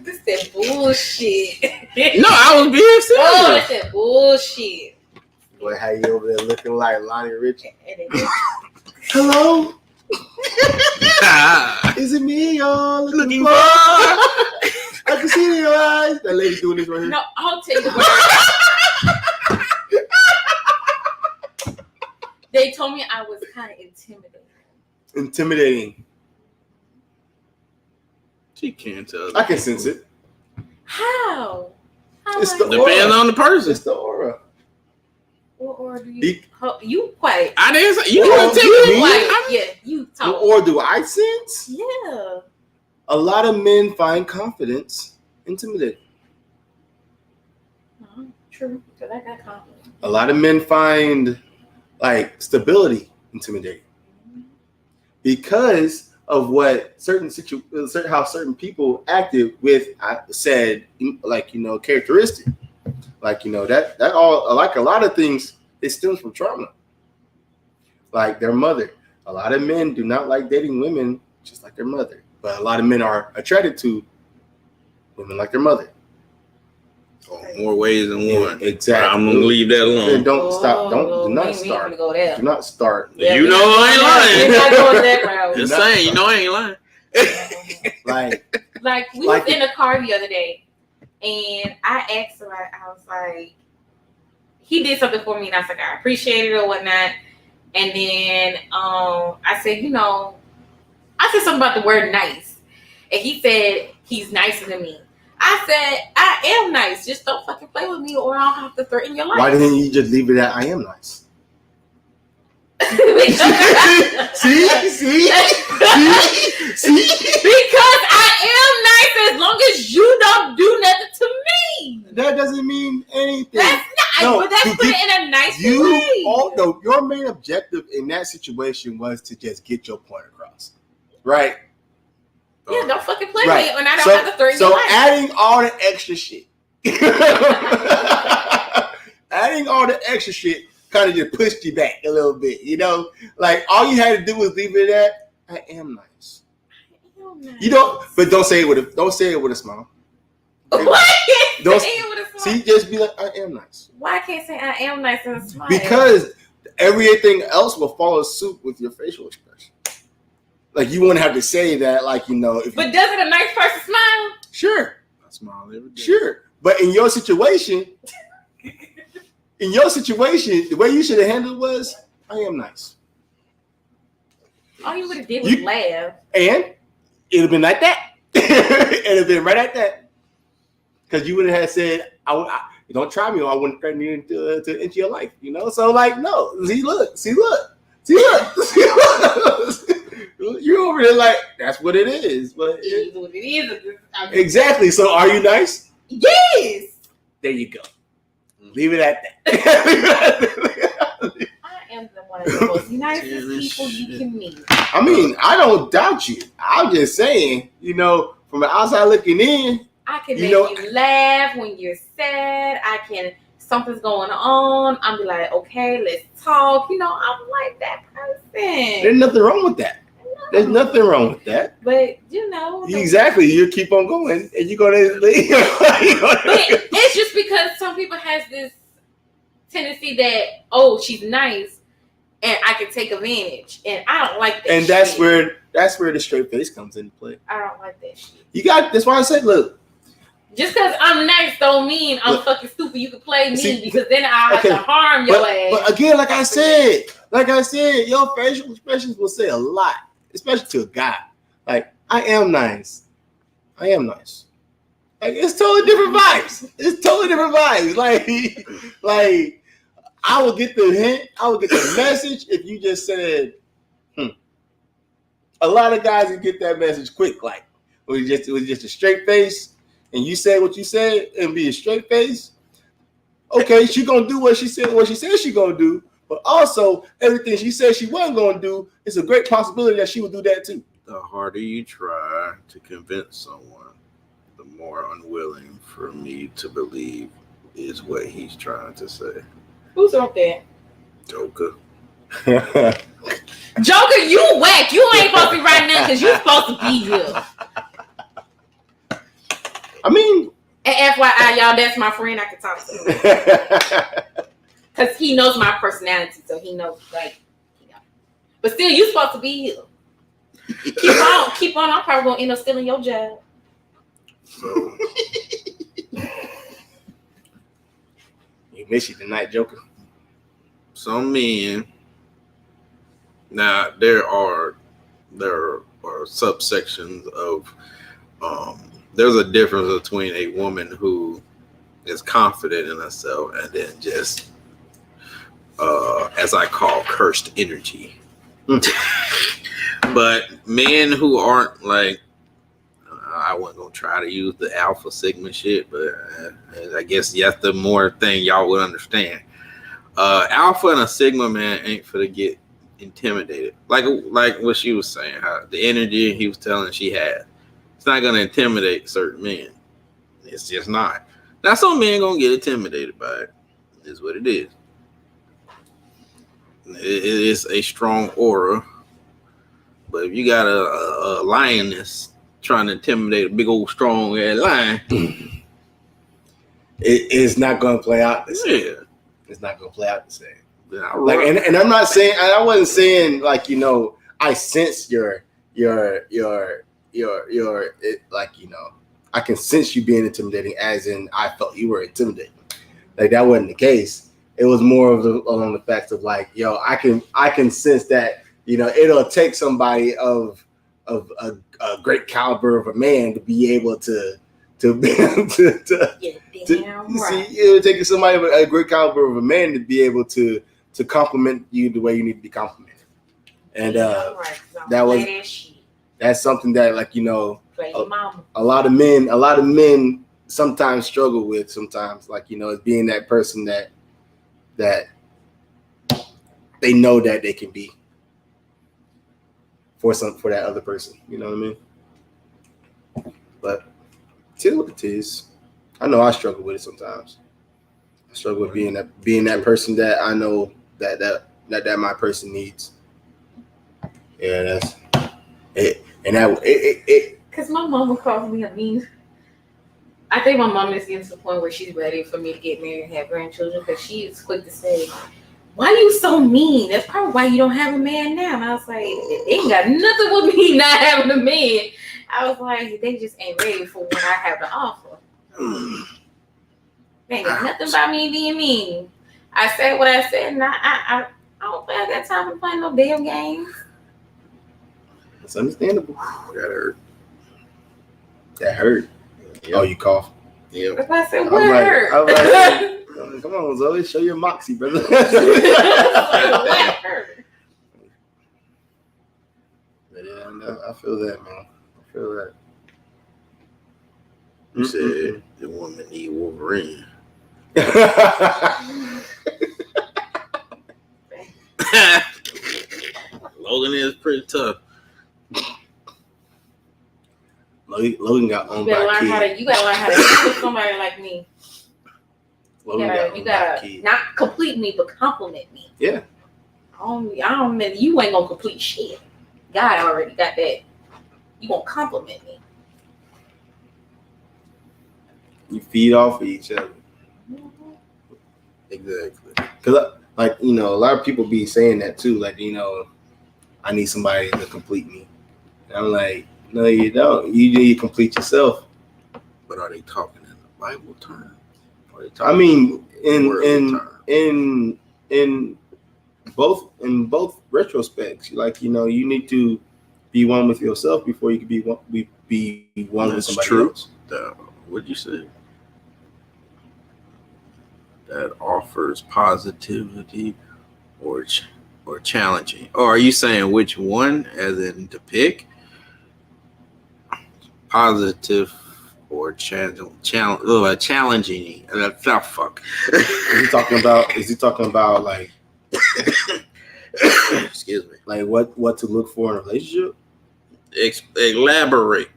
This that bullshit. No, I was being Oh, serious. that's that bullshit. Boy, how you over there looking like Lonnie Richie? And it- Hello? Is it me y'all looking for? for. I can see it in your eyes. That lady doing this right here. No, I'll tell you what. They told me I was kind of intimidating. Intimidating. She can't tell. I can sense it. How? How It's am the I- Depends on the person. It's the aura. or do you? He- You quiet. I didn't say you Well, want to you- take Quiet. it. Yeah, you talk. Or do I sense? Yeah. A lot of men find confidence intimidating. True. Because I got confidence. A lot of men find like stability intimidating because of what how certain people acted with said characteristic. That all like a lot of things it stems from trauma. Like their mother. A lot of men do not like dating women just like their mother, but a lot of men are attracted to women like their mother. Oh, more ways than one. Exactly. I'm gonna leave that alone. And don't stop. Do not we ain't start. gonna go there. Do not start. Yeah, You we know not I ain't going there. lying. We're not going that route. Just saying, you know I ain't lying. Like We was in the car the other day, and I asked him. I was like, he did something for me, and I was like, I appreciate it or whatnot. And then I said, I said something about the word nice, and he said he's nicer than me. I said, I am nice. Just don't fucking play with me, or I'll have to threaten your life. why didn't you just leave it at I am nice? Because I am nice as long as you don't do nothing to me. That doesn't mean anything. That's not, but that's put it in a nice way. Your main objective in that situation was to just get your point across, right? Yeah, don't fucking play Right. with it, and I don't have to threaten your life. adding all the extra shit, kind of just pushed you back a little bit, Like all you had to do was leave it at I am nice. You don't say it with a smile. Why can't Don't say it with a smile? see, just be like I am nice. Why can't I say I am nice and smile? Because everything else will follow suit with your facial expression. Like you wouldn't have to say that, if But doesn't a nice person smile? sure, I smile every day. sure. But in your situation, the way you should have handled was, I am nice. All you would have did was laugh. And it'd have been like that. It'd have been right at that. Because you would have said, don't try me or I wouldn't threaten you to into your life, So no. See, look. You're over there like, that's what it is. But It is what it is. exactly. So are you nice? Yes. There you go. Leave it at that. I am one of the most nicest people you can meet. I mean, I don't doubt you. I'm just saying, from the outside looking in, I can make you laugh when you're sad. Something's going on. I'm be like, okay, let's talk. I'm like that person. there's nothing wrong with that. There's nothing wrong with that. But Exactly. You keep on going and you're gonna leave. But it's just because some people has this tendency that, she's nice and I can take advantage. And I don't like that. And that's where the straight face comes into play. I don't like that shit. That's why I said, look. Just because I'm nice don't mean I'm fucking stupid. You can play me because then I have to harm your ass. But again, like I said, your facial expressions will say a lot, especially to a guy. Like, I am nice. Like, it's totally different vibes. Like, I will get the hint, I will get the message if you just said, A lot of guys can get that message quick, like, it was just a straight face. And you said what you said and be a straight face, okay, she gonna do what she said she gonna do. But also, everything she said she wasn't gonna do, it's a great possibility that she would do that too. The harder you try to convince someone, the more unwilling for me to believe is what he's trying to say. Who's up there? Joker. Joker, you whack. You ain't supposed to be right now because you supposed to be here. I mean, and FYI, y'all, that's my friend. I can talk to because he knows my personality, so he knows like. But still, you supposed to be. Keep on. I'm probably gonna end up stealing your job. So you miss you tonight, Joker. some men. Now there are subsections of. There's a difference between a woman who is confident in herself and then just, as I call, cursed energy. But men who aren't like, I wasn't gonna try to use the alpha sigma shit, but I guess that's the more thing y'all would understand. Alpha and a sigma man ain't for to get intimidated. Like what she was saying, how the energy he was telling she had. It's not gonna intimidate certain men. It's just not. Now some men gonna get intimidated by it. Is what it is. It is a strong aura. But if you got a lioness trying to intimidate a big old strong ass lion, it's not going to play out the same. Yeah. It's not going to play out the same. Like, and I'm not saying, I wasn't saying like, you know, I sense your like, you know, I can sense you being intimidating, as in I felt you were intimidating. Like that wasn't the case. It was more of along the facts of like, yo, I can sense that, you know, it'll take somebody of a great caliber of a man to be able to see, it'll take somebody of a great caliber of a man to be able to compliment you the way you need to be complimented. And that's something that, like, you know, a lot of men sometimes struggle with. Sometimes, like, you know, it's being that person that they know that they can be for that other person. You know what I mean? But it is what it is. I know I struggle with it sometimes. I struggle with being that person that I know that my person needs. Yeah, that's it. And it because my mama calls me a mean. I think my mom is getting to the point where she's ready for me to get married and have grandchildren, because she is quick to say, "Why are you so mean? That's probably why you don't have a man now." And I was like, it ain't got nothing with me not having a man. I was like, they just ain't ready for what I have to offer. They ain't got nothing about me being mean. I said what I said, and I don't think I got time to play no damn games. It's understandable. That hurt. Yep. Oh, you cough. Yeah. That's why I said, what hurt? Come on, Zoe, show your moxie, brother. What hurt? But yeah, I feel that, man. I feel that. You said the woman need Wolverine. Logan is pretty tough. Logan got owned by a kid. You gotta learn how to deal with somebody like me. You gotta not complete me, but compliment me. Yeah. You ain't gonna complete shit. God already got that. You gonna compliment me. You feed off of each other. Exactly. Because, like, you know, a lot of people be saying that too. Like, you know, I need somebody to complete me. And I'm like, no, you don't. You need to complete yourself. But are they talking in the Bible terms? I mean, in both retrospects, like, you know, you need to be one with yourself before you can be one with somebody else. What'd you say? That offers positivity or challenging. Or are you saying which one, as in to pick? Positive or challenging? Fuck. Is he talking about like? Excuse me. Like what to look for in a relationship? Elaborate.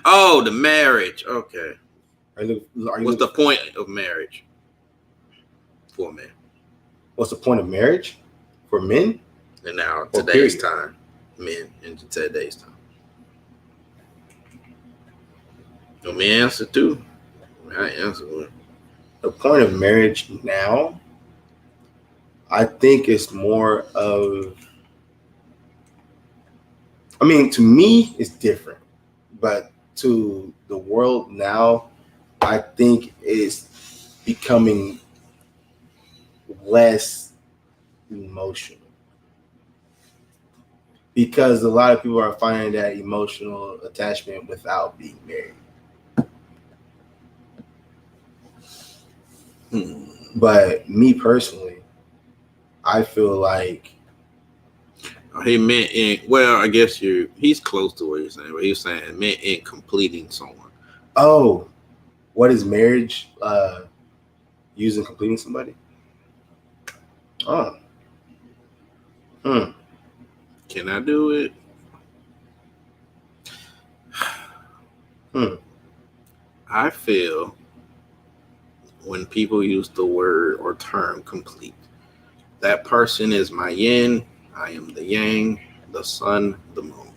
Oh, the marriage. Okay. What's the point of marriage for men? What's the point of marriage for men? And now today's time, men in today's time. Let me answer too. I answer one. The point of marriage now, I think it's more of, I mean, to me, it's different. But to the world now, I think it's becoming less emotional. Because a lot of people are finding that emotional attachment without being married. But me personally, I feel like He meant in, well, I guess he's close to what you're saying, but he was saying it meant in completing someone. oh, what is marriage? Using completing somebody? Oh. Can I do it? I feel when people use the word or term complete, that person is my yin, I am the yang, the sun, the moon.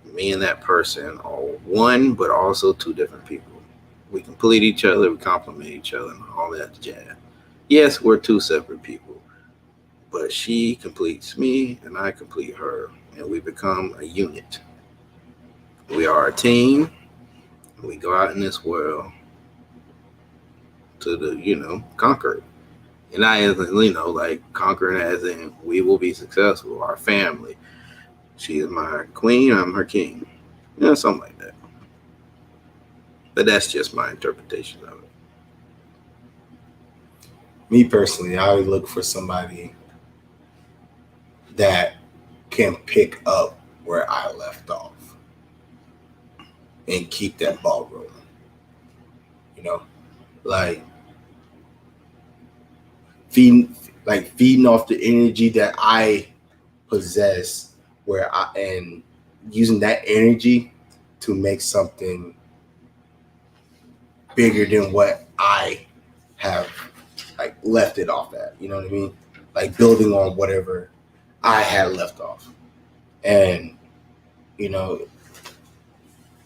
Me and that person are one, but also two different people. We complete each other, we complement each other, and all that jazz. Yes, we're two separate people, but she completes me and I complete her, and we become a unit. We are a team. We go out in this world to conquer it. And I, like conquering as in we will be successful, our family. She is my queen, I'm her king. Something like that. But that's just my interpretation of it. Me personally, I would look for somebody that can pick up where I left off and keep that ball rolling. Like feeding off the energy that I possess, and using that energy to make something bigger than what I have left it off at. You know what I mean? Like building on whatever I had left off. And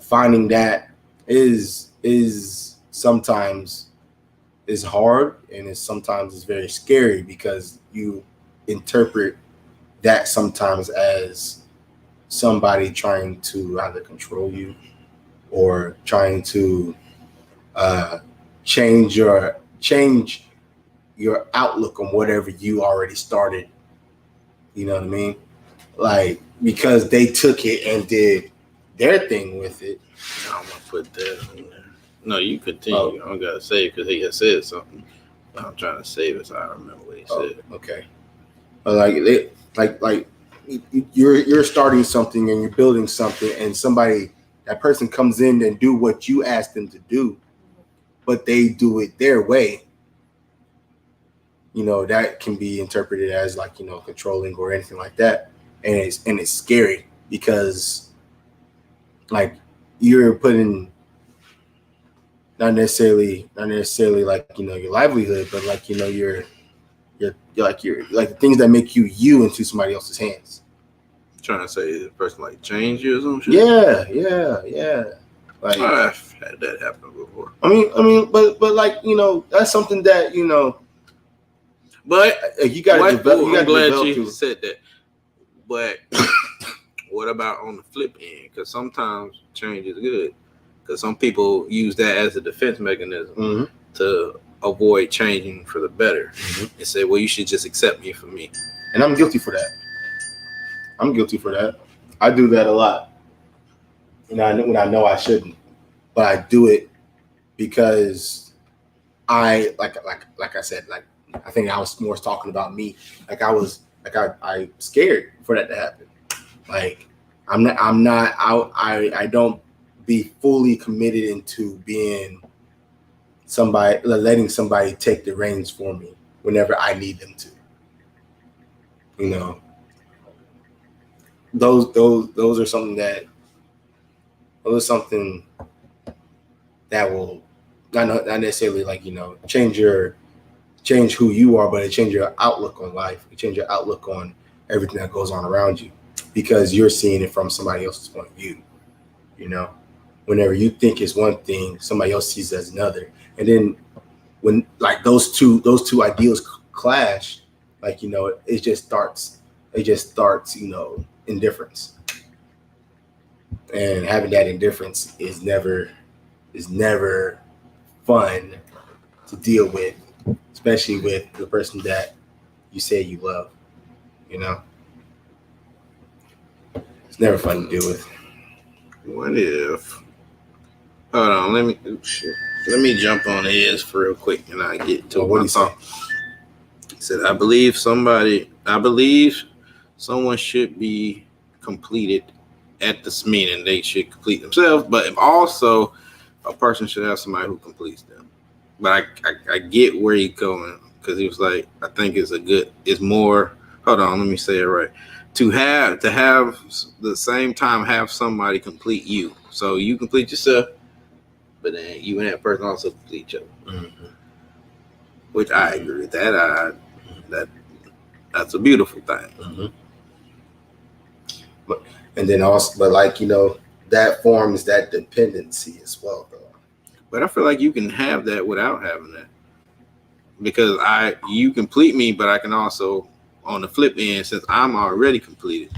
finding that is sometimes is hard, and sometimes it's very scary because you interpret that sometimes as somebody trying to either control you or trying to change your outlook on whatever you already started. You know what I mean? Like, because they took it and did their thing with it. I'm gonna put that on there. No, you continue. I don't gotta say it because he has said something. But I'm trying to save it so I remember what he said. Okay. Like you're starting something and you're building something, and that person comes in and do what you asked them to do, but they do it their way. That can be interpreted as controlling or anything like that, and it's scary because you're putting not necessarily your livelihood, but your the things that make you into somebody else's hands. Trying to say the person change you or something. Yeah. I've had that happen before. I mean, but that's something that But you got to develop. I'm glad you said that. But what about on the flip end? Because sometimes change is good. Because some people use that as a defense mechanism to avoid changing for the better. And say, well, you should just accept me for me. And I'm guilty for that. I do that a lot. When I know I shouldn't. But I do it because I said, I think I was more talking about me. I scared for that to happen. I don't be fully committed into being somebody, letting somebody take the reins for me whenever I need them to. Those are something that will not necessarily change who you are, but it change your outlook on life. It change your outlook on everything that goes on around you because you're seeing it from somebody else's point of view. whenever you think it's one thing, somebody else sees it as another. And then when like those two ideals clash, like, you know, it just starts, you know, indifference. And having that indifference is never fun to deal with, especially with the person that you say you love, you know. It's never fun to deal with. What if? Hold on, let me jump on his real quick, and I get to what he thought. He said, I believe someone should be completed at this meaning. They should complete themselves, but also a person should have somebody who completes them. But I get where he's going, because he was like, I think it's more. Hold on, let me say it right. To have the same time have somebody complete you. So you complete yourself, but then you and that person also complete each other. Mm-hmm. Which I agree with that. That's a beautiful thing. Mm-hmm. And then also, but like, you know, that forms that dependency as well, though. But I feel like you can have that without having that, because you complete me, but I can also, on the flip end, since I'm already completed,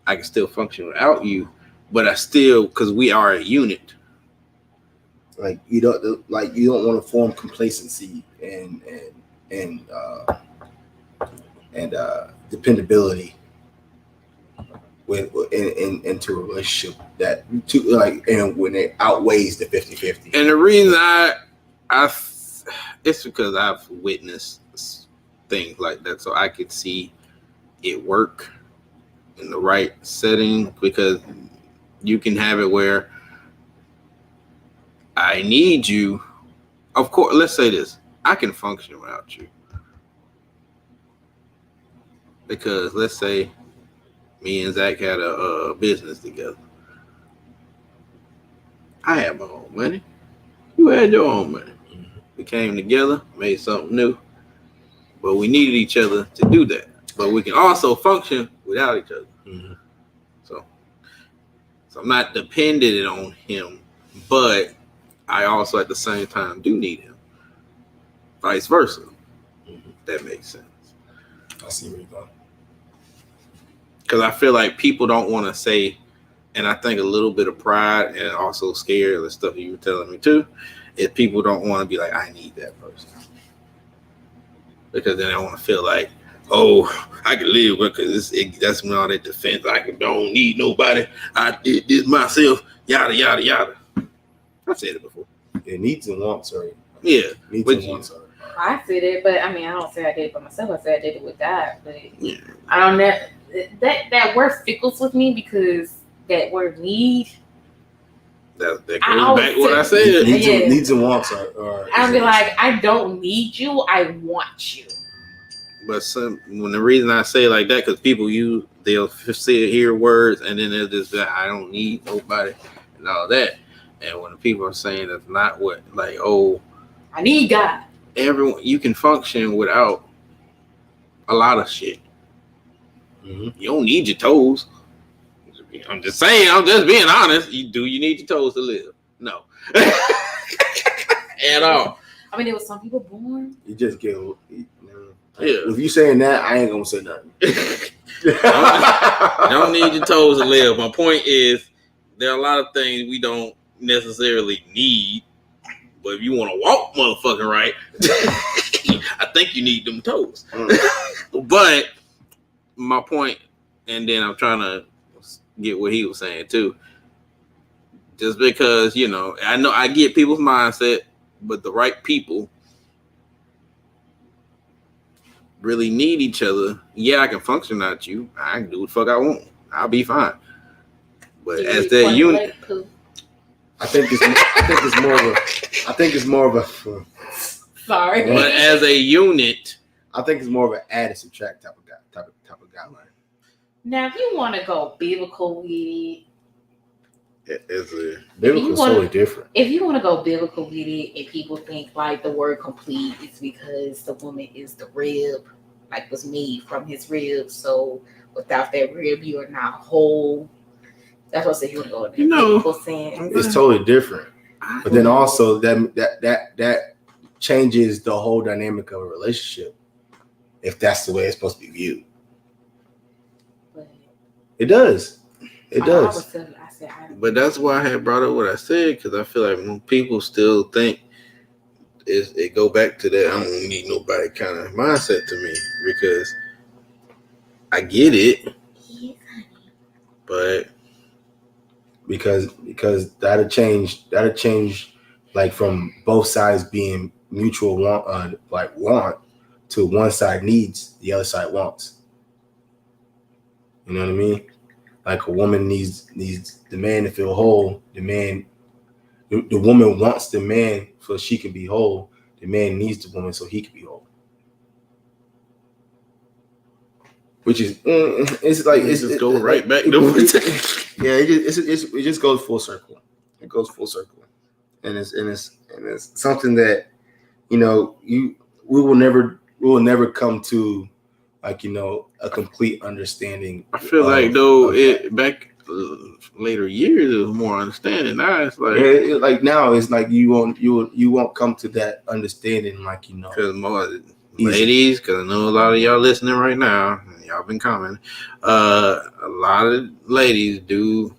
I can still function without you, but I still, because we are a unit. Like you don't want to form complacency and dependability into a relationship that and when it outweighs the 50-50. And the reason it's because I've witnessed things like that, so I could see it work in the right setting, because you can have it where I need you. Of course, let's say this. I can function without you. Because let's say me and Zach had a business together. I had my own money. You had your own money. We came together, made something new. But we needed each other to do that. But we can also function without each other. Mm-hmm. So I'm not dependent on him, but I also at the same time do need him. Vice versa. Mm-hmm. That makes sense. I see where you're going. Because I feel like people don't want to say, and I think a little bit of pride and also scared, the stuff you were telling me too, is people don't want to be like, I need that person. Because then they want to feel like, oh, I can live with, because that's when all that defense, I don't need nobody. I did this myself, yada, yada, yada. I've said it before. Yeah, needs and wants are. Yeah. Needs and wants are. I said it, but I mean, I don't say I did it by myself. I said I did it with God, but yeah. I don't know. That word fickles with me, because that word need. That goes back what I said. Needs and wants are. I'll be like, I don't need you. I want you. But when the reason I say it like that, because people they'll hear words, and then they'll just be like, I don't need nobody and all that. And when the people are saying that's not what, like, oh, I need God. Everyone, you can function without a lot of shit. Mm-hmm. You don't need your toes. I'm just saying. I'm just being honest. You need your toes to live? No, at all. I mean, there was some people born. You just get. Yeah. If you saying that, I ain't gonna say nothing. Don't need your toes to live. My point is, there are a lot of things we don't necessarily need, but if you want to walk motherfucking right, I think you need them toes. But my point, and then I'm trying to get what he was saying too. Just because, I know I get people's mindset, but the right people really need each other. Yeah, I can function without you. I can do what the fuck I want. I'll be fine. But as that unit, I think it's more of a. Sorry. But as a unit, I think it's more of an add and subtract type of guideline. Now, if you want to go biblical with it, biblical is totally different. If you want to go biblical with it, and people think like the word complete is because the woman is the rib, like was made from his rib. So without that rib, you are not whole. That's what I said. You want to go there. You know, People saying It's totally different. But then also that changes the whole dynamic of a relationship if that's the way it's supposed to be viewed. It does. It does. But that's why I had brought up what I said, because I feel like when people still think it go back to that I don't need nobody kind of mindset to me, because I get it, but because that'll change like from both sides being mutual want to one side needs, the other side wants. You know what I mean? Like a woman needs the man to feel whole. The woman wants the man so she can be whole. The man needs the woman so he can be whole. Which is it's like it just goes right back to what it just goes full circle. It goes full circle, and it's something that we will never come to, like, a complete understanding. I feel like though back later years it was more understanding. Now it's like like now it's like you won't come to that understanding, like, because more ladies, because I know a lot of y'all listening right now, and y'all been commenting. A lot of ladies do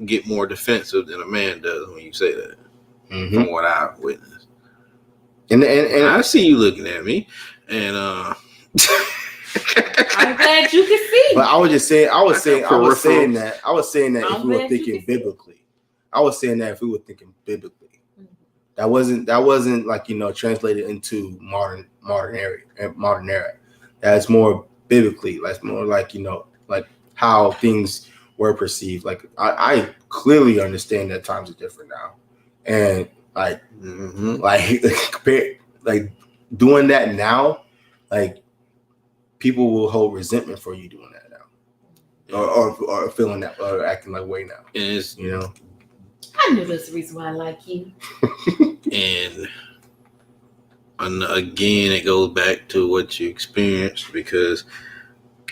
get more defensive than a man does when you say that. Mm-hmm. From what I've witnessed, and I see you looking at me, and I'm glad you can see. But I was saying that if we were thinking biblically. I was saying that if we were thinking biblically. That wasn't like, translated into modern era. That's more biblically. That's more like, like how things were perceived. Like I clearly understand that times are different now, and like like doing that now, like people will hold resentment for you doing that now, or feeling that, or acting like way now. And it's I knew that's the reason why I like you. and again, it goes back to what you experienced, because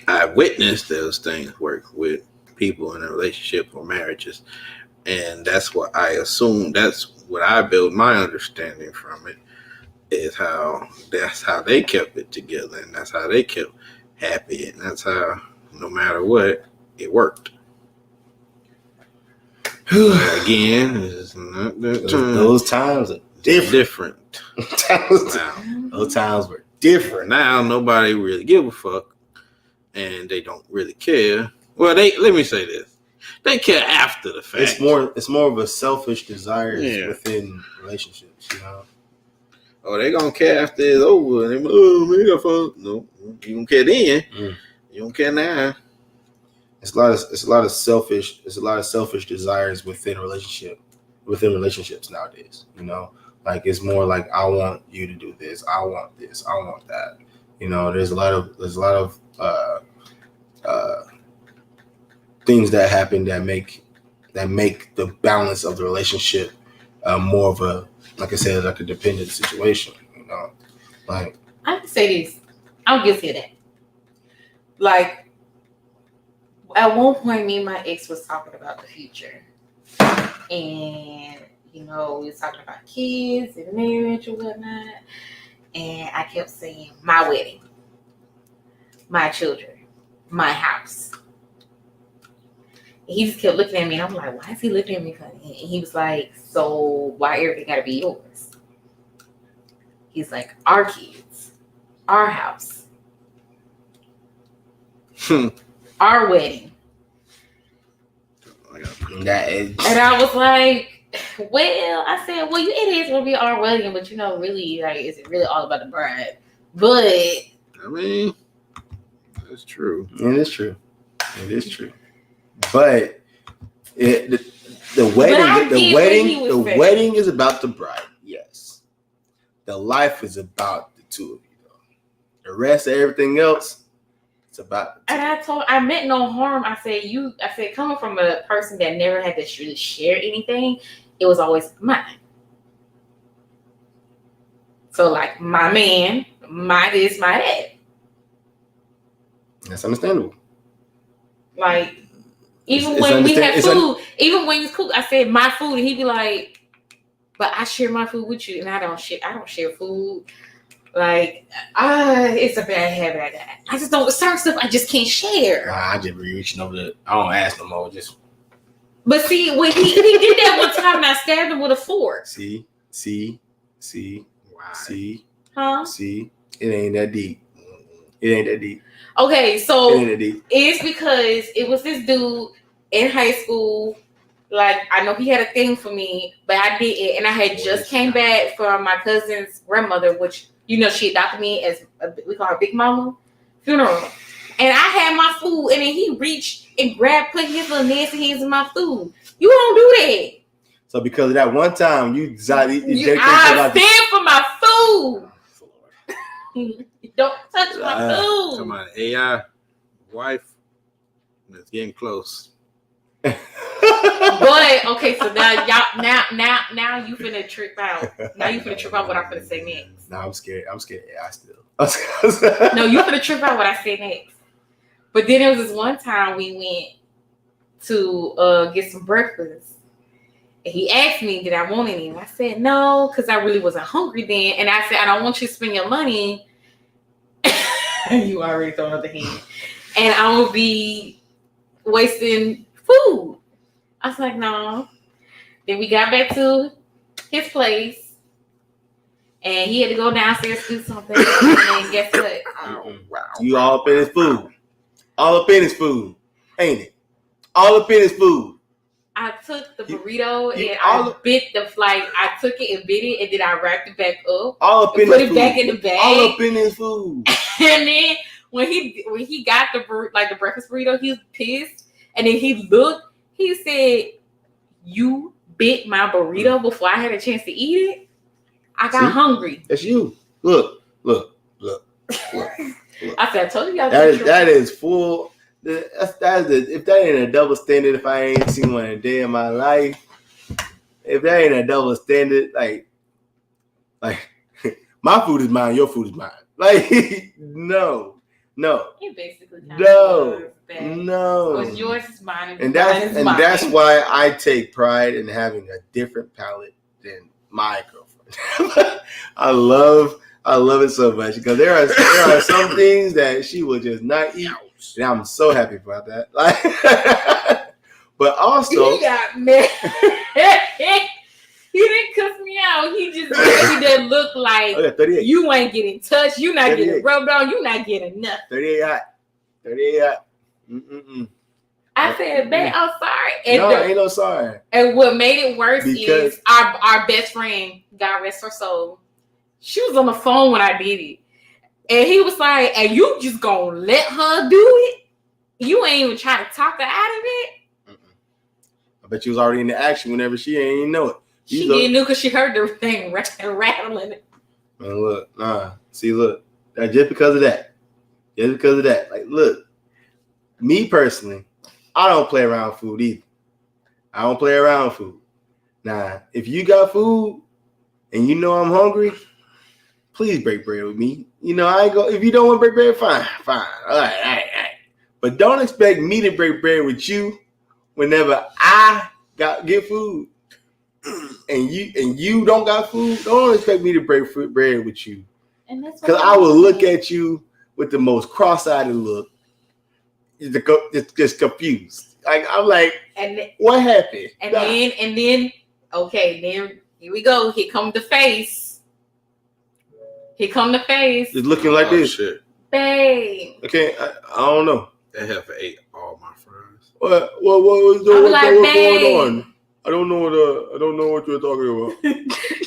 I witnessed those things work with people in a relationship or marriages, and that's what I assume. That's what I built my understanding from it. That's how they kept it together, and that's how they kept happy, and that's how, no matter what, it worked. Again, it's not that time. Those times are different. Those times were different. Now nobody really give a fuck, and they don't really care. Well, let me say this: they care after the fact. It's more of a selfish desire within relationships, Oh, they gonna care after it's over. And they got fun. No, you don't care then. You don't care now. It's a lot of selfish desires within relationships nowadays. Like it's more like, I want you to do this, I want this, I want that. There's a lot of things that happen that make the balance of the relationship more of a, like I said, like a dependent situation. Like, I can say this. I'll just say that. Like, at one point, me and my ex was talking about the future, and we was talking about kids and marriage and whatnot. And I kept saying, my wedding, my children, my house. And he just kept looking at me, and I'm like, why is he looking at me funny? And he was like, so why everything got to be yours? He's like, our kids, our house, our wedding. and I was like, well, I said, well, it is going to be our wedding, but really, like, is it really all about the bride? But I mean, that's true. It is true. But the wedding is about the bride. Yes. The life is about the two of you, though. The rest of everything else, it's about the two. And I meant no harm. I said, coming from a person that never had to really share anything, it was always mine. So, like, my man, my this, my that. That's understandable. Like, Even when we had food, even when it's cooked, I said my food, and he'd be like, "But I share my food with you, and I don't share food." Like, it's a bad habit I got. I just don't certain stuff I just can't share. I just be reaching over the. I don't ask no more. Just. But see, when he did that one time, and I stabbed him with a fork. See. Why? See. Huh? See. It ain't that deep. It ain't that deep. Okay, so It ain't that deep. it's because it was this dude in high school. Like, I know he had a thing for me, but I didn't. And I had just came back from my cousin's grandmother, which, you know, she adopted me as, we call her Big Mama, funeral. And I had my food, and then he reached and put his little nasty hands in my food. You don't do that. So because of that one time, you decided I stand for my food. Don't touch my food. Come on, AI wife. It's getting close. But okay, so now you finna trip out. Now you finna trip out what I'm finna say next. No, I'm scared. Yeah, I still. No, you finna trip out what I say next. But then there was this one time we went to get some breakfast. And he asked me, did I want any? And I said no, because I really wasn't hungry then. And I said, I don't want you to spend your money. You already throwing up the hand. And I will be wasting food. I was like, no. Then we got back to his place, and he had to go downstairs to do something. And then guess what? You all up in his food. All up in his food, ain't it? All up in his food. I took the burrito and I bit the I took it and bit it, and then I wrapped it back up. All up in put his it food. Back in the bag. All up in his food. And then when he got the breakfast burrito, he was pissed. And then he looked. He said, "You bit my burrito before I had a chance to eat it. I got hungry." That's you. Look. I said, "I told you y'all." That is full. If that ain't a double standard, if I ain't seen one a day in my life, if that ain't a double standard, like my food is mine, your food is mine. Like no. It basically no. What's yours is mine, and that's why I take pride in having a different palate than my girlfriend. I love it so much because there are some things that she will just not eat. And I'm so happy about that. Like, but also, he got mad. He didn't cuss me out. He just gave me that look like you ain't getting touched. You not getting rubbed on. You not getting nothing. 38 hot. I said, babe, I'm sorry. And no, ain't no sorry. And what made it worse is our best friend, God rest her soul, she was on the phone when I did it. And he was like, and you just gonna let her do it? You ain't even try to talk her out of it? I bet you was already in the action whenever she ain't even know it. She didn't know because she heard the thing rattling. Man, look. Just because of that. Like, look. Me personally, I don't play around food either. I don't play around food. Now, if you got food and you know I'm hungry, please break bread with me. You know, I ain't go. If you don't want to break bread, fine. All right. But don't expect me to break bread with you whenever I get food, and you don't got food. Don't expect me to break bread with you, because I will look at you with the most cross-eyed look, just confused. Like I'm like, what happened? And then, okay, then here we go. Here come the face. It's looking like this. Shit. Babe. Okay, I don't know. That heifer ate all my fries. What's going on? I don't know what you're talking about.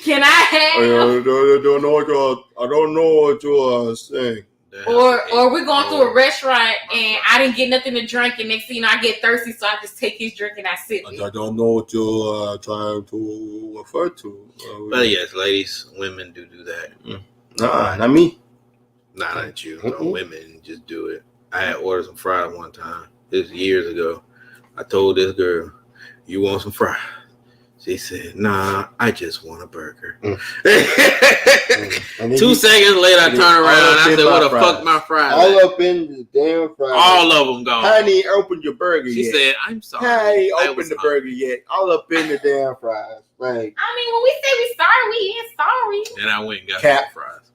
Can I have? I don't know what you are saying. Or we're going to a restaurant and I didn't get nothing to drink, and next thing you know I get thirsty, so I just take his drink and I sip it. I don't know what you're trying to refer to. But yes, ladies, women do that. Nah, not me. Not you. No, women just do it. I had ordered some fries one time. This was years ago. I told this girl, "You want some fries?" She said, "Nah, I just want a burger." And 2 seconds later, I turn around. I said, "What the fuck, my fries?" All up in the damn fries. All of them gone. I ain't opened your burger She yet. said, "I'm sorry." I ain't opened the burger yet. All up in the damn fries. Like, I mean, when we say we sorry, we ain't sorry. And I went and got Cap. some fries.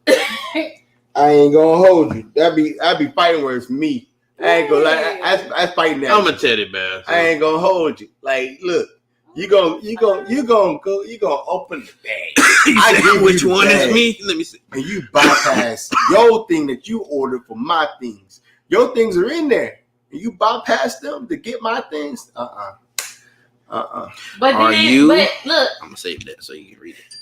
I ain't gonna hold you. I'd be fighting where it's me. I ain't gonna lie. I fighting that. I'm a teddy bear. So. I ain't gonna hold you. Like, look, you gonna open the bag. I give which you the one bag, is me? Let me see. and you bypass your thing that you ordered for my things. Your things are in there, and you bypass them to get my things. But Are then, you? But look, I'm gonna save that so you can read it.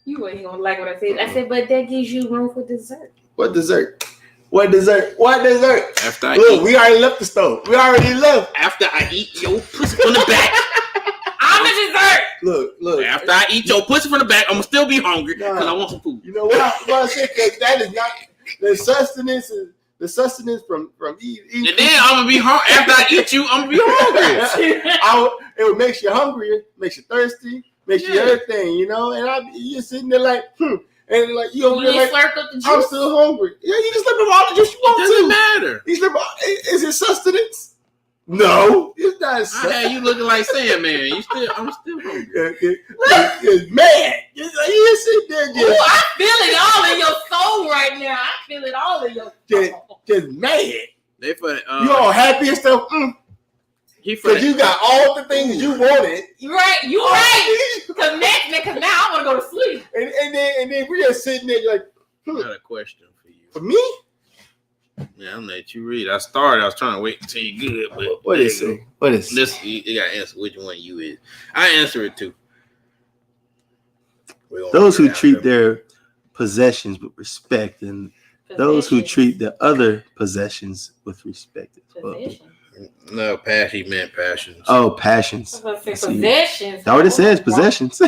you ain't gonna like what I said. I said, but that gives you room for dessert. What dessert? What dessert? What dessert? After I Look, we already left the stove. We already left. After I eat your pussy from the back. I'm a dessert. Look. After I eat your pussy from the back, I'm gonna still be hungry because I want some food. You know what I said? Because that is not the sustenance. The sustenance from eating. And then I'm gonna be hungry. After I eat you, I'm gonna be hungry. It makes you hungrier, makes you thirsty, makes you everything, you know. And you're sitting there like, and like you over there like, slurped up the juice. I'm still hungry. Yeah, you just slurp up all the juice you want It doesn't to. matter. You slurp. Is it sustenance? No, it's not. I had you looking like Sandman. I'm still hungry. It's mad. You sit there Ooh, I feel it all in your soul right now. I feel it all in your soul. just mad. They for You all happy and stuff. Because you got all the things you wanted. You right. You right. Because now I want to go to sleep. And then we're just sitting there like, I got a question for you. For me? Yeah, I'm gonna let you read. I was trying to wait until you good, but What is it? What is it? This you gotta answer which one you is. I answer it too. Those who treat their possessions with respect, and those who treat the other possessions with respect as well. No, he meant passions. Oh, passions. Possessions. That what it says, possessions.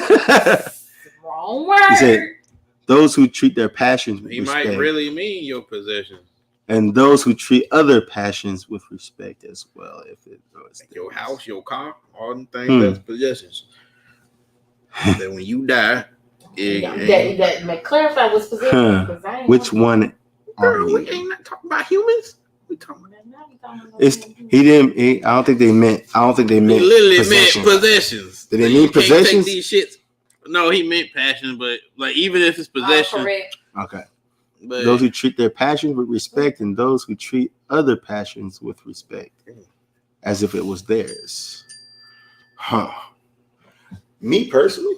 Wrong word. He said, those who treat their passions with He respect. might really mean your possessions. And those who treat other passions with respect as well. If it was like your house, your car, all them things, that's possessions. Then when you die, that clarify what's possessions. Which one are you? We ain't not talking about humans. We talking about I don't think they meant. He literally meant possessions. Did they mean possessions? Take these shits. No, he meant passion, but like even if it's possession. Okay. But those who treat their passions with respect, and those who treat other passions with respect, as if it was theirs. Me personally,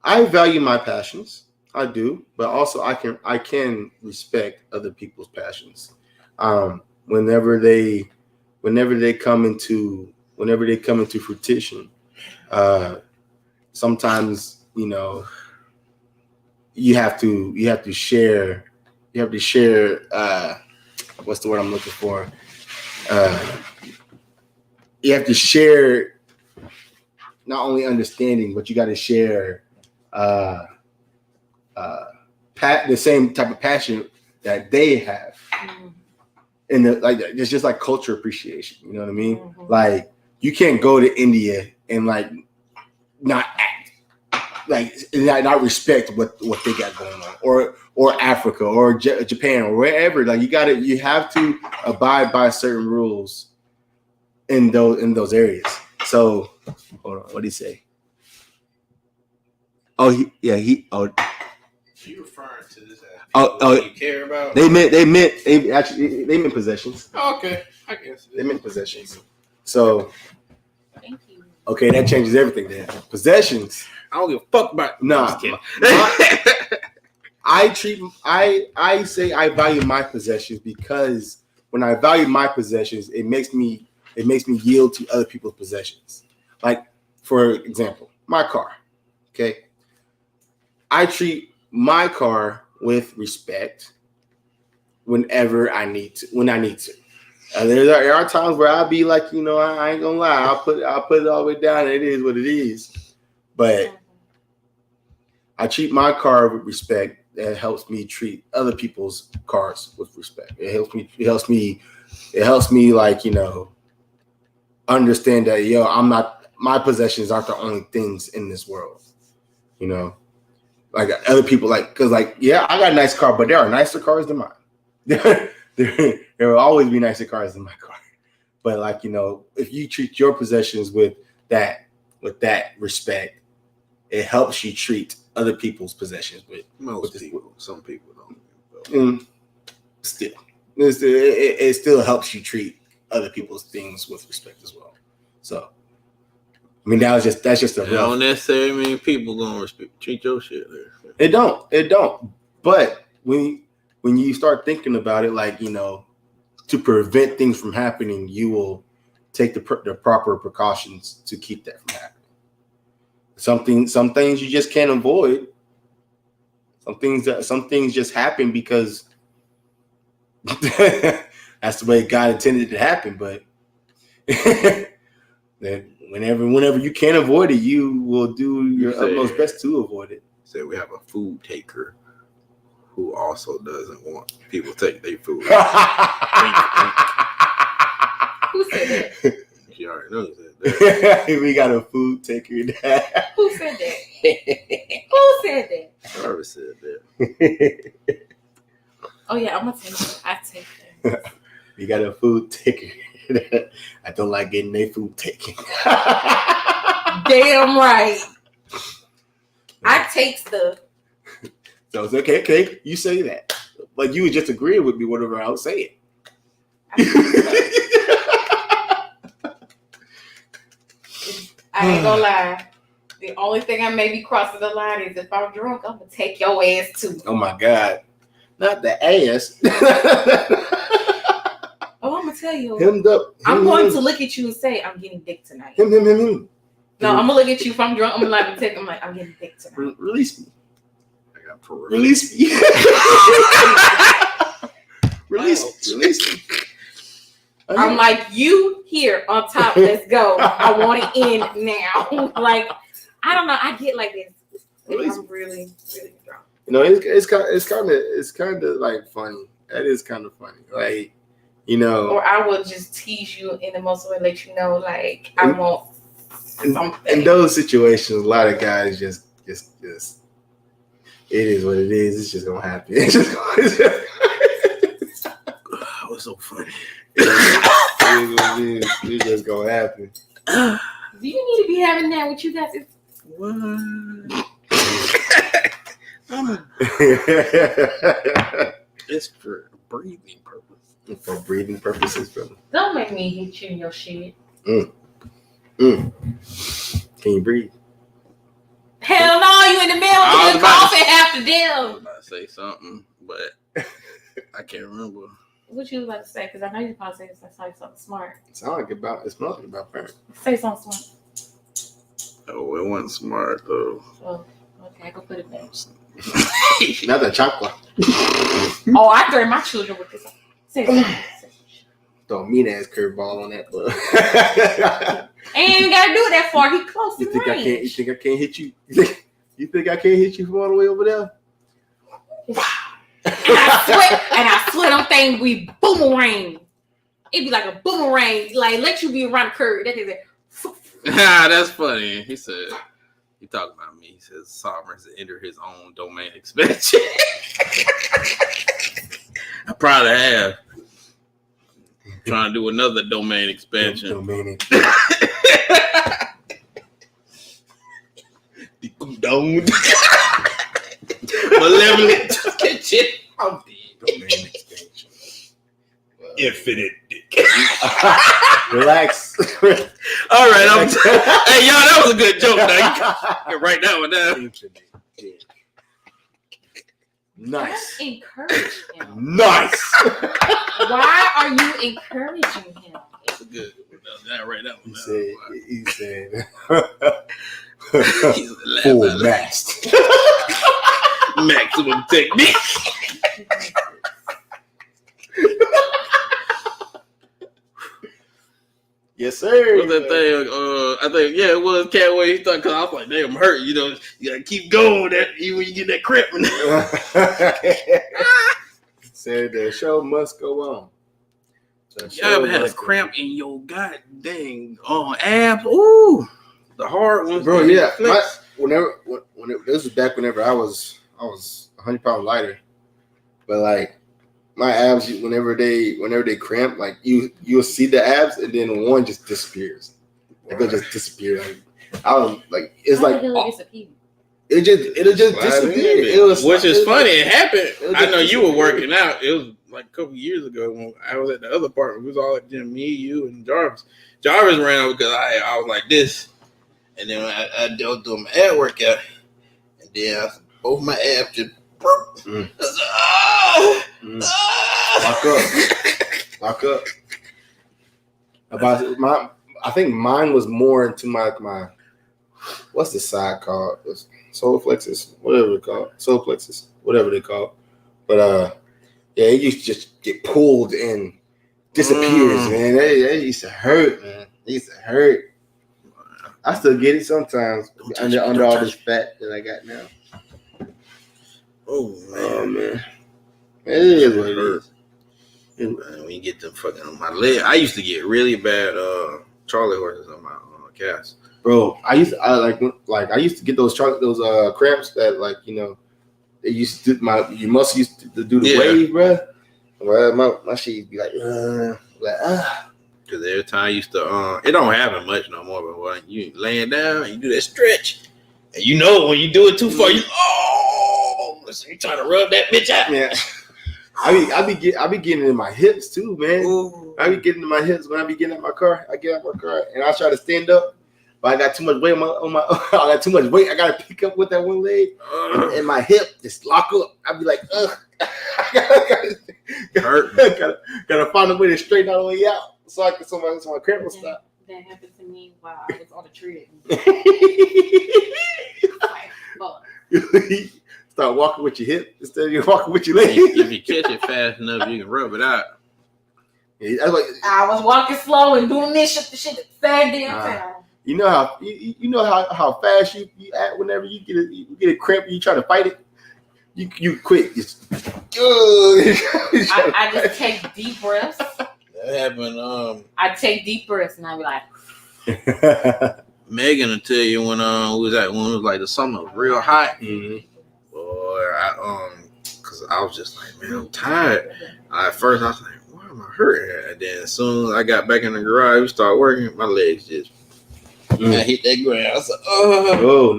I value my passions. I do, but also I can respect other people's passions. Whenever they come into fruition, sometimes you have to share. What's the word I'm looking for? You have to share not only understanding, but you got to share the same type of passion that they have. And it's just like culture appreciation. You know what I mean? Mm-hmm. Like you can't go to India and like not act like not respect what they got going on, or Africa or Japan or wherever. Like you have to abide by certain rules in those areas. So hold on, what did he say? You referring to this as you care about? They meant possessions. Okay, I guess they meant possessions. So thank you. Okay, that changes everything then. Possessions. I don't give a fuck about. Nah. I say I value my possessions because when I value my possessions, it makes me yield to other people's possessions. Like, for example, my car. Okay. I treat my car with respect whenever I need to. There are times where I'll be like, I ain't gonna lie, I'll put it all the way down. And it is what it is. But I treat my car with respect. That helps me treat other people's cars with respect. It helps me like, understand that, my possessions aren't the only things in this world. You know, like other people, like, because, like, yeah, I got a nice car, but there are nicer cars than mine. There will always be nicer cars than my car. But, like, you know, if you treat your possessions with that respect, it helps you treat other people's possessions with people. Some people don't. Still, it still helps you treat other people's things with respect as well. So, I mean, that's just a. It don't necessarily mean people gonna treat your shit there. It don't. But when you start thinking about it, like, you know, to prevent things from happening, you will take the proper precautions to keep that from happening. Some things you just can't avoid. Some things just happen because that's the way God intended it to happen. But then whenever you can't avoid it, you will do your utmost best to avoid it. Say we have a food taker who also doesn't want people to take their food. Who said that? You already know who said that. We got a food taker. Who said that? Who said that? Harvey said that. Oh yeah, I'm gonna take that. I take that. We got a food taker. I don't like getting their food taken. Damn right. I take stuff. So it's okay. You say that. Like, you would just agree with me whatever I was saying. I ain't gonna lie. The only thing I may be crossing the line is if I'm drunk, I'm gonna take your ass too. Oh my God. Not the ass. Oh, I'm gonna tell you. Hemmed up. I'm going to look at you and say, I'm getting dick tonight. Him. No, I'm gonna look at you if I'm drunk. I'm gonna take. I'm like, I'm getting dick tonight. Release me. I got parole. Release me. Release me. I'm like, you here on top. Let's go. I want it in now. Like, I don't know. I get like this. I'm really drunk. You know, it's kind of like funny. That is kind of funny. Like, you know. Or I will just tease you in the most way, let you know, like, I won't. In those situations, a lot of guys just it is what it is. It's just gonna happen. It's so funny. It's just gonna happen. Do you need to be having that with you guys? What? It's for breathing purposes. For breathing purposes, brother. Don't make me hit you in your shit. Can you breathe? Hell no, you in the middle of the coffee after them. I was about to say something, but I can't remember. What you was about to say? Because I know you probably say something smart. It smells like about parents. Say something smart. Oh, it wasn't smart though. Oh, okay, I go put it back. Not the chocolate. Oh, I threaten my children with this. Say something. Throw a mean ass curveball on that, but ain't even gotta do it that far. He close to range. You think I can't hit you? You think I can't hit you from all the way over there? And I swear, them things we boomerang. It'd be like a boomerang, like let you be around the curve. That is it. That's funny. He said, he talking about me. He says, Sovereigns enter his own domain expansion. I probably have. Trying to do another domain expansion. Malevolent kitchen. I'm dead. Domain expansion. Infinite dick. Relax. All right. Hey, y'all, that was a good joke. Now you can write that one down. Infinite dick. Nice. Encourage him. Nice. Why are you encouraging him? That's a good one. Now write that one down. He said He's full mast. Maximum technique. Yes, sir. What's that thing? I think, yeah, it was Catway. He thought, because I was like, damn, I'm hurt. You know, you got to keep going that even when you get that cramp. Said the show must go on. You ever had a cramp in your goddamn ab? Ooh. the hard ones, bro. the Yeah, flex. This was back whenever I was 100 pounds lighter, but like my abs, whenever they cramp, like you'll see the abs, and then one just disappears. Like it'll just disappear. Like I was like, it's How like the hell it disappear? it'll just disappear. Which is funny. It happened. It I know just you were disappeared. working out. It was like a couple years ago when I was at the other apartment. We was all at the gym, me, you, and Jarvis. Jarvis ran over because I was like this, and then I was doing my ab workout, and then both my abs just. Mm. I was Lock up. I think mine was more into my what's the side called? Solar plexus, whatever it's called. Solar plexus, whatever they call it. But yeah, it used to just get pulled and disappears, man. That used to hurt, man. It used to hurt. I still get it sometimes under all this fat that I got now. Oh man. It is what it is. When you get them fucking on my leg, I used to get really bad Charlie horses on my calves. Bro, I used to get those cramps that they used to do your muscle used to do the wave, bro. Well, my shit used to be like Because every time I used to it don't happen much no more, but when you laying down, you do that stretch, and you know when you do it too far, you trying to rub that bitch out. Yeah. I be getting in my hips too, man. Ooh. I be getting in my hips when I be getting out my car. I get out my car and I try to stand up, but I got too much weight on my I got too much weight. I gotta pick up with that one leg, and my hip just lock up. I be like, ugh. gotta find a way to straighten all the way out so my cramp will stop. That happened to me while I was on the treadmill. Start walking with your hip instead of you walking with your leg. If you catch it fast enough, you can rub it out. Yeah, I was walking slow and doing this shit at the same damn time. You know how fast you act whenever you get a cramp and you try to fight it. You quit. I just take deep breaths. That happened. I take deep breaths and I be like. Megan will tell you when it was like the summer was real hot. Mm-hmm. Boy, cause I was just like, man, I'm tired. At first I was like, why am I hurting? And then as soon as I got back in the garage, we started working, my legs just I hit that ground. I was like, oh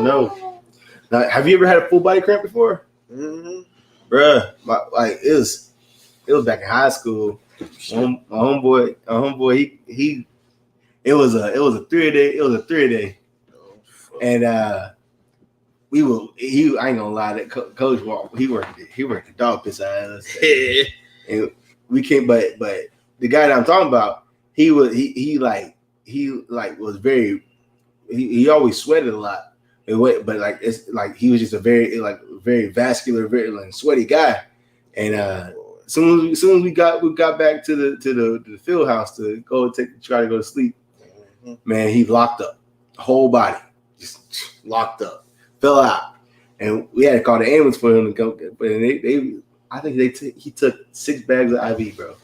no. Now, have you ever had a full body cramp before? Mm-hmm. Bruh, it was back in high school. My homeboy, he it was a 3-day. And I ain't gonna lie, that coach he worked the dog piss out of us. And we came, but the guy that I'm talking about, he was very, he always sweated a lot. But like it's like he was just a very vascular, very sweaty guy. And soon as we got back to the field house to try to go to sleep, man, he locked up, whole body just locked up, fell out, and we had to call the ambulance for him to go. But he took 6 bags of IV, bro.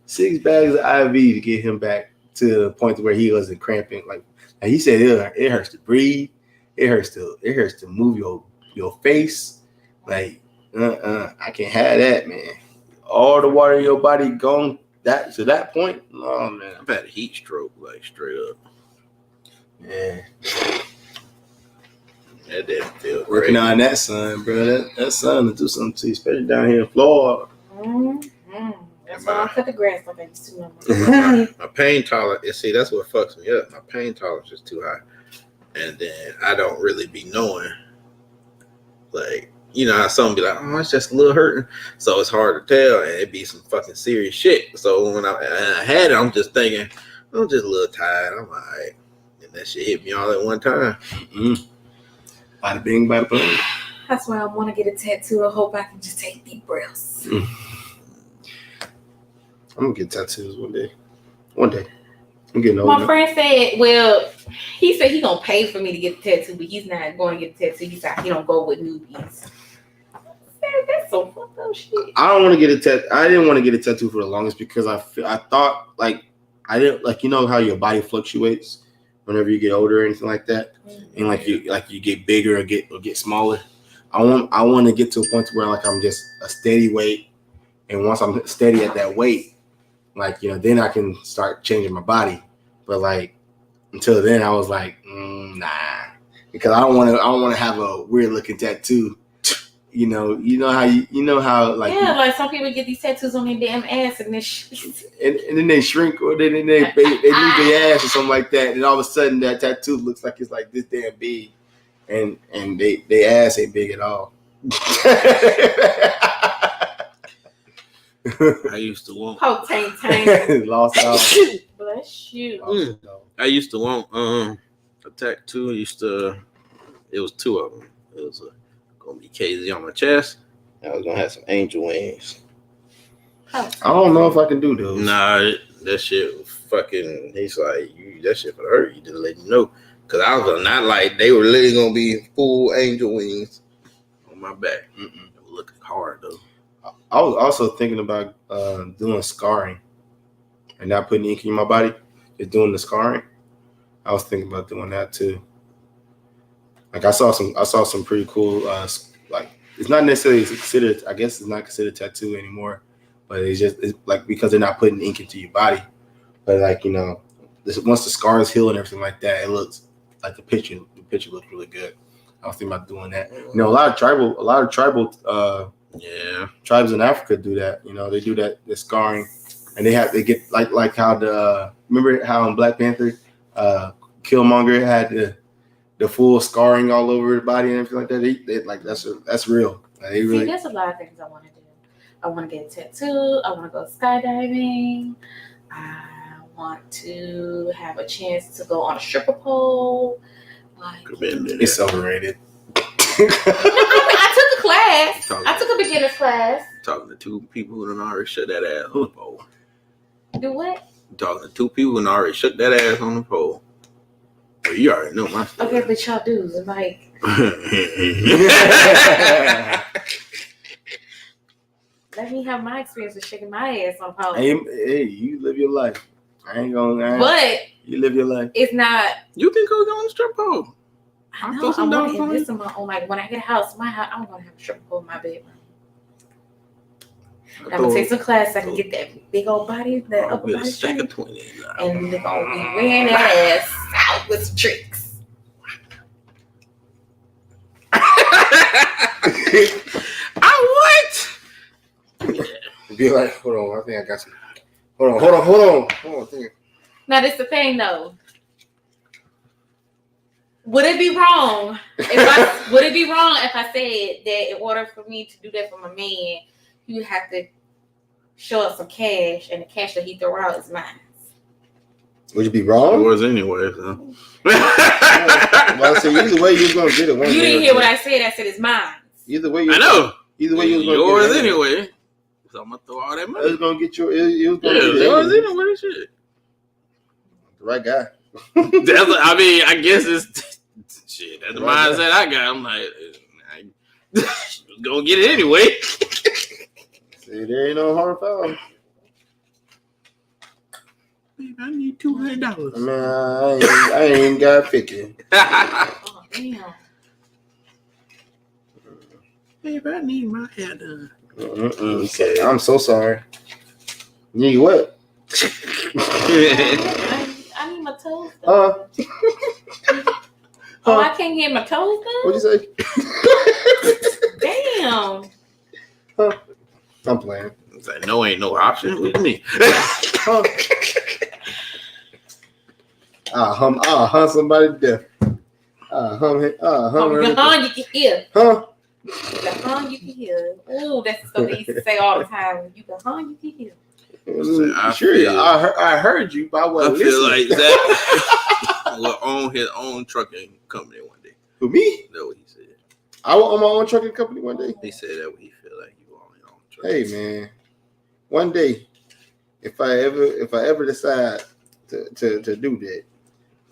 6 bags of IV to get him back to the point where he wasn't cramping. Like he said, it hurts to breathe. It hurts to move your face. Like, I can't have that, man. All the water in your body gone to that point. Oh man, I've had a heat stroke, like straight up. Yeah. That didn't feel great. Working on that sun, bro. That sun will do something to you, especially down here in Florida. That's why I cut the grass like I used to. My pain tolerance, see, that's what fucks me up. My pain tolerance is too high. And then I don't really be knowing, like, you know how some be like, oh, it's just a little hurting. So it's hard to tell, and it be some fucking serious shit. So when I had it, I'm just thinking, I'm just a little tired. I'm all right. And that shit hit me all at one time. Bada bing, bada boom. That's why I want to get a tattoo. I hope I can just take deep breaths. I'm going to get tattoos one day. I'm getting old. My friend said, well, he said he going to pay for me to get the tattoo, but he's not going to get the tattoo. He said he don't go with newbies. That's so fucked up shit. I don't want to get a tattoo. I didn't want to get a tattoo for the longest because I thought, like, I didn't, like, you know how your body fluctuates whenever you get older or anything like that, and like you get bigger or get smaller. I want to get to a point where like I'm just a steady weight, and once I'm steady at that weight, like then I can start changing my body. But like until then, I was like, nah, because I don't want to have a weird looking tattoo. You know how like like some people get these tattoos on their damn ass and and then they shrink or they lose their ass or something like that, and all of a sudden that tattoo looks like it's like this damn big, and they ass ain't big at all. I used to want. Oh, tank. Lost it all. Bless you. I used to want a tattoo. It was two of them. It was gonna be KZ on my chest. I was gonna have some angel wings. I don't know if I can do those. Nah, that shit was fucking. He's like, that shit would hurt. You just let you know, cause I was not like they were literally gonna be full angel wings on my back. It was looking hard though. I was also thinking about doing scarring and not putting ink in my body, just doing the scarring. I was thinking about doing that too. Like I saw some pretty cool like it's not necessarily considered. I guess it's not considered tattoo anymore, but it's like because they're not putting ink into your body. But like once the scars heal and everything like that, it looks like the picture looks really good. I was thinking about doing that. A lot of tribal tribes in Africa do that. They do that, the scarring, and they get like how remember how in Black Panther, Killmonger had the full scarring all over his body and everything like that. They like that's real. Like, See, there's a lot of things I want to do. I want to get a tattoo. I want to go skydiving. I want to have a chance to go on a stripper pole. Like, it's overrated. I took a class. I took a beginner's class. Talking to two people who done already shut that ass on the pole. Do what? Talking to two people who done already shut that ass on the pole. Well, you already know my story. Okay, but y'all dudes, like. Let me have my experience with shaking my ass on pole. Hey, you live your life. But you live your life. It's not. You can go on the strip pole. I know. I want to invest in my own. Like when I get a house, I'm gonna have a strip pole in my bedroom. I'm gonna take some class so I can get that big old body, that upper body strength, and they're gonna be wearing that ass out with some tricks. What? Be like, hold on, I think I got some. Hold on. Now this the thing though. Would it be wrong if I said that in order for me to do that for my man, you have to show us some cash, and the cash that he throw out is mine? Would it be wrong? It was anyway, so. Well, I said either way you're gonna get it. You didn't hear what I said. I said it's mine. Either way, I know. Either way, you was gonna yours get it anyway. So I'm gonna throw all that money. It was gonna get your. It was gonna get yours anyway. Shit. The right guy. I guess it's shit. That's the mindset I got. I'm like, I was gonna get it anyway. See, there ain't no hard foul. I need $200. Man, I ain't even got 50. Oh damn. Babe, I need my hair done. Okay, I'm so sorry. Need what? I need my toes done. I can't get my toes done? What'd you say? Damn. I'm playing. It's like, no, ain't no option with me. I'll hunt somebody to death. You can hear. Huh? The you can hear. Ooh, that's the stuff they used to say all the time. You can you can hear. I heard you, but I wasn't feel listening. like that will own his own trucking company one day. For me? That's what he said. I will own my own trucking company one day. He said that what he feel like you own your own truck. Hey man, one day, if I ever decide to do that,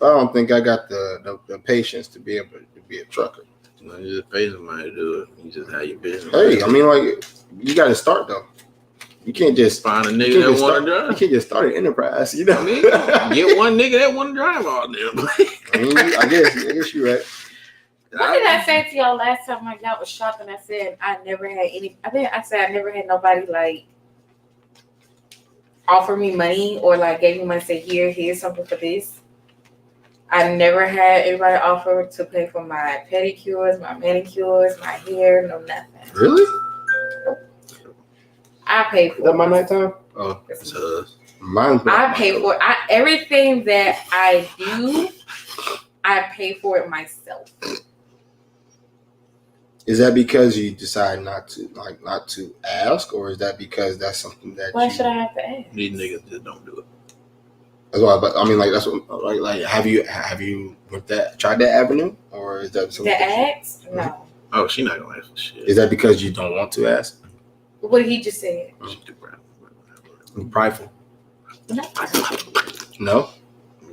I don't think I got the patience to be able to be a trucker. You just pay somebody to do it. You just have your business. Hey, I mean, like, you got to start though. You can't just find a nigga that want to drive. You can't just start an enterprise, you know. I mean, get one nigga that want to drive all them. I guess you're right. What did I say to y'all last time? Like, y'all was shocked, and I said I never had any. I think I said I never had nobody like offer me money or like gave me money. Say here's something for this. I never had anybody offer to pay for my pedicures, my manicures, my hair, no nothing. Really? I pay for. Is that my nighttime? Oh, it's hers. Mine. I pay for everything that I do. I pay for it myself. Is that because you decide not to ask, or is that because that's something that? Why should I have to ask? These niggas just don't do it. That's why, but I mean, like that's what, like have you tried that avenue, or is that something? To ask? No. Oh, she not gonna ask for shit. Is that because you don't want to ask? What did he just say? She's too proud. Prideful. No.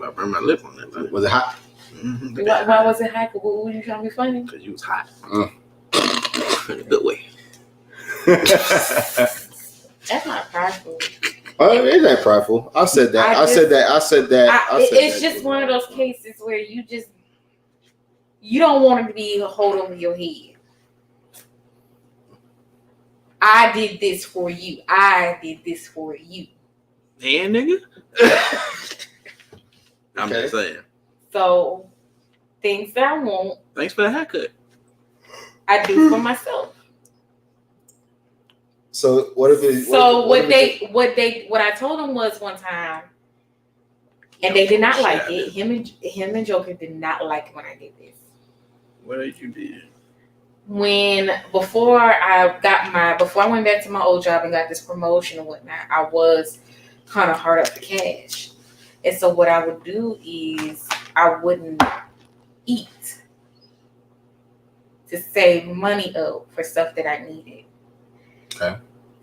I burned my lip on that. Man. Was it hot? Mm-hmm. Why was it hot? What were you trying to be funny? Because you was hot. In a good way. That's not prideful. It ain't prideful. I said that. I said that. It's just one of those cases where you don't want it to be a hold over your head. I did this for you. I did this for you. And nigga? I'm just saying. So, things that I want. Thanks for the haircut. I do for myself. So what if it? What I told them was one time, and they did not like it. Him and Joker did not like it when I did this. What did you do? Before I went back to my old job and got this promotion and whatnot, I was kind of hard up for cash. And so what I would do is I wouldn't eat to save money up for stuff that I needed. Okay.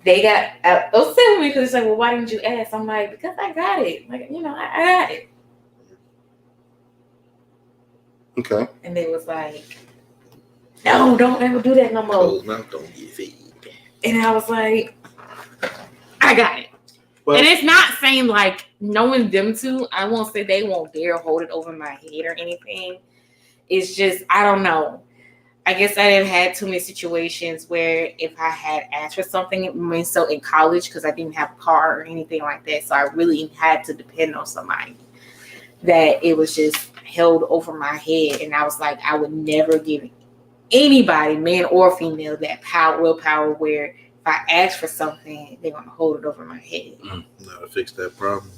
They got upset with me because it's like, well, why didn't you ask? I'm like, because I got it. Like, I got it. Okay. And they was like, no, don't ever do that no more. Closed mouth don't get fed. And I was like, I got it. Well, and it's not saying like knowing them two, I won't say they won't dare hold it over my head or anything. It's just, I don't know. I guess I have had too many situations where if I had asked for something, so in college, because I didn't have a car or anything like that, so I really had to depend on somebody, that it was just held over my head. And I was like, I would never give anybody, man or female, that willpower where if I ask for something, they're going to hold it over my head. Now to fix that problem.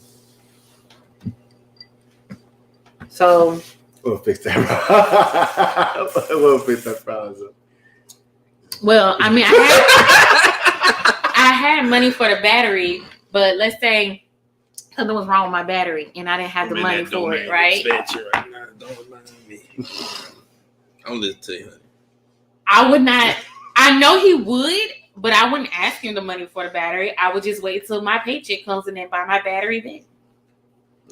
So... We'll fix that problem. We'll fix that problem. Well, I mean, I had money for the battery, but let's say something was wrong with my battery and I didn't have the money for it, right? Don't mind me. I'm listening to you, honey. I would not. I know he would, but I wouldn't ask him the money for the battery. I would just wait till my paycheck comes and then buy my battery then.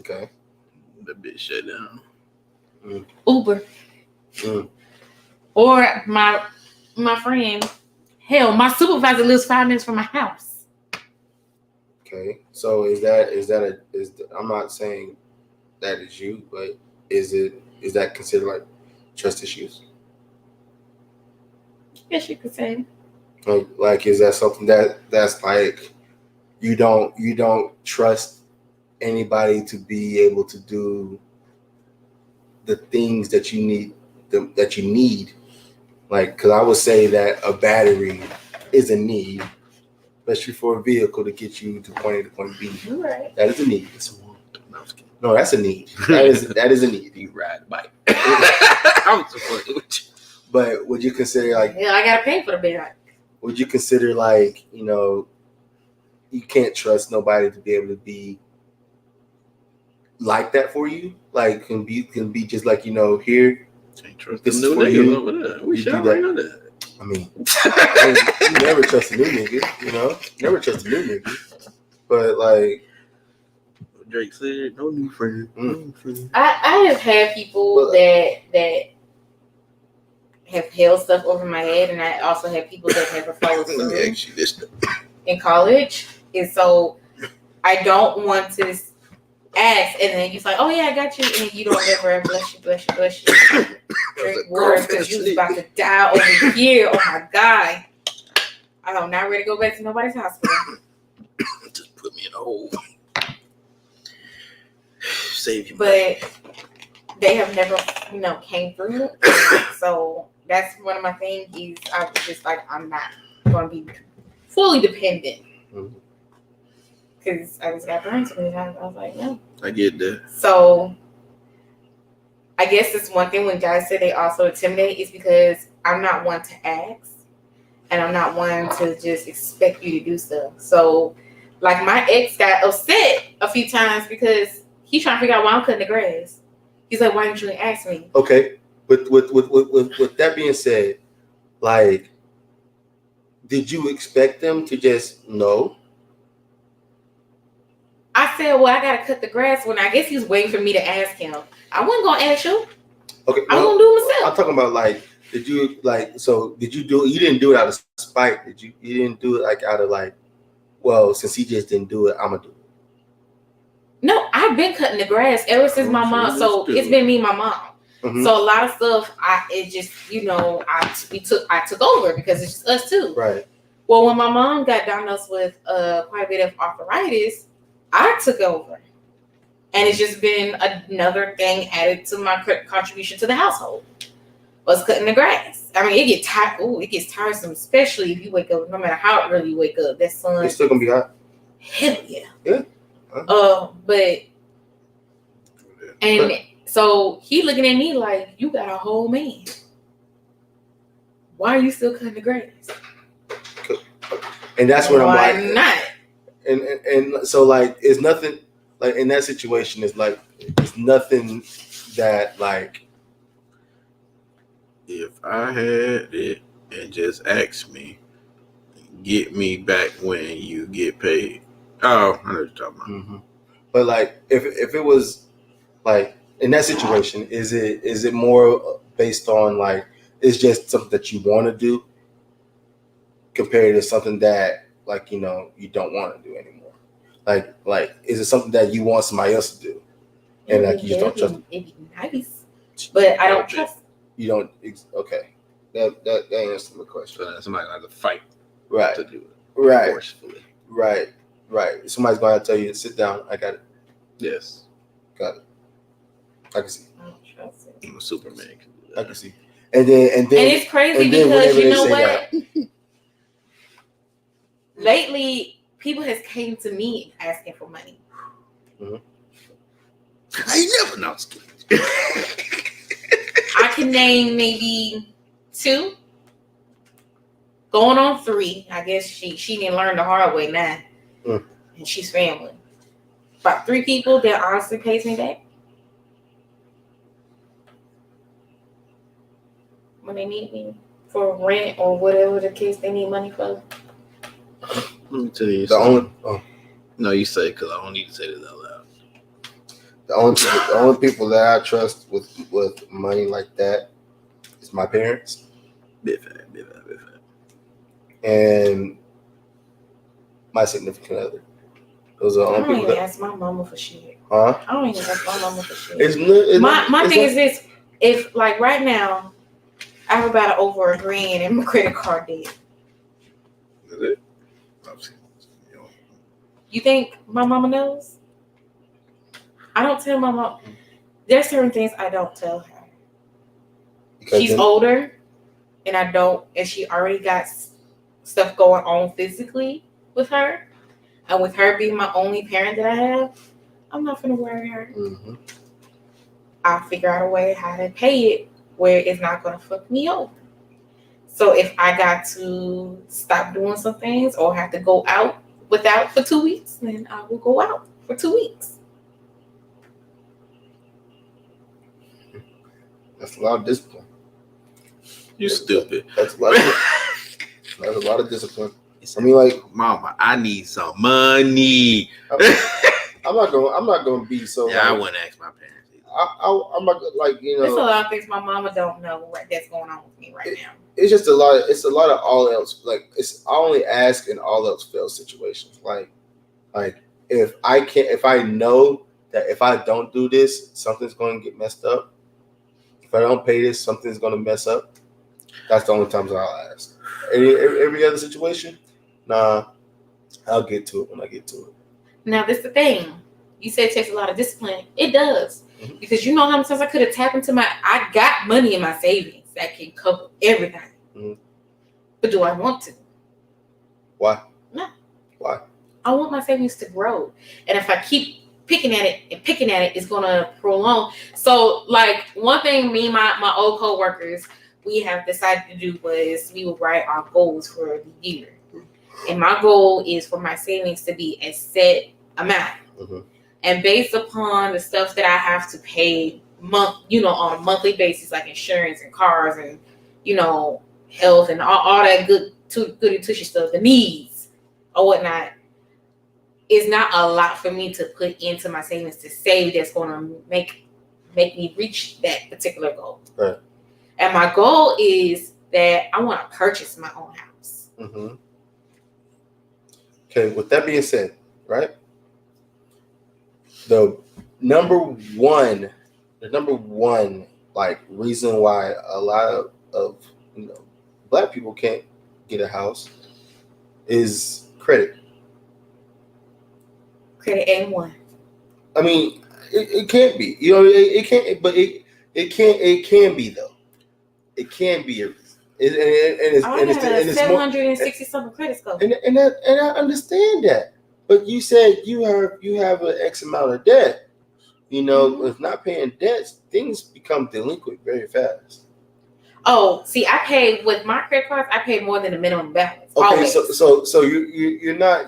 Okay. That bitch shut down. Uber. Or my friend. Hell, my supervisor lives 5 minutes from my house. Okay. So is I'm not saying that is you, but is that considered like trust issues? Yes, you could say. Like is that something that's like you don't trust anybody to be able to do the things that you need, like, because I would say that a battery is a need, especially for a vehicle to get you to point A to point B. You're right. That is a need. No, that's a need. That is a need. You ride a bike. I'm so fucking with you. But would you consider like? Yeah, I gotta pay for the bike. Would you consider like you can't trust nobody to be able to be like that for you? Like can be just like here. Can't trust this new niggas over there. We should already know that. I mean, you never trust a new nigga, Never trust a new nigga. But like Drake said, no new friend. I have had people that have held stuff over my head, and I also have people that never followed through. Let me ask you this. In college, And so I don't want to ask, and then you're like, oh yeah, I got you, and you don't ever bless you. Drink water because you was about to die over here. Oh my God. I'm not ready to go back to nobody's hospital. Just put me in a hole. Save you. But they have never, came through. So that's one of my things is I was just like, I'm not going to be fully dependent. Because I just got burned so many times. I was like, no. I get that. So I guess it's one thing when guys say they also intimidate is because I'm not one to ask. And I'm not one to just expect you to do stuff. So, like, my ex got upset a few times because he's trying to figure out why I'm cutting the grass. He's like, why didn't you ask me? Okay. With that being said, like, did you expect them to just know? I said, well, I got to cut the grass when I guess he was waiting for me to ask him. I wasn't going to ask you. Okay. I was going to do it myself. I'm talking about, like, did you do it? You didn't do it out of spite. You didn't do it like out of like, well, since he just didn't do it, I'm gonna do it. No, I've been cutting the grass ever since my mom. So it's been me and my mom. Mm-hmm. So a lot of stuff, I took over because it's just us two. Right. Well, when my mom got diagnosed with quite a bit of arthritis, I took over, and it's just been another thing added to my contribution to the household. Was cutting the grass. I mean, it gets tired. Oh, it gets tiresome, especially if you wake up. No matter how early you wake up, that sun. It's still gonna be hot. Hell yeah. Yeah. So he looking at me like, you got a whole man. Why are you still cutting the grass? And that's what I'm like. Why not? And so like, it's nothing like in that situation. It's like it's nothing that like. If I had it and just asked me, get me back when you get paid. Oh, I know what you're talking about. Mm-hmm. But like, if it was like in that situation, is it more based on like it's just something that you want to do compared to something that like you don't want to do anymore? Like is it something that you want somebody else to do and like you just don't trust? It'd be nice, but I don't trust. You don't. Okay, that answers the question. Somebody's gonna have to fight, right, to do it, right, forcefully. right. Somebody's gonna have to tell you, sit down. I got it. Yes, got it. I can see. I don't trust it. I'm a Superman. I can see. And then it's crazy because you know what? Lately, people has came to me asking for money. Mm-hmm. I never know. I can name maybe 2, going on 3. I guess she didn't learn the hard way now, and she's family. About 3 people that honestly pays me back when they need me for rent or whatever the case they need money for. Let me tell you No, you say because I don't need to say this out loud. The only people that I trust with money like that is my parents. Bit fat. And my significant other. Those are the only people that ask my mama for shit. Huh? I don't even ask my mama for shit. My thing is this: if like right now, I have about over $1 grand in my credit card debt. Is it? You think my mama knows? I don't tell my mom. There's certain things I don't tell her. She's older, and she already got stuff going on physically with her. And with her being my only parent that I have, I'm not gonna worry her. Mm-hmm. I'll figure out a way how to pay it where it's not gonna fuck me over. So if I got to stop doing some things or have to go out without for 2 weeks, then I will go out for 2 weeks. That's a lot of discipline. You stupid. That's a lot of discipline. I mean, like, Mama, I need some money. I'm not gonna be so. Yeah, I wouldn't ask my parents either. I'm not like There's a lot of things my mama don't know that's going on with me right now. It's just a lot. It's a lot of all else. Like I only ask in all else fail situations. Like Like if I know that if I don't do this, something's going to get messed up. If I don't pay this, something's going to mess up. That's the only times I'll ask. Every other situation, nah, I'll get to it when I get to it. Now, this is the thing. You said it takes a lot of discipline. It does. Mm-hmm. Because you know how many times I could have tapped into I got money in my savings that can cover everything. Mm-hmm. But do I want to? Why? No. Why? I want my savings to grow. And if I keep picking at it, it's going to prolong. So, like, one thing me and my old co-workers, we have decided to do was we would write our goals for the year. And my goal is for my savings to be a set amount. Mm-hmm. And based upon the stuff that I have to pay on a monthly basis, like insurance and cars and, health and all that goody tushy stuff, the needs or whatnot, is not a lot for me to put into my savings to save that's going to make me reach that particular goal. Right. And my goal is that I want to purchase my own house. Mm-hmm. Okay, with that being said, right? The number one like reason why a lot of Black people can't get a house is credit. Credit ain't one. I mean, it can't be. It can't. But it can be though. It can be a reason. It's 760 something credit score. And I understand that. But you said you have an X amount of debt. With not paying debts, things become delinquent very fast. Oh, see, I pay with my credit cards. I pay more than the minimum balance. Okay, always. so you're not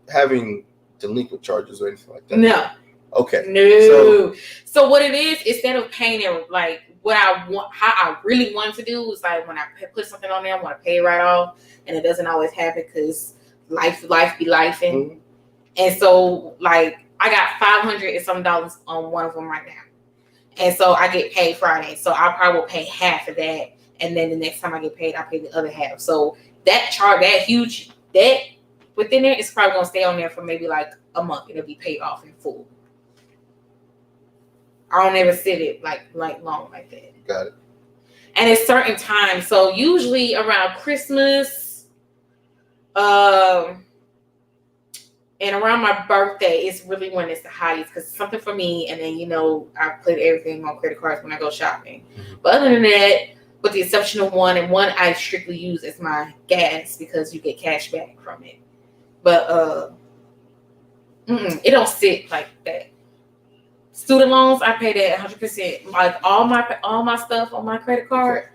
having delinquent charges or anything like that. No. Okay. No. So what it is, instead of paying it like what I want, how I really want to do is like when I put something on there, I want to pay it right off, and it doesn't always happen because life be lifing. Mm-hmm. And so like I got $500 and some dollars on one of them right now, and so I get paid Friday, so I probably will pay half of that, and then the next time I get paid, I pay the other half. So that huge debt within there is probably gonna stay on there for maybe like a month, and it'll be paid off in full. I don't ever sit it like long like that. Got it. And at certain times, so usually around Christmas, and around my birthday is really when it's the highest because it's something for me. And then I put everything on credit cards when I go shopping. Mm-hmm. But other than that, with the exception of one I strictly use as my gas because you get cash back from it. But it don't sit like that. Student loans, I pay that 100%. Like all my stuff on my credit card,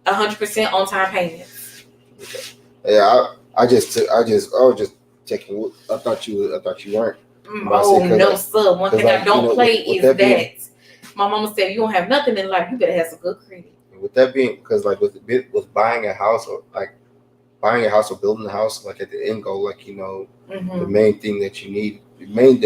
100% on time payments. Okay. Yeah, I was just checking. I thought you weren't. No, sir. One thing I don't play is that. My mama said, you don't have nothing in life. You better have some good credit. With that being, because like with buying a house or building a house, like at the end goal, like mm-hmm. the main thing that you need, the main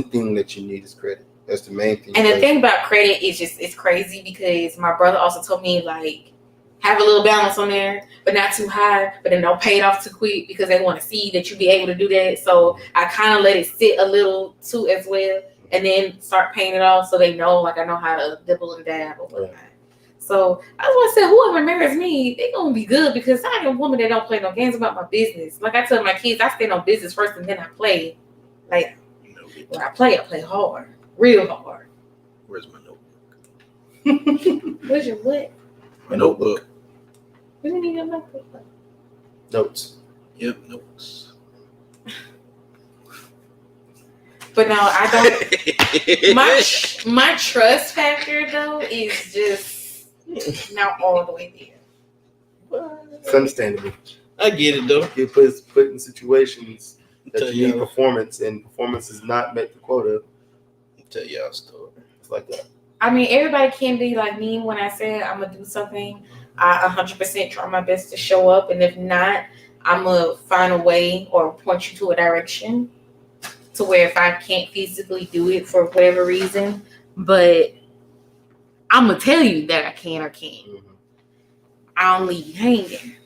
thing that you need is credit. That's the main thing. And the thing about credit is it's crazy because my brother also told me like have a little balance on there, but not too high, but then don't pay it off too quick because they want to see that you be able to do that. So I kind of let it sit a little too as well, and then start paying it off so they know like I know how to dibble and dab or whatnot. Yeah. So I was want to say whoever marries me, they gonna be good because I am a woman that don't play no games about my business. Like I tell my kids, I stand on business first and then I play. Like when I play hard. Real hard. Where's my notebook? Where's your what? My notebook. What do you need your notebook for? Notes. Yep, notes. But no, I don't. my trust factor though is just not all the way there. It's understandable. I get it though. You put in situations that you need performance, and performance has not met the quota. Tell y'all a story. It's like that. I mean, everybody can be like me when I say I'm gonna do something. I 100% try my best to show up, and if not, I'm gonna find a way or point you to a direction to where if I can't physically do it for whatever reason, but I'm gonna tell you that I can or can't. Mm-hmm. I don't leave you hanging.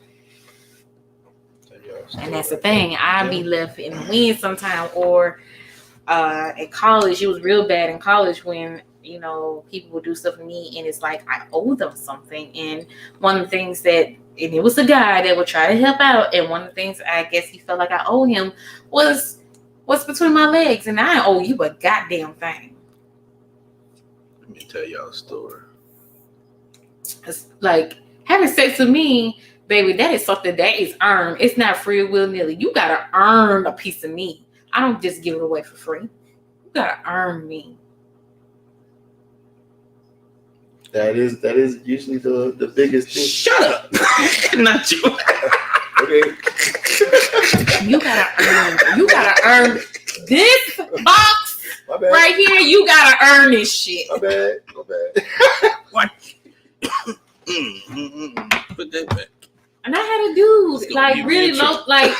And that's the thing. I be left in the wind sometime. Or at college, it was real bad in college when, you know, people would do stuff to me and it's like I owe them something. And one of the things that, and it was a guy that would try to help out, and one of the things I guess he felt like I owe him was what's between my legs, and I owe you a goddamn thing. Let me tell y'all a story. It's like having sex with me, baby, that is something that is earned. It's not free will nilly. You gotta earn a piece of me. I don't just give it away for free. You gotta earn me. That is usually the biggest thing. Shut up. Not you. Okay. You gotta earn this box My bad. right here. You gotta earn this shit. My bad. What? Put that back. And I had a dude like really low, like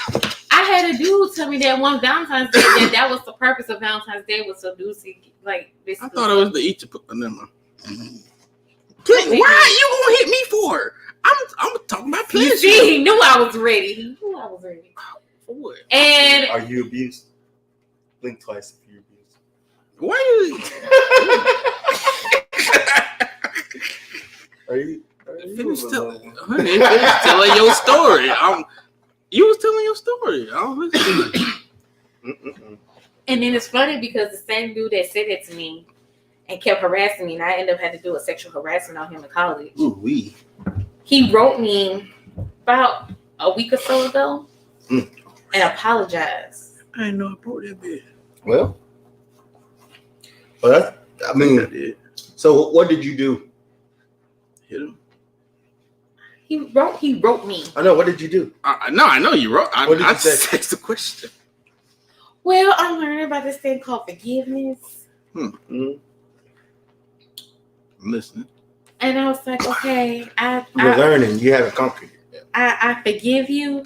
I had a dude tell me that one Valentine's Day that was the purpose of Valentine's Day was so dudes like this. I thought it was to eat your never mind. Why you gonna hit me for? I'm talking about pleasure. You see, he knew I was ready. For what? And Are you abused? Blink twice if you're abused. Why you? Are you Finish telling your story. You was telling your story. I don't listen. And then it's funny because the same dude that said it to me and kept harassing me, and I ended up having to do a sexual harassment on him in college. Ooh-wee. He wrote me about a week or so ago and apologized. I didn't know I brought that bitch. Well, that's, I mean, I did. So what did you do? Hit him. He wrote me. I know. What did you do? I know you wrote. What did you say? That's the question. Well, I'm learning about this thing called forgiveness. Mm-hmm. I'm listening. And I was like, okay, You're learning. You haven't conquered it. I forgive you.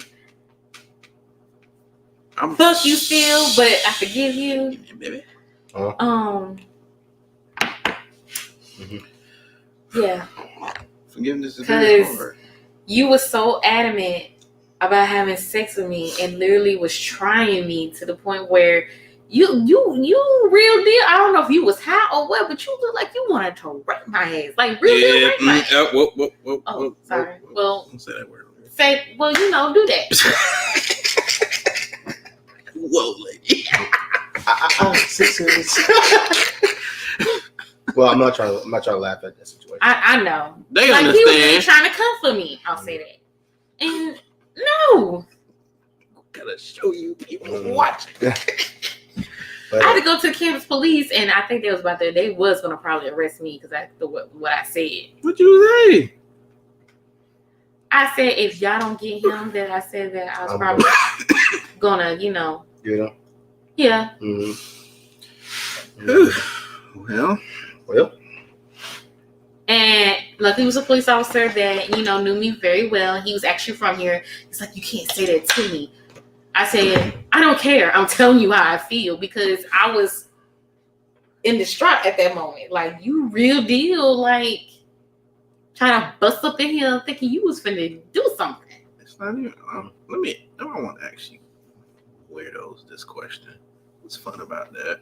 Fuck you still, but I forgive you. Baby. Yeah. Forgiveness is very hard. You were so adamant about having sex with me and literally was trying me to the point where you real deal. I don't know if you was high or what, but you look like you wanted to rape my ass. Like real deal rape my ass. Whoa, sorry. Well, don't say that word. Do that. Whoa, lady. Well, I'm not trying to laugh at that situation. I know. They like understand. He was really trying to comfort me. I'll say that. And no. Gotta show you people watching. But, I had to go to the campus police, and I think they was about there. They was gonna probably arrest me because what I said. What you say? I said if y'all don't get him, that I said that I was probably gonna, You know? Yeah. Mm-hmm. Well. And luckily, he was a police officer that knew me very well. He was actually from here. He's like, you can't say that to me. I said, I don't care. I'm telling you how I feel because I was in distraught at that moment. Like, you real deal, like, trying to bust up in here thinking you was finna do something. It's not even. I want to ask you weirdos this question. What's fun about that?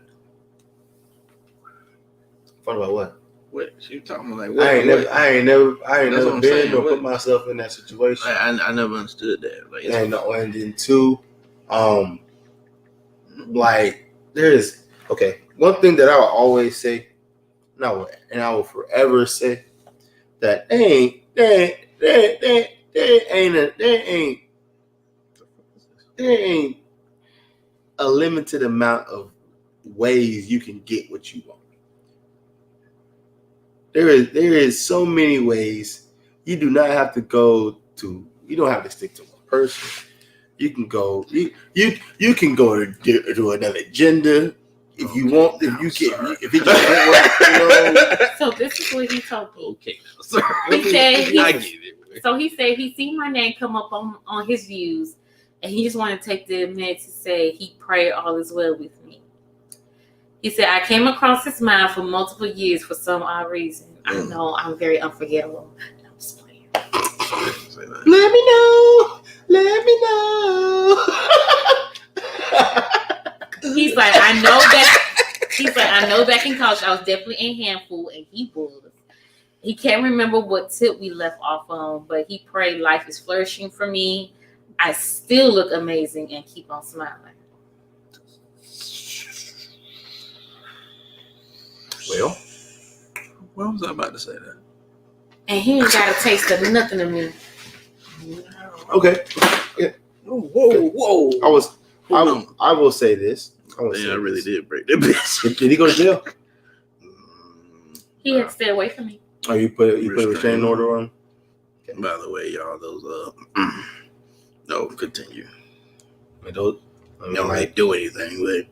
Fun about what? What you talking about? Like, I ain't never been or What? put myself in that situation. I never understood that. Like, And then two, like there's one thing that I will always say, and I will forever say that there ain't a limited amount of ways you can get what you want. There is so many ways. You do not have to you don't have to stick to one person. You can go you can go to another gender if you want. If it just work. So this is what he told me. Okay, sorry. He said I get it. So he said he seen my name come up on his views, and he just wanted to take the minute to say he prayed all is well with me. He said, I came across his mind for multiple years for some odd reason. I know I'm very unforgettable. I'm just playing. Let me know. I know back in college I was definitely a handful, and he was. He can't remember what tip we left off on, but he prayed life is flourishing for me. I still look amazing and keep on smiling. Well, why was I about to say that? And he ain't got a taste of nothing of me. Okay. Yeah. Whoa. I will say this. I really did break that bitch. Did he go to jail? He had to stay away from me. Oh, you put a restraining order on him? Okay. By the way, y'all, those no, continue. Don't really do anything, but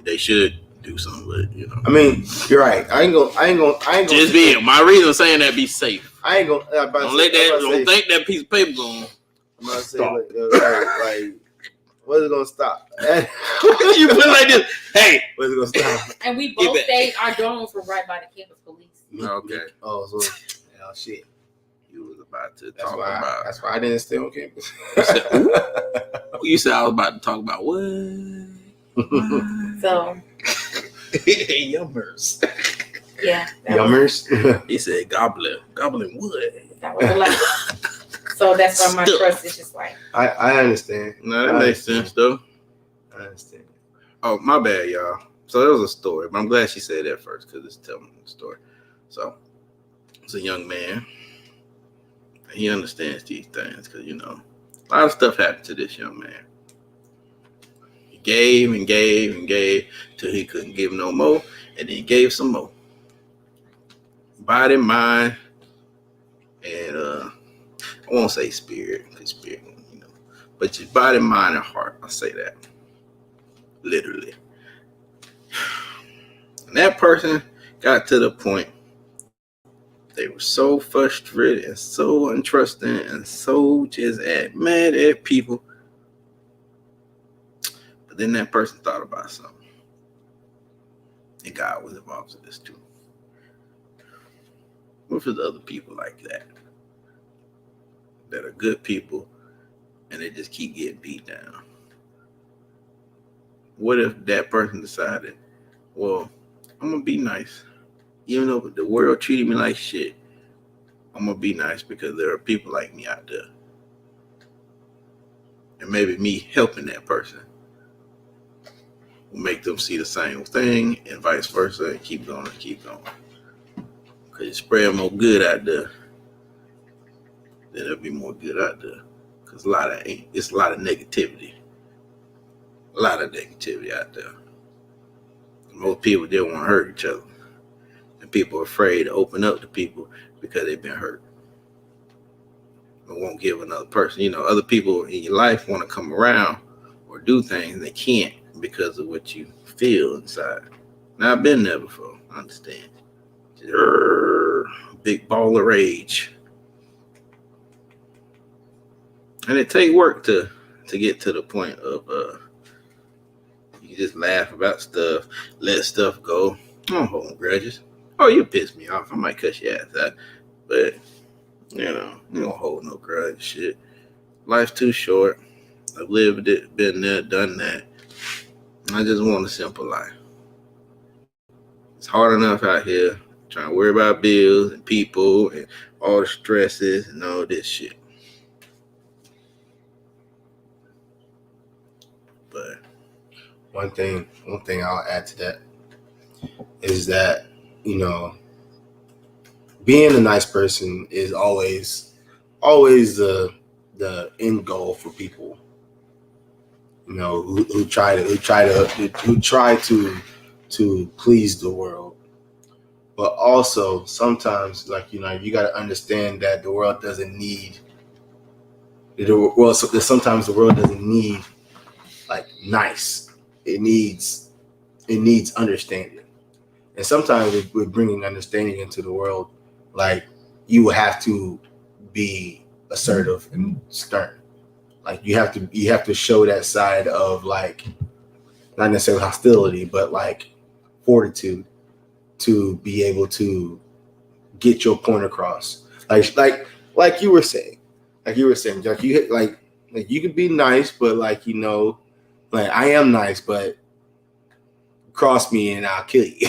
they should do something. But I mean, you're right. I ain't gonna. Just be my reason for saying that. Be safe. I ain't gonna. Don't think that piece of paper going. I'm about to say like, what's it gonna stop? You put it like this. Hey, what's it gonna stop? And we both stayed. Our dorms were right by the campus police. Okay. Oh, so shit. You was about to talk about. That's why I didn't stay on campus. You said I was about to talk about what? So. Yummers. Yeah. Yummers. He said goblin wood. That was a lot. So that's why my trust is just like. I understand. No, that makes sense though. I understand. Oh, my bad, y'all. So there was a story, but I'm glad she said that first because it's telling the story. So it's a young man. He understands these things because a lot of stuff happened to this young man. He gave and gave and gave till he couldn't give no more, and then he gave some more. Body, mind, and I won't say spirit because spirit, but your body, mind, and heart. I'll say that literally. And that person got to the point they were so frustrated and so untrusting and so just mad at people. But then that person thought about something. And God was involved in this too. What if there's other people like that? That are good people and they just keep getting beat down? What if that person decided, well, I'm going to be nice. Even though the world treated me like shit, I'm going to be nice because there are people like me out there. And maybe me helping that person will make them see the same thing and vice versa and keep going and keep going. Because you spread more good out there, then there'll be more good out there. Because it's a lot of negativity. A lot of negativity out there. Most people didn't want to hurt each other. And people are afraid to open up to people because they've been hurt. But won't give another person. Other people in your life want to come around or do things and they can't because of what you feel inside. Now, I've been there before. I understand. Big ball of rage. And it takes work to get to the point of you just laugh about stuff, let stuff go. I don't hold grudges. Oh, you piss me off. I might cuss your ass out. But, you don't hold no grudge shit. Life's too short. I've lived it, been there, done that. I just want a simple life. It's hard enough out here trying to worry about bills and people and all the stresses and all this shit. But one thing I'll add to that is that, being a nice person is always the end goal for people, who try to please the world. But also sometimes, you got to understand that the world doesn't need sometimes the world doesn't need nice. It needs understanding. And sometimes we're bringing understanding into the world. You have to be assertive and stern. You have to show that side of not necessarily hostility, but fortitude to be able to get your point across. Like you were saying, you can be nice, but I am nice, but cross me and I'll kill you.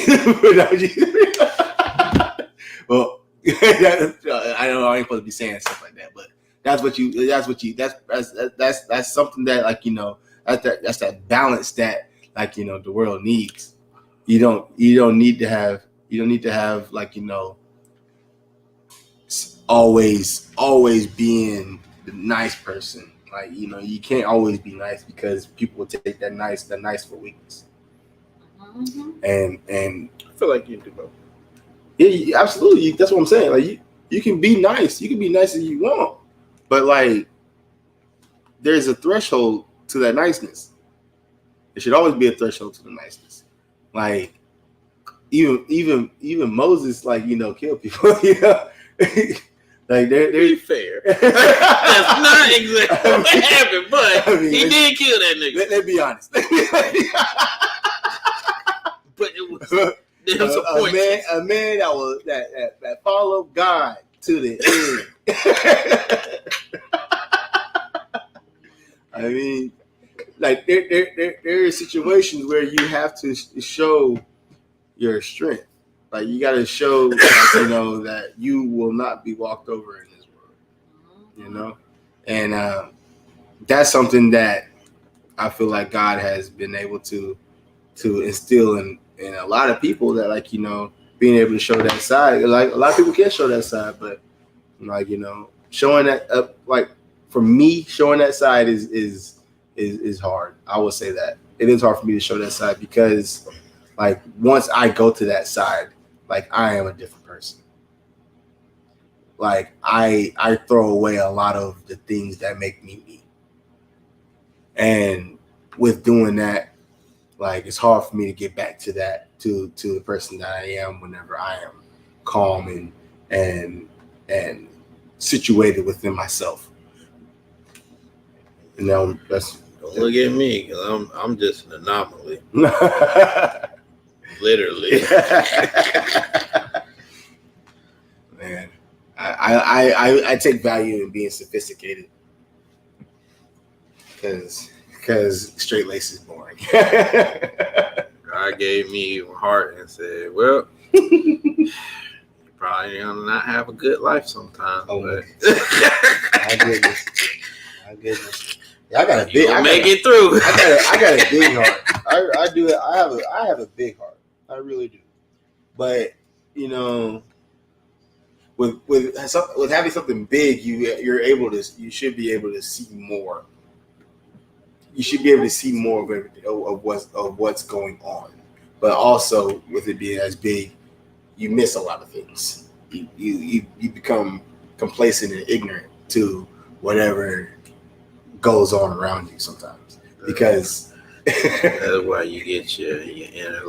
Well, I know I ain't supposed to be saying stuff like that, but that's something that, like, you know, that's that balance that, like, you know, the world needs. You don't need to have like, you know, always being the nice person. Like, you know, you can't always be nice because people will take the nice for weakness. And I feel like you do both. Yeah, absolutely. That's what I'm saying. Like, you can be nice. You can be nice as you want, but like, there's a threshold to that niceness. There should always be a threshold to the niceness. Like, even Moses, like, you know, killed people. You know, like they're fair. That's not exactly what happened, but he did kill that nigga. Let's be honest. But it was. A man that followed God to the end. I mean, like, there are situations where you have to show your strength. Like, you got to show, like, you know, that you will not be walked over in this world. You know, and that's something that I feel like God has been able to instill in a lot of people, that, like, you know, being able to show that side. Like, a lot of people can't show that side, but, like, you know, showing that up, like, for me, showing that side is hard. I will say that it is hard for me to show that side because, like, once I go to that side, like, I am a different person. Like, I throw away a lot of the things that make me me. And with doing that, like, it's hard for me to get back to that, to the person that I am whenever I am calm and situated within myself. You know, that's. Don't look at me, because I'm just an anomaly. Literally. Man, I take value in being sophisticated because straight lace is boring. God gave me a heart and said, well, you probably gonna not have a good life sometimes. Oh, but my goodness. Yeah, I got a big. Make it through. I got a big heart. I do. I have a big heart. I really do. But, you know, with having something big, you should be able to see more. You should be able to see more of everything, of what's going on. But also, with it being as big, you miss a lot of things. You become complacent and ignorant to whatever goes on around you sometimes, because that's why you get your inner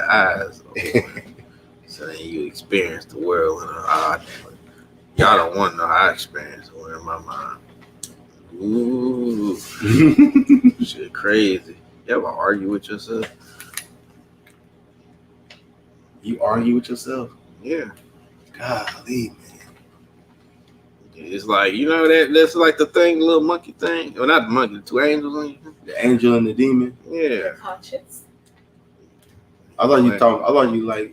eyes open. So then you experience the world in an odd way. Y'all don't want to know how I experience the world in my mind. Ooh, shit crazy. You ever argue with yourself? You argue with yourself? Yeah. Golly, man. It's like, you know, that's like the thing, the little monkey thing. Well, not the monkey, the two angels on you. The angel and the demon. Yeah. Conscious. I thought you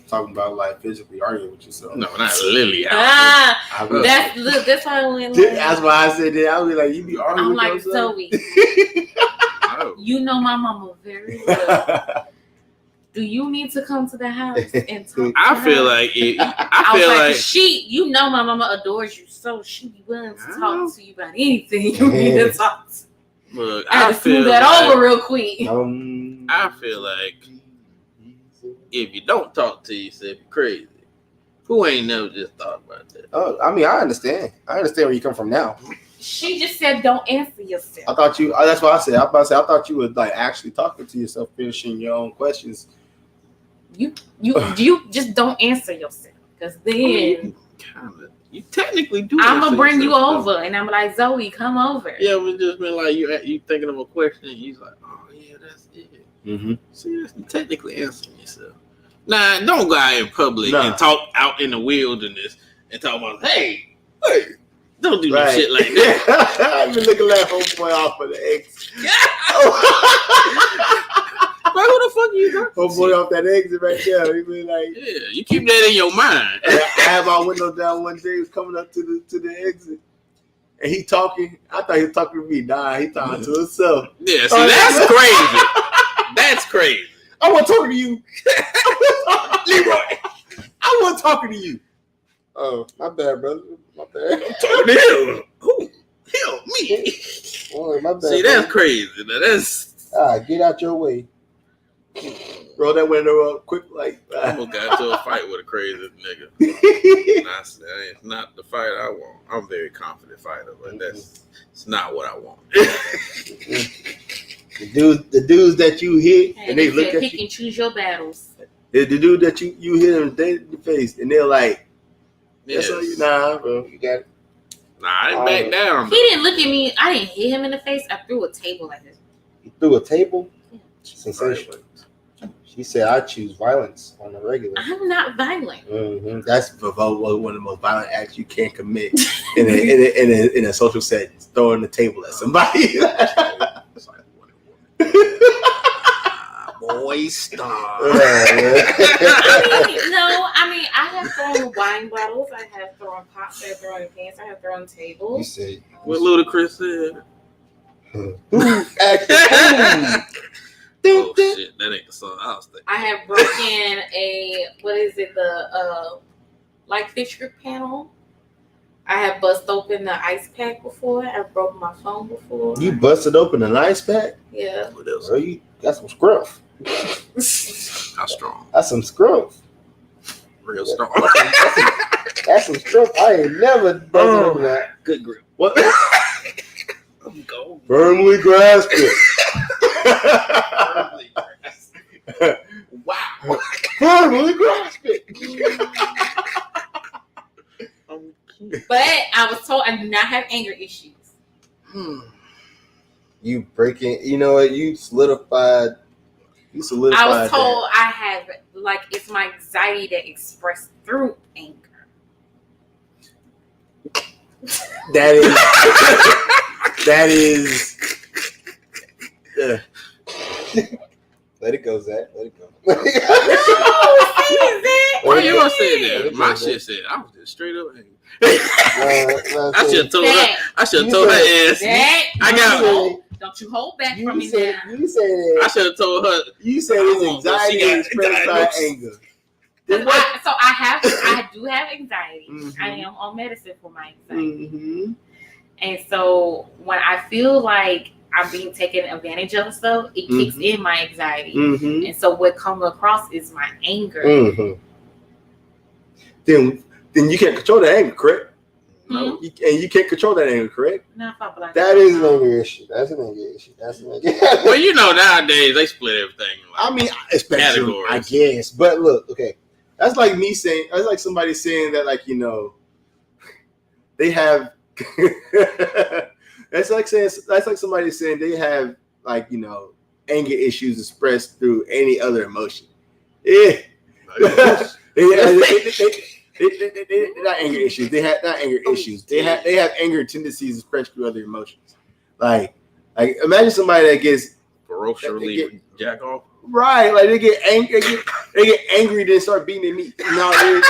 talking about, like, physically arguing with yourself. No, not Lily. That's why I went. That's why I said that. I was like, you be arguing I'm with like, yourself? Zoe. You know my mama very well. Do you need to come to the house and talk? I feel like you know my mama adores you, so she be willing to talk to you about anything you need to talk to. Look, I had to smooth that over real quick. I feel like if you don't talk to yourself, you're crazy. Who ain't never just thought about that? Oh, I mean, I understand. I understand where you come from now. She just said, "Don't answer yourself." I thought you. That's what I said. I thought you were, like, actually talking to yourself, finishing your own questions. You just don't answer yourself, because then you technically do. I'm gonna bring you over, and I'm like, Zoe, come over. Yeah, but just been like you thinking of a question, and you're like, oh yeah, that's it. Mm-hmm. See, that's technically answering yourself. Nah, don't go out in public and talk out in the wilderness and talk about, hey, don't do no shit like that. I've been looking at homeboy off for the X. Bro, like, who the fuck you talking Oh boy, to? off that exit right there. He be like, Yeah, you keep that in your mind. I had my window down one day. He was coming up to the exit, and he talking. I thought he was talking to me. Nah, he talking to himself. Yeah, see, that's crazy. That's crazy. I wasn't talking to you, Leroy. I wasn't talking to you. Oh, my bad, brother. My bad. I'm talking to him. Who? Him, me. Oh, my bad. See, that's crazy. Now, that's... Get out your way. Roll that window up quick, like. I almost got into a fight with a crazy nigga. And I said, it's not the fight I want. I'm a very confident fighter, but it's not what I want. The dudes that you hit, and they look at pick you. and choose your battles. The dude that you hit him dead in the face, and they're like, Yes. "That's all you, nah, bro, you got it." Nah, I didn't back down. He didn't look at me. I didn't hit him in the face. I threw a table at him. You threw a table. Yeah. Sensational. She said, "I choose violence on the regular." I'm not violent. Mm-hmm. That's one of the most violent acts you can commit in a social setting. Throwing the table at somebody. Boy, stop. I have thrown wine bottles. I have thrown pots. I have thrown pans. I have thrown You tables. said What Ludacris said. Oh shit, that ain't the song I was thinking. I have broken the light fixture panel. I have busted open the ice pack before. I've broken my phone before. You busted open an ice pack? Yeah. What else? Bro, you got some scruff. How strong? That's some scruff. Real strong. That's some scruff. I ain't never busted open that. Good grip. What? Go. Firmly grasp it. Wow. Firmly grasp it. But I was told I do not have anger issues. You breaking, you know what? You solidified. I was told I have, it's my anxiety that expressed through anger. That is. Let it go, Zach. Let it go. Why you gonna say that? My shit said I was just straight up angry. I should have told her. I should have told her ass. Don't you hold back from me said, now. You said that. I should have told her. You said his anxiety is expressed by anger. I do have anxiety. Mm-hmm. I am on medicine for my anxiety. Mm-hmm. And so when I feel like I'm being taken advantage of stuff, it kicks in my anxiety. Mm-hmm. And so what comes across is my anger. Mm-hmm. Then you can't control that anger, correct? No. And you can't control that anger, correct? Not if I black That is an anger issue. That's an anger issue. Well, nowadays they split everything. Especially, categories. I guess. But look, okay. That's like me saying, that's like somebody saying that, they have, that's like somebody saying they have, anger issues expressed through any other emotion. Yeah. They're not anger issues. They have not anger issues. They have anger tendencies expressed through other emotions. Like imagine somebody that gets ferociously jack off. Right, they get angry. They get angry, then start beating their meat. Now, it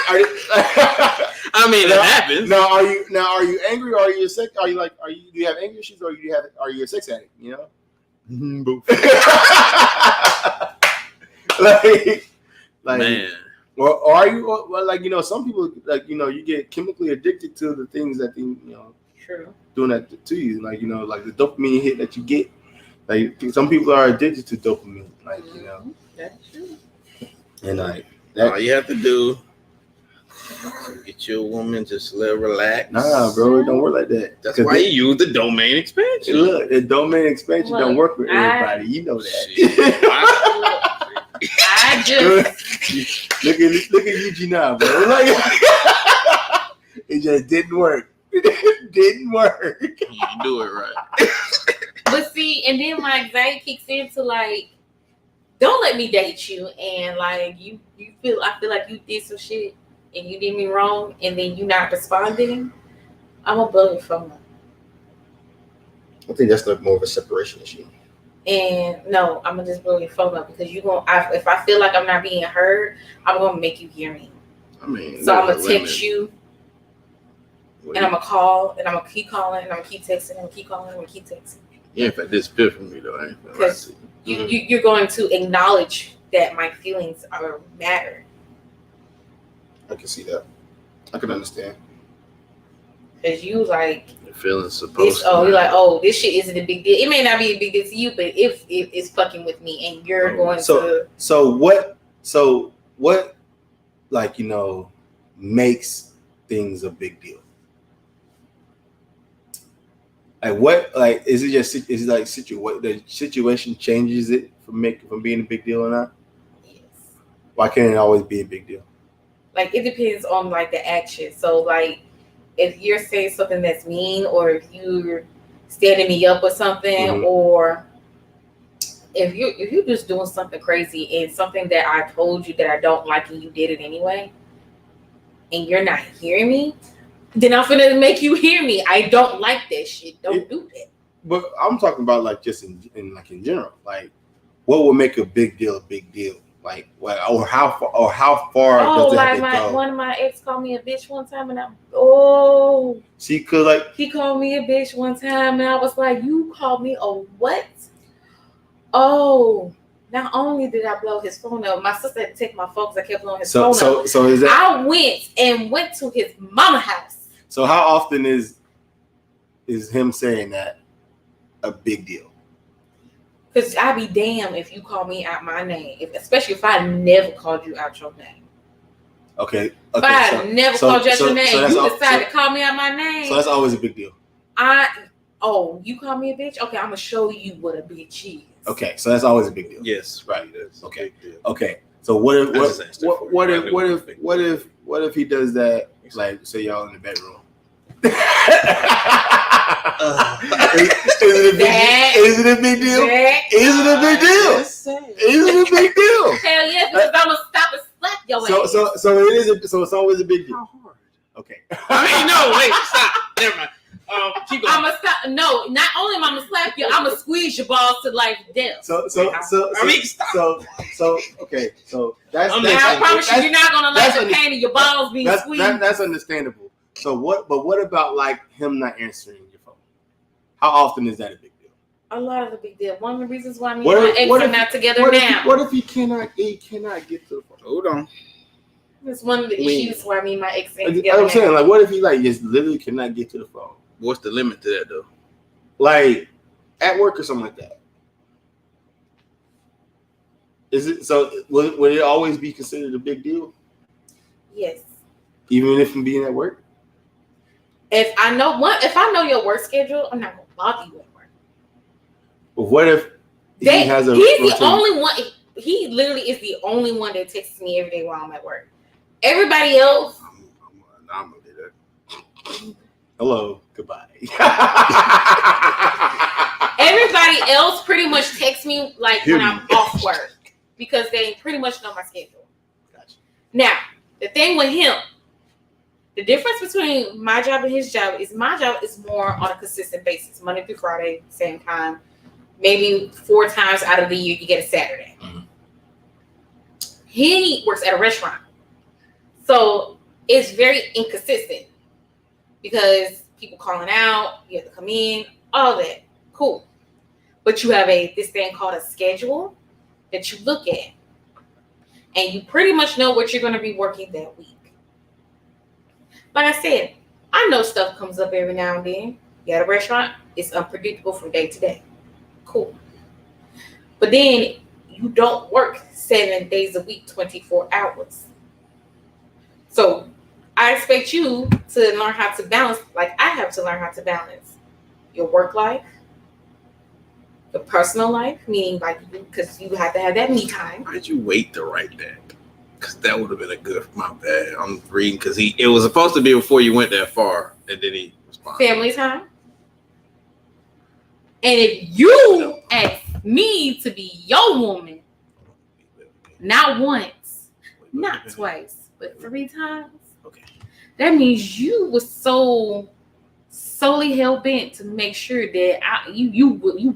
happens. Now, are you angry? Or are you do you have anger issues, or are you a sex addict? You know. Man. Or are you? Some people you get chemically addicted to the things that True. doing that to you, like the dopamine hit that you get. Like some people are addicted to dopamine, That's true. And all you have to do get your woman, just let her relax. Nah, bro, it don't work like that. That's why you use the domain expansion. Look, the domain expansion don't work for everybody. You know that. I just look at Eugene now, bro. It just didn't work. It didn't work. You didn't do it right. But see, and then my anxiety kicks into don't let me date you, and I feel like you did some shit and you did me wrong, and then you not responding. I'm a bug from that. I think that's more of a separation issue. And no, I'm gonna just blow your phone up because if I feel like I'm not being heard, I'm gonna make you hear me. I mean, So I'm gonna text you, and I'm gonna call, and I'm gonna keep calling, and I'm gonna keep texting, and I'm gonna keep calling, and I'm gonna keep texting. Yeah, if I disappear from me though, I ain't gonna Because you're going to acknowledge that my feelings are matter. I can see that. I can understand. Because you like your feelings supposed this. to. Oh, you're like, oh, this shit isn't a big deal. It may not be a big deal to you, but if it's fucking with me, and you're going to. So what, like, you know, makes things a big deal? Like what? Like is it like the situation changes it from being a big deal or not? Yes. Why can't it always be a big deal? Like it depends on like the action. So like if you're saying something that's mean, or if you're standing me up or something, or if you're just doing something crazy and something that I told you that I don't like and you did it anyway, and you're not hearing me, then I'm gonna make you hear me. I don't like that shit. Don't do that. But I'm talking about like just in general. Like, what would make a big deal a big deal? Like, or how far does it have to go? One of my ex called me a bitch one time, and he called me a bitch one time, and I was like, you called me a what? Oh. Not only did I blow his phone up, my sister had to take my phone because I kept blowing his phone up. So is that? I went to his mama house. So how often is him saying that a big deal? Because I'd be damned if you call me out my name, especially if I never called you out your name. Okay. If I never called you out your name, you decided to call me out my name. So that's always a big deal. You call me a bitch? Okay, I'm gonna show you what a bitch is. Okay, so that's always a big deal. Yes, right. Okay. Okay. So what if he does that? Like, say y'all in the bedroom. Is it a big deal? Is it a big deal? Is it a big deal? Hell yes, because I'm gonna stop and slap your ass. So it is. So it's always a big deal. How hard? Okay. I mean, no, wait, stop. Never mind. Keep going. I'm gonna stop. No, not only am I gonna slap you, I'm gonna squeeze your balls to life death. So okay. So that's. I promise you, you're not gonna like the pain of your balls being squeezed. That's understandable. So what? But what about like him not answering your phone? How often is that a big deal? A lot of the big deal. One of the reasons why me and my ex are not together now. What if he cannot get to the phone? Hold on. It's one of the issues why me and my ex ain't together. I'm saying, like, what if he like just literally cannot get to the phone? What's the limit to that though? Like at work or something like that. Is it so? Would it always be considered a big deal? Yes. Even if I'm being at work. If I know your work schedule, I'm not gonna bother you at work. But what if he's the only one? He literally is the only one that texts me every day while I'm at work. Everybody else. I'm gonna do that. Hello. Goodbye. Everybody else pretty much texts me like when I'm off work because they pretty much know my schedule. Gotcha. Now, the thing with him, the difference between my job and his job is my job is more on a consistent basis, Monday through Friday, same time. Maybe 4 times out of the year you get a Saturday. Mm-hmm. He works at a restaurant. So it's very inconsistent because people calling out, you have to come in, all that. Cool. But you have this thing called a schedule that you look at. And you pretty much know what you're going to be working that week. Like I said, I know stuff comes up every now and then. You're at a restaurant, it's unpredictable from day to day. Cool. But then you don't work 7 days a week, 24 hours. So I expect you to learn how to balance, like I have to learn how to balance your work life, your personal life, meaning like because you have to have that me time. Why'd you wait to write that? Because that would have been a good. My bad. I'm reading because it was supposed to be before you went that far, and then he responded. Family time. And if you ask me to be your woman, not once, not twice, but 3 times, okay, that means you were solely hell bent to make sure that you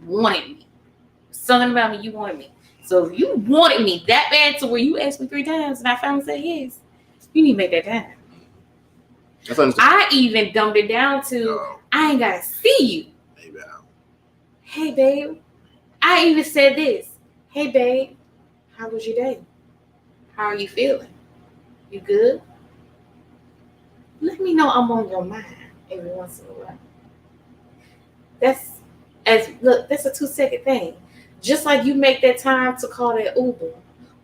wanted me Something about me, you wanted me. So if you wanted me that bad to where you asked me 3 times and I finally said yes, you need to make that time. That's understandable. I even dumbed it down to I ain't gotta see you. Maybe Hey babe. I even said this. Hey babe, how was your day? How are you feeling? You good? Let me know I'm on your mind every once in a while. That's that's a 2-second thing. Just like you make that time to call that Uber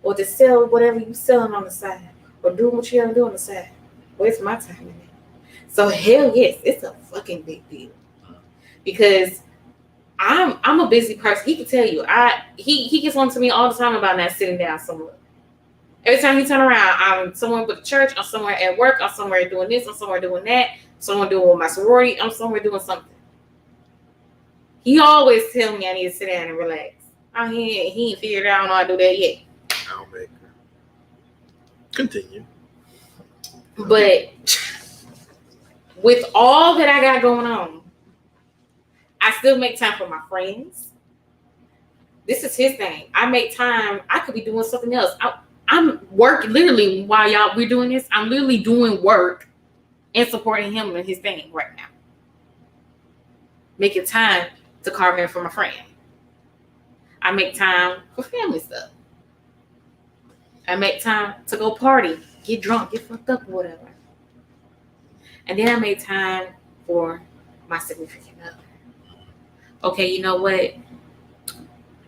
or to sell whatever you selling on the side or do what you gotta do on the side. Where's my time in it? So hell yes, it's a fucking big deal. Because I'm a busy person. He can tell you. He gets on to me all the time about not sitting down somewhere. Every time he turn around, I'm somewhere with the church, I'm somewhere at work, I'm somewhere doing this, I'm somewhere doing that, somewhere doing my sorority, I'm somewhere doing something. He always tell me I need to sit down and relax. He ain't figured out how to do that yet. I'll make her. Continue. But with all that I got going on, I still make time for my friends. This is his thing. I make time. I could be doing something else. I'm working literally while we're doing this. I'm literally doing work and supporting him and his thing right now. Making time to carve in for my friend. I make time for family stuff. I make time to go party, get drunk, get fucked up, or whatever. And then I make time for my significant other. Okay, you know what?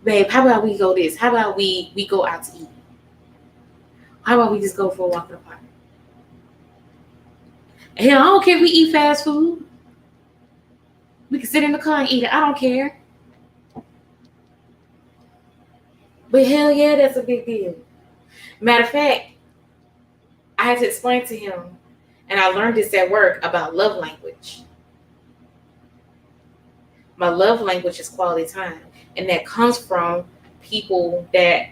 Babe, how about we go this? How about we go out to eat? How about we just go for a walk in the park? And hell, I don't care if we eat fast food. We can sit in the car and eat it. I don't care. But hell yeah, that's a big deal. Matter of fact, I had to explain to him, and I learned this at work about love language. My love language is quality time. And that comes from people that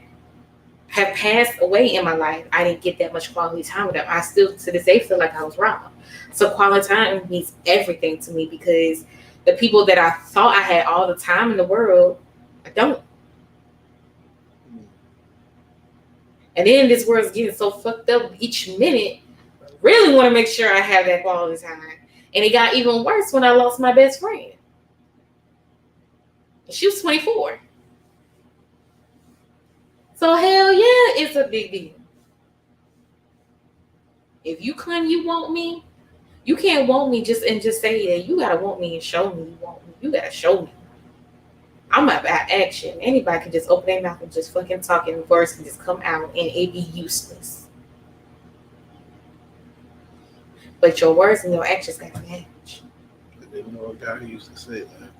have passed away in my life. I didn't get that much quality time with them. I still, to this day, feel like I was robbed. So quality time means everything to me because the people that I thought I had all the time in the world, I don't. And then this world's getting so fucked up each minute. I really want to make sure I have that quality time. And it got even worse when I lost my best friend. She was 24. So hell yeah, it's a big deal. If you claim you want me, you can't want me just say that. You gotta want me and show me you want me. You gotta show me. I'm about action. Anybody can just open their mouth and just fucking talk and the words can just come out and it be useless. But your words and your actions gotta match. I didn't know a guy who used to say that.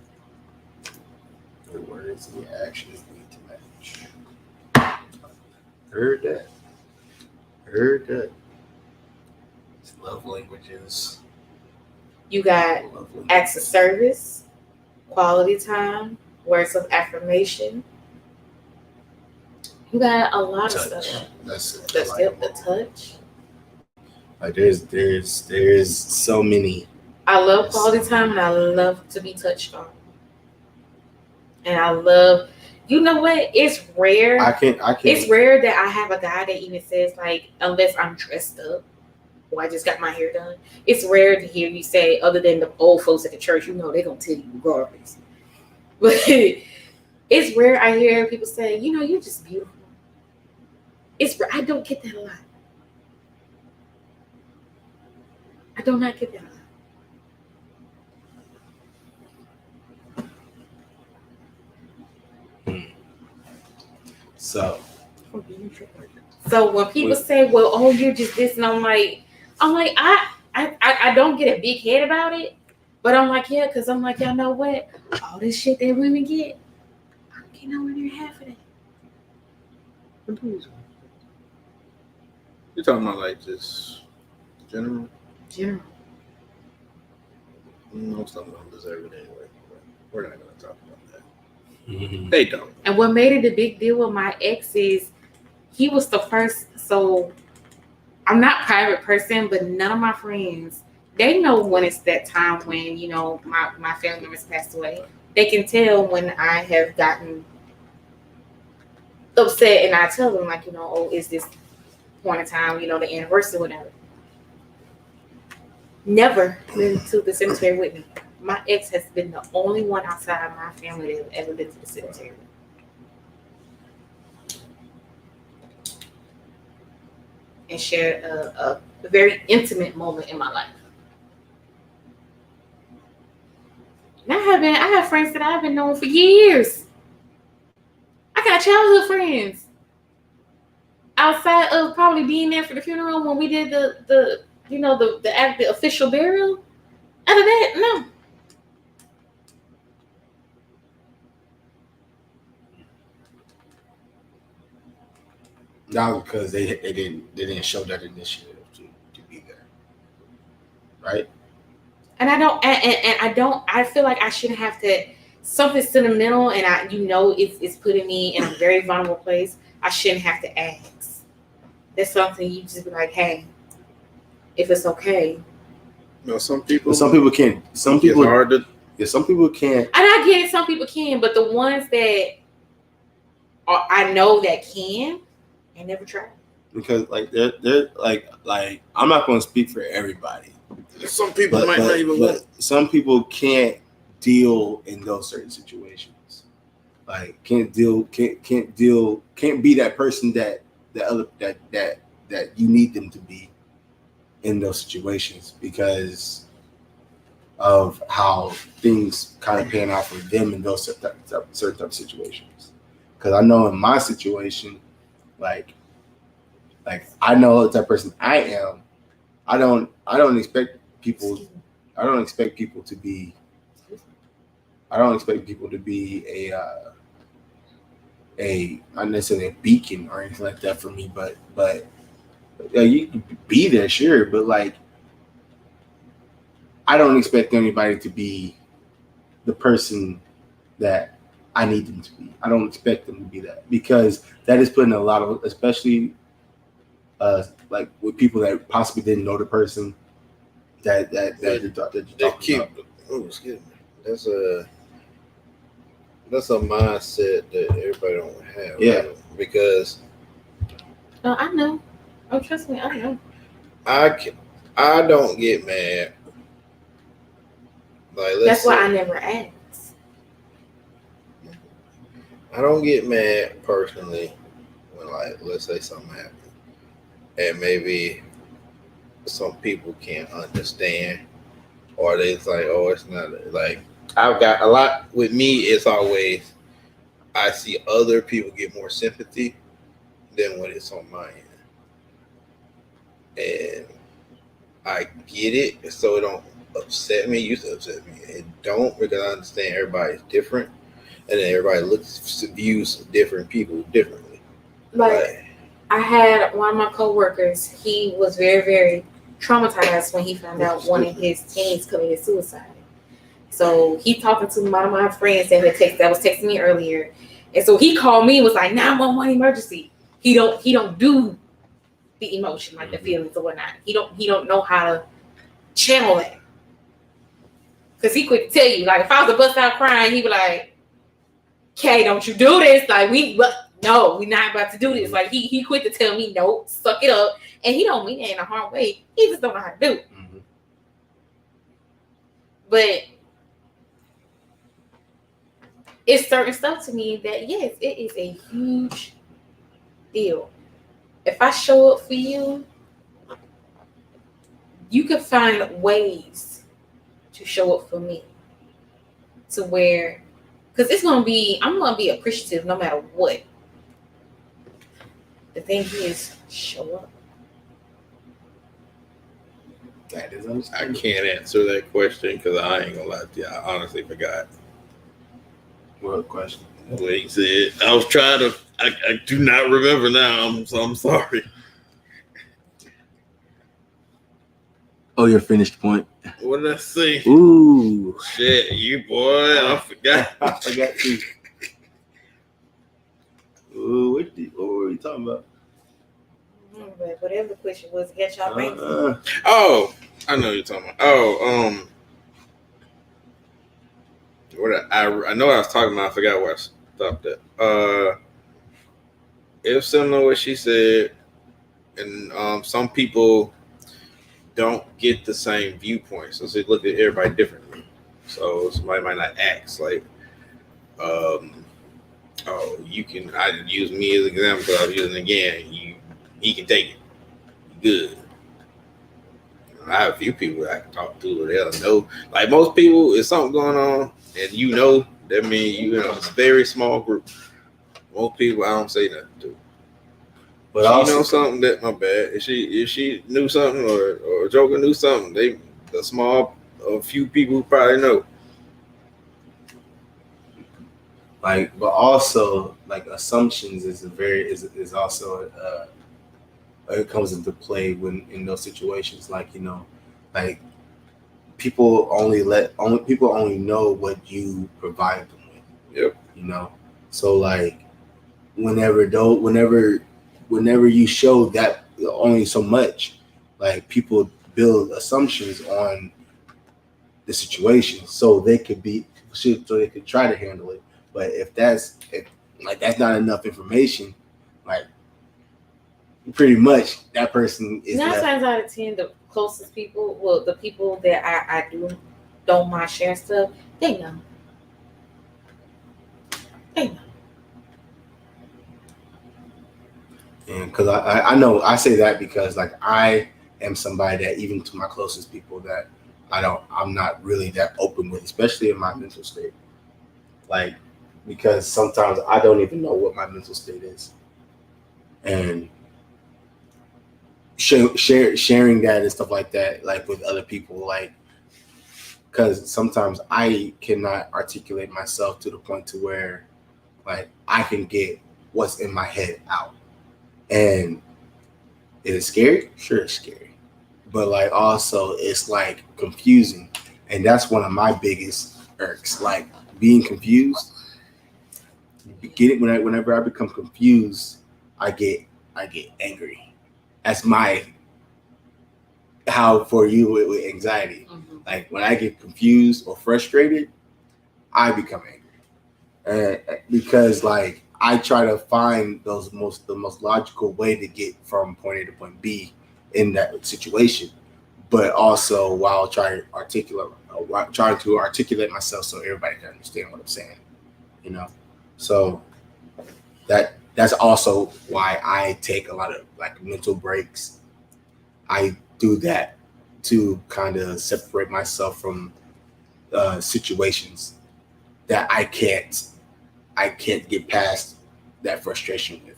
The words and the actions need to match. Heard that. It's love languages. You got acts of service, quality time, words of affirmation. You got a lot of stuff. That's it. That's it. The touch. Like there's so many. I love quality time and I love to be touched on. And I love, you know what? It's rare. I can't. It's rare that I have a guy that even says like, unless I'm dressed up or I just got my hair done. It's rare to hear you say, other than the old folks at the church, you know, they're gonna tell you regardless. But it's rare I hear people say, you know, you're just beautiful. I don't get that a lot. I do not get that a lot. So when people say, well, oh, you're just this, and I'm like, I don't get a big head about it, but I'm like, yeah, because I'm like, y'all know what? All this shit that women get, I don't get nowhere near half of that. You're talking about like just general? General. Most of them don't deserve it anyway. We're not going to talk about that. They don't. And what made it a big deal with my ex is he was the first. So I'm not a private person, but none of my friends, they know when it's that time when, you know, my family members passed away. They can tell when I have gotten upset, and I tell them like, oh, is this point in time, the anniversary, whatever. Never been to the cemetery with me. My ex has been the only one outside my family that has ever been to the cemetery. And shared a very intimate moment in my life. And I have friends that I've been known for years. I got childhood friends. Outside of probably being there for the funeral when we did the official burial. Other than that, no. That was because they didn't show that initiative to be there, right? And I feel like I shouldn't have to. Something sentimental, and it's putting me in a very vulnerable place. I shouldn't have to ask. That's something you just be like, hey, if it's okay. Some people can't. Some people it's hard to. Yeah, some people can't. And I get it, some people can, but the ones that I know that can, I never try. Because they're like I'm not going to speak for everybody. Some people might not even. But some people can't deal in those certain situations. Like can't be that person that you need them to be in those situations because of how things kind of pan out for them in those certain type of situations. Because I know in my situation, like I know the type of person I am. I don't expect people. I don't expect people to be a not necessarily a beacon or anything like that for me, but yeah, you can be there, sure, but like I don't expect anybody to be the person that I need them to be. I don't expect them to be that because that is putting a lot of, especially like with people that possibly didn't know the person that you're talking about. Oh, excuse me. That's a mindset that everybody don't have. Yeah. Right? Because No, I know. Oh, trust me, I know. I don't get mad. Like that's why I never ask. I don't get mad personally when, like, let's say something happens and maybe some people can't understand, or they like, oh, it's not like I've got a lot with me. It's always I see other people get more sympathy than when it's on my end, and I get it, so it don't upset me. Used to upset me. It don't, because I understand everybody's different, and then everybody views different people differently. Like I had one of my coworkers. He was very, very traumatized when he found out one of his teens committed suicide. So he talking to one of my friends that was texting me earlier, and so he called me and was like 911 emergency. He don't do the emotion, like the feelings or whatnot. He don't know how to channel that. Cause he quick to tell you, like if I was to bust out crying, he'd be like, "Okay, don't you do this? Like no, we're not about to do this." Like he quick to tell me, "No, suck it up," and he don't mean it in a hard way. He just don't know how to do it. Mm-hmm. But it's certain stuff to me that yes, it is a huge deal. If I show up for you, you can find ways to show up for me to where, because I'm going to be appreciative no matter what. The thing is, show up. That is I can't answer that question because I ain't going to lie to you. I honestly forgot. What question? What he said. I was trying to, I do not remember now. I'm sorry. Oh, your finished point. What did I say? Ooh. Shit, you boy. I forgot. I forgot too. Ooh, what were we talking about? But whatever the question was, get y'all thanks. Oh, I know what you're talking about. Oh, what I know what I was talking about. I forgot where I stopped at. it's similar to what she said, and some people don't get the same viewpoint, so they look at everybody differently. So somebody might not ask like, "Oh, you can." I use me as an example because I'm using it again. He can take it. Good. I have a few people I can talk to, they'll know. Like most people, if something going on, and that means you in a very small group. Most people I don't say nothing to. But she know something that my bad. If she knew something or Joker knew something, a few people probably know. Like, but also like assumptions is also it comes into play when in those situations. Like like people only know what you provide them with. Yep. So like whenever you show that only so much, like people build assumptions on the situation so they could try to handle it. But if that's not enough information, like pretty much that person is 9 times out of 10, the closest people, well, the people that I don't mind sharing stuff, they know. And because I know I say that because like I am somebody that even to my closest people that I'm not really that open with, especially in my mental state. Like because sometimes I don't even know what my mental state is, and sharing that and stuff like that, like with other people, like because sometimes I cannot articulate myself to the point to where like I can get what's in my head out. And is it scary? Sure, it's scary. But like also it's like confusing. And that's one of my biggest irks. Like being confused. Whenever I become confused, I get angry. That's how for you with anxiety. Mm-hmm. Like when I get confused or frustrated, I become angry. Because like I try to find the most logical way to get from point A to point B in that situation, but also while trying to articulate myself so everybody can understand what I'm saying, So that's also why I take a lot of like mental breaks. I do that to kind of separate myself from situations that I can't get past that frustration with,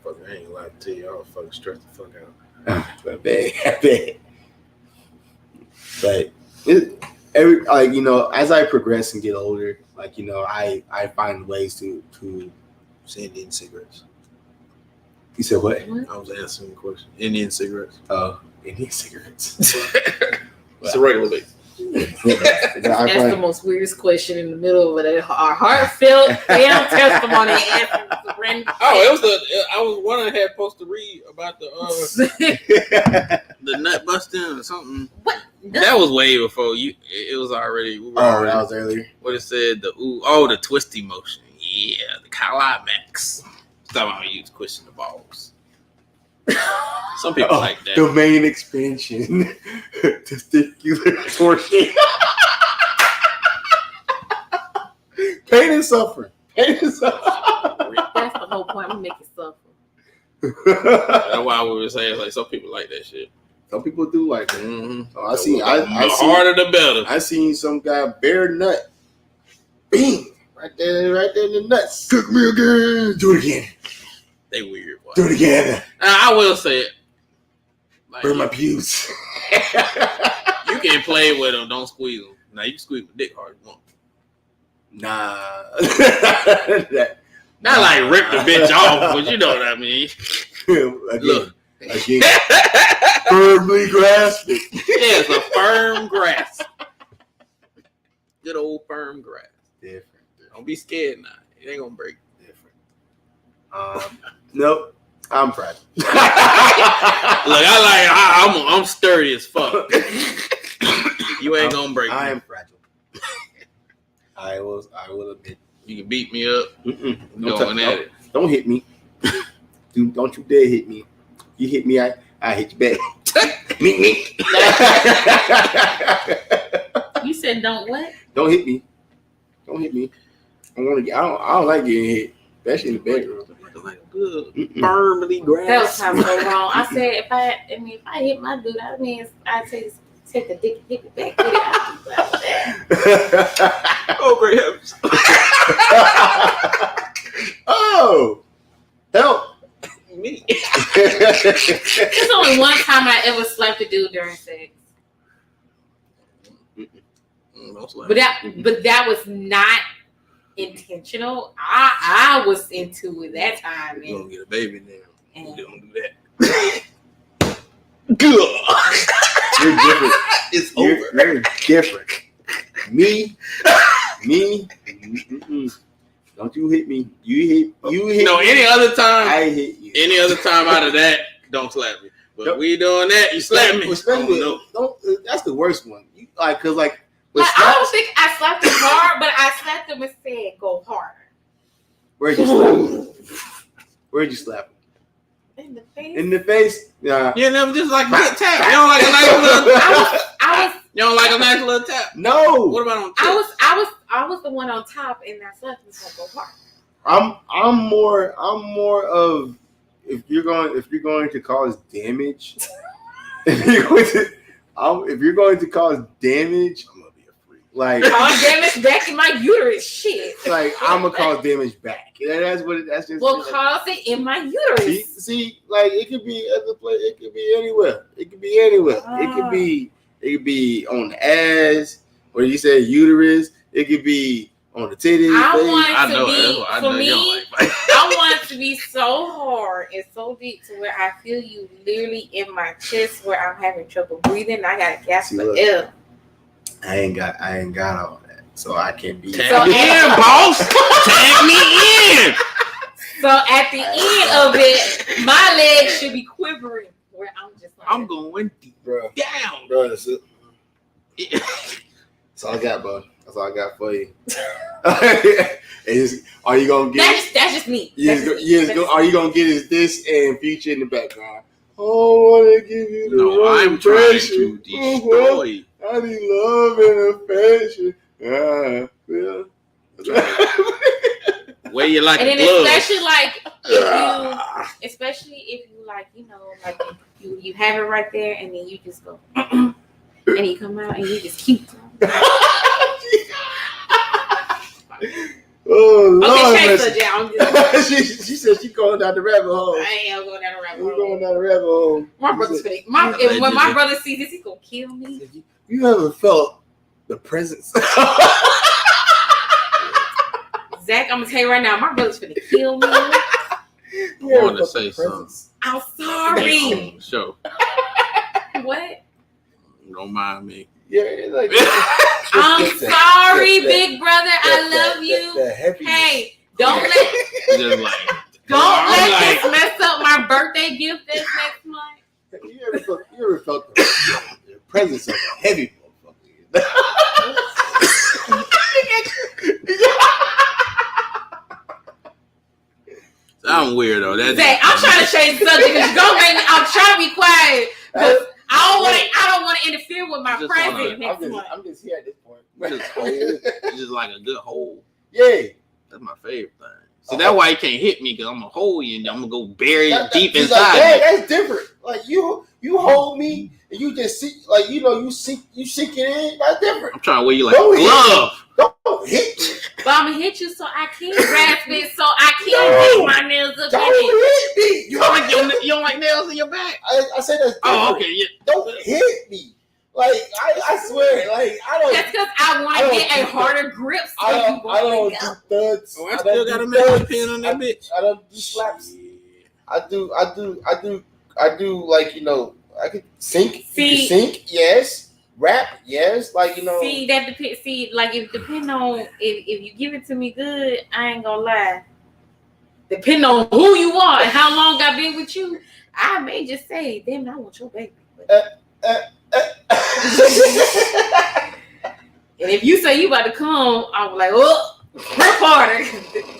I ain't lying to you. I'll fucking stress the fuck out. I bet. But as I progress and get older, like I find ways to Indian cigarettes. You said what? I was answering the question. Indian cigarettes. Oh, Indian cigarettes. It's a regular base. That's the most weirdest question in the middle of it. Our heartfelt damn testimony. I was one I had supposed to read about the nut busting or something. What? That was way before you. It was already. That was earlier. What it said? The twisty motion. Yeah, the climax. Stop how you twisting the balls. Some people like that. Domain expansion. Testicular torsion. Pain and suffering. That's the whole point. I'm gonna make it suffer. That's why we were saying like some people like that shit. Some people do like that. Mm-hmm. Oh, the harder the better. I seen some guy bare nut. Bing. Right there in the nuts. Cook me again. Do it again. They weird. Boy. Do it again. I will say it. Like, burn my pubes. You can't play with them. Don't squeeze them. Now you can squeeze my dick hard as you want. Nah. Not like rip the bitch off, but you know what I mean. Again. Firmly grasp it. Yeah, it's a firm grasp. Good old firm grasp. Different. Don't be scared now. It ain't gonna break. Different. Nope. I'm fragile. Look, I'm sturdy as fuck. You ain't gonna break me. I am fragile. I will admit You can beat me up. Don't hit me. Don't you dare hit me. You hit me, I hit you back. Me. You said don't what? Don't hit me. Don't hit me. I don't like getting hit, especially in the bedroom. Like good, firmly grasped. That was how so wrong. I said if I hit my dude, I mean I take a dick and hit it back. Oh great heavens! Oh, help Me. There's only one time I ever slapped a dude during sex. But that was not intentional. I was into it that time. You gonna get a baby now? And You don't do that. Good. You're different. It's You're different. Me. Don't you hit me. You hit No, me. any other time. I hit you. Any other time out of that, don't slap me. But we doing that, you slap me. Especially that's the worst one. You I don't think I slapped him hard, but I slapped him and said, "Go harder." Where'd you slap him? Where'd you slap him? In the face. In the face? Yeah. You never just like a good tap. You don't like a nice little. You don't like a nice little tap. No. What about on? I was the one on top, and I slapped him and said, "Go hard." I'm more of if you're going to cause damage. If you're going to cause damage, I'm gonna be a freak. Like cause damage back in my uterus, shit. Like I'm gonna cause damage back. That's just. Well, cause it in my uterus. See, like it could be other place. It could be anywhere. It could be anywhere. It could be on the ass, or you said uterus. It could be on the titties. I want it to be so hard and so deep to where I feel you literally in my chest where I'm having trouble breathing. I gotta gasp for air. I ain't got all that, so I can't be. Tag me in, boss. Tag me in. So at the end of it, my legs should be quivering. Where I'm just like, I'm going deep, bro. Down, bro. That's it. That's all I got, bro. That's all I got for you. Are you gonna get? That's just me. Are you gonna get this and Future in the background? Oh, I want to give you the I'm impression. trying to destroy. I need love and affection. Wear you like and a then glove. especially if you like, like you have it right there, and then you just go, and you come out and you just keep. Oh Lord! Okay, she said she going down the rabbit hole. I ain't going down the rabbit hole. We're going down the rabbit hole. My brother's fake. When my brother sees this, he's gonna kill me. You ever felt the presence? Zach, I'm gonna tell you right now, my brother's finna kill me. I want to say something. I'm sorry. Show. What? Don't mind me. Yeah, like I'm sorry, big brother. I love you. Hey, don't let this mess up my birthday gift this next month. You ever felt the presence of a heavy motherfucker? I'm weird though. Zach, I'm trying to change the subject. I'm trying to be quiet because I don't want to interfere with my present next month. I'm just here at this point. It's just like a good hole. Yeah, that's my favorite thing. So that's why you can't hit me, because I'm gonna hold you and I'm gonna go bury it deep inside. Like, that's different. Like you hold me and you just see, like you sink it in. That's different. I'm trying to wear you like a glove. Don't hit me. But I'm gonna hit you so I can grasp it, so I can get my nails up in it. Don't hit me. You don't like nails in your back? I said that's different. Oh, okay. Yeah. Don't hit me. Like I swear, like I don't. That's because I want to get a harder grip. So I don't do thuds. Oh, I still got a metal pin on that bitch. I don't do slaps. I do. Like I could sink. Sink, yes. Rap, yes. Like See that depends. See, like it depends on if you give it to me good. I ain't gonna lie. Depending on who you are and how long I've been with you, I may just say, "Damn, I want your baby." And if you say you about to come, I'm like, "Oh, Work harder.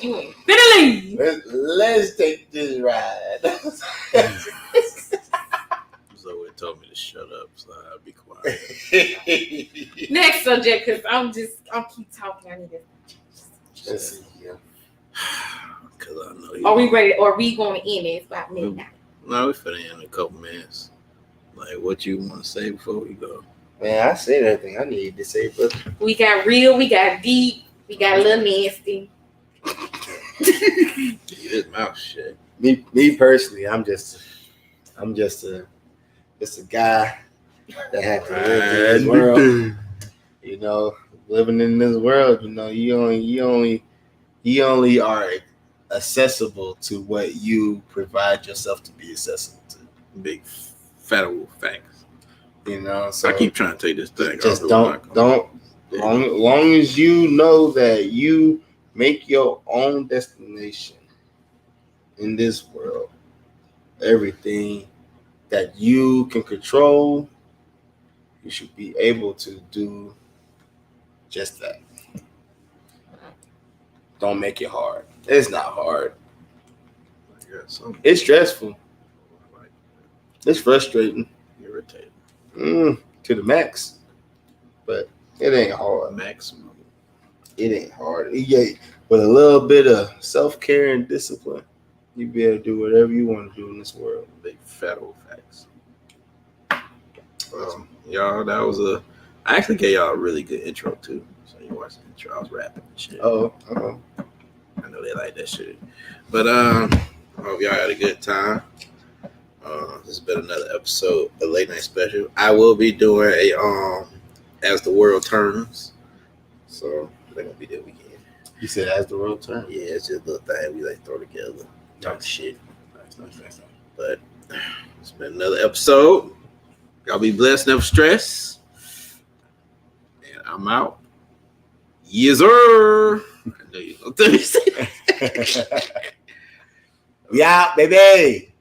You ain't finna leave. Let's take this ride. Zoe told me to shut up, so I'll be quiet. Next subject, because I'll keep talking. I need to. Let's see. Yeah. Because I know Are we ready? Or are we going to end it? It's about midnight. No, we finna end in a couple minutes. Like, what you want to say before we go? Man, I said everything I needed to say, but We got real, we got deep, we got a little nasty. Keep his mouth shut. me personally, I'm just a guy that had to live in this world. You know, living in this world, you know, you only are accessible to what you provide yourself to be accessible to. Big federal facts. You know, so I keep trying to take this thing. just long as you know that you make your own destination in this world, everything that you can control, you should be able to do just that. Don't make it hard. It's not hard. It's stressful. It's frustrating. Irritating. To the max. But it ain't hard. Maximum. It ain't hard. Yeah, with a little bit of self-care and discipline, you be able to do whatever you want to do in this world. Big federal facts. Y'all, that was I actually gave y'all a really good intro too. So you watched the intro. I was rapping and shit. Oh. I know they like that shit. But I hope y'all had a good time. This has been another episode of Late Night Special. I will be doing a As the World Turns. So they're gonna be there weekend. You said As the World Turns? Yeah, it's just a little thing we like throw together. Talk shit. Nice. But it's been another episode. Y'all be blessed, never stress. And I'm out. Yes, sir. I know you gonna tell me. We out, baby.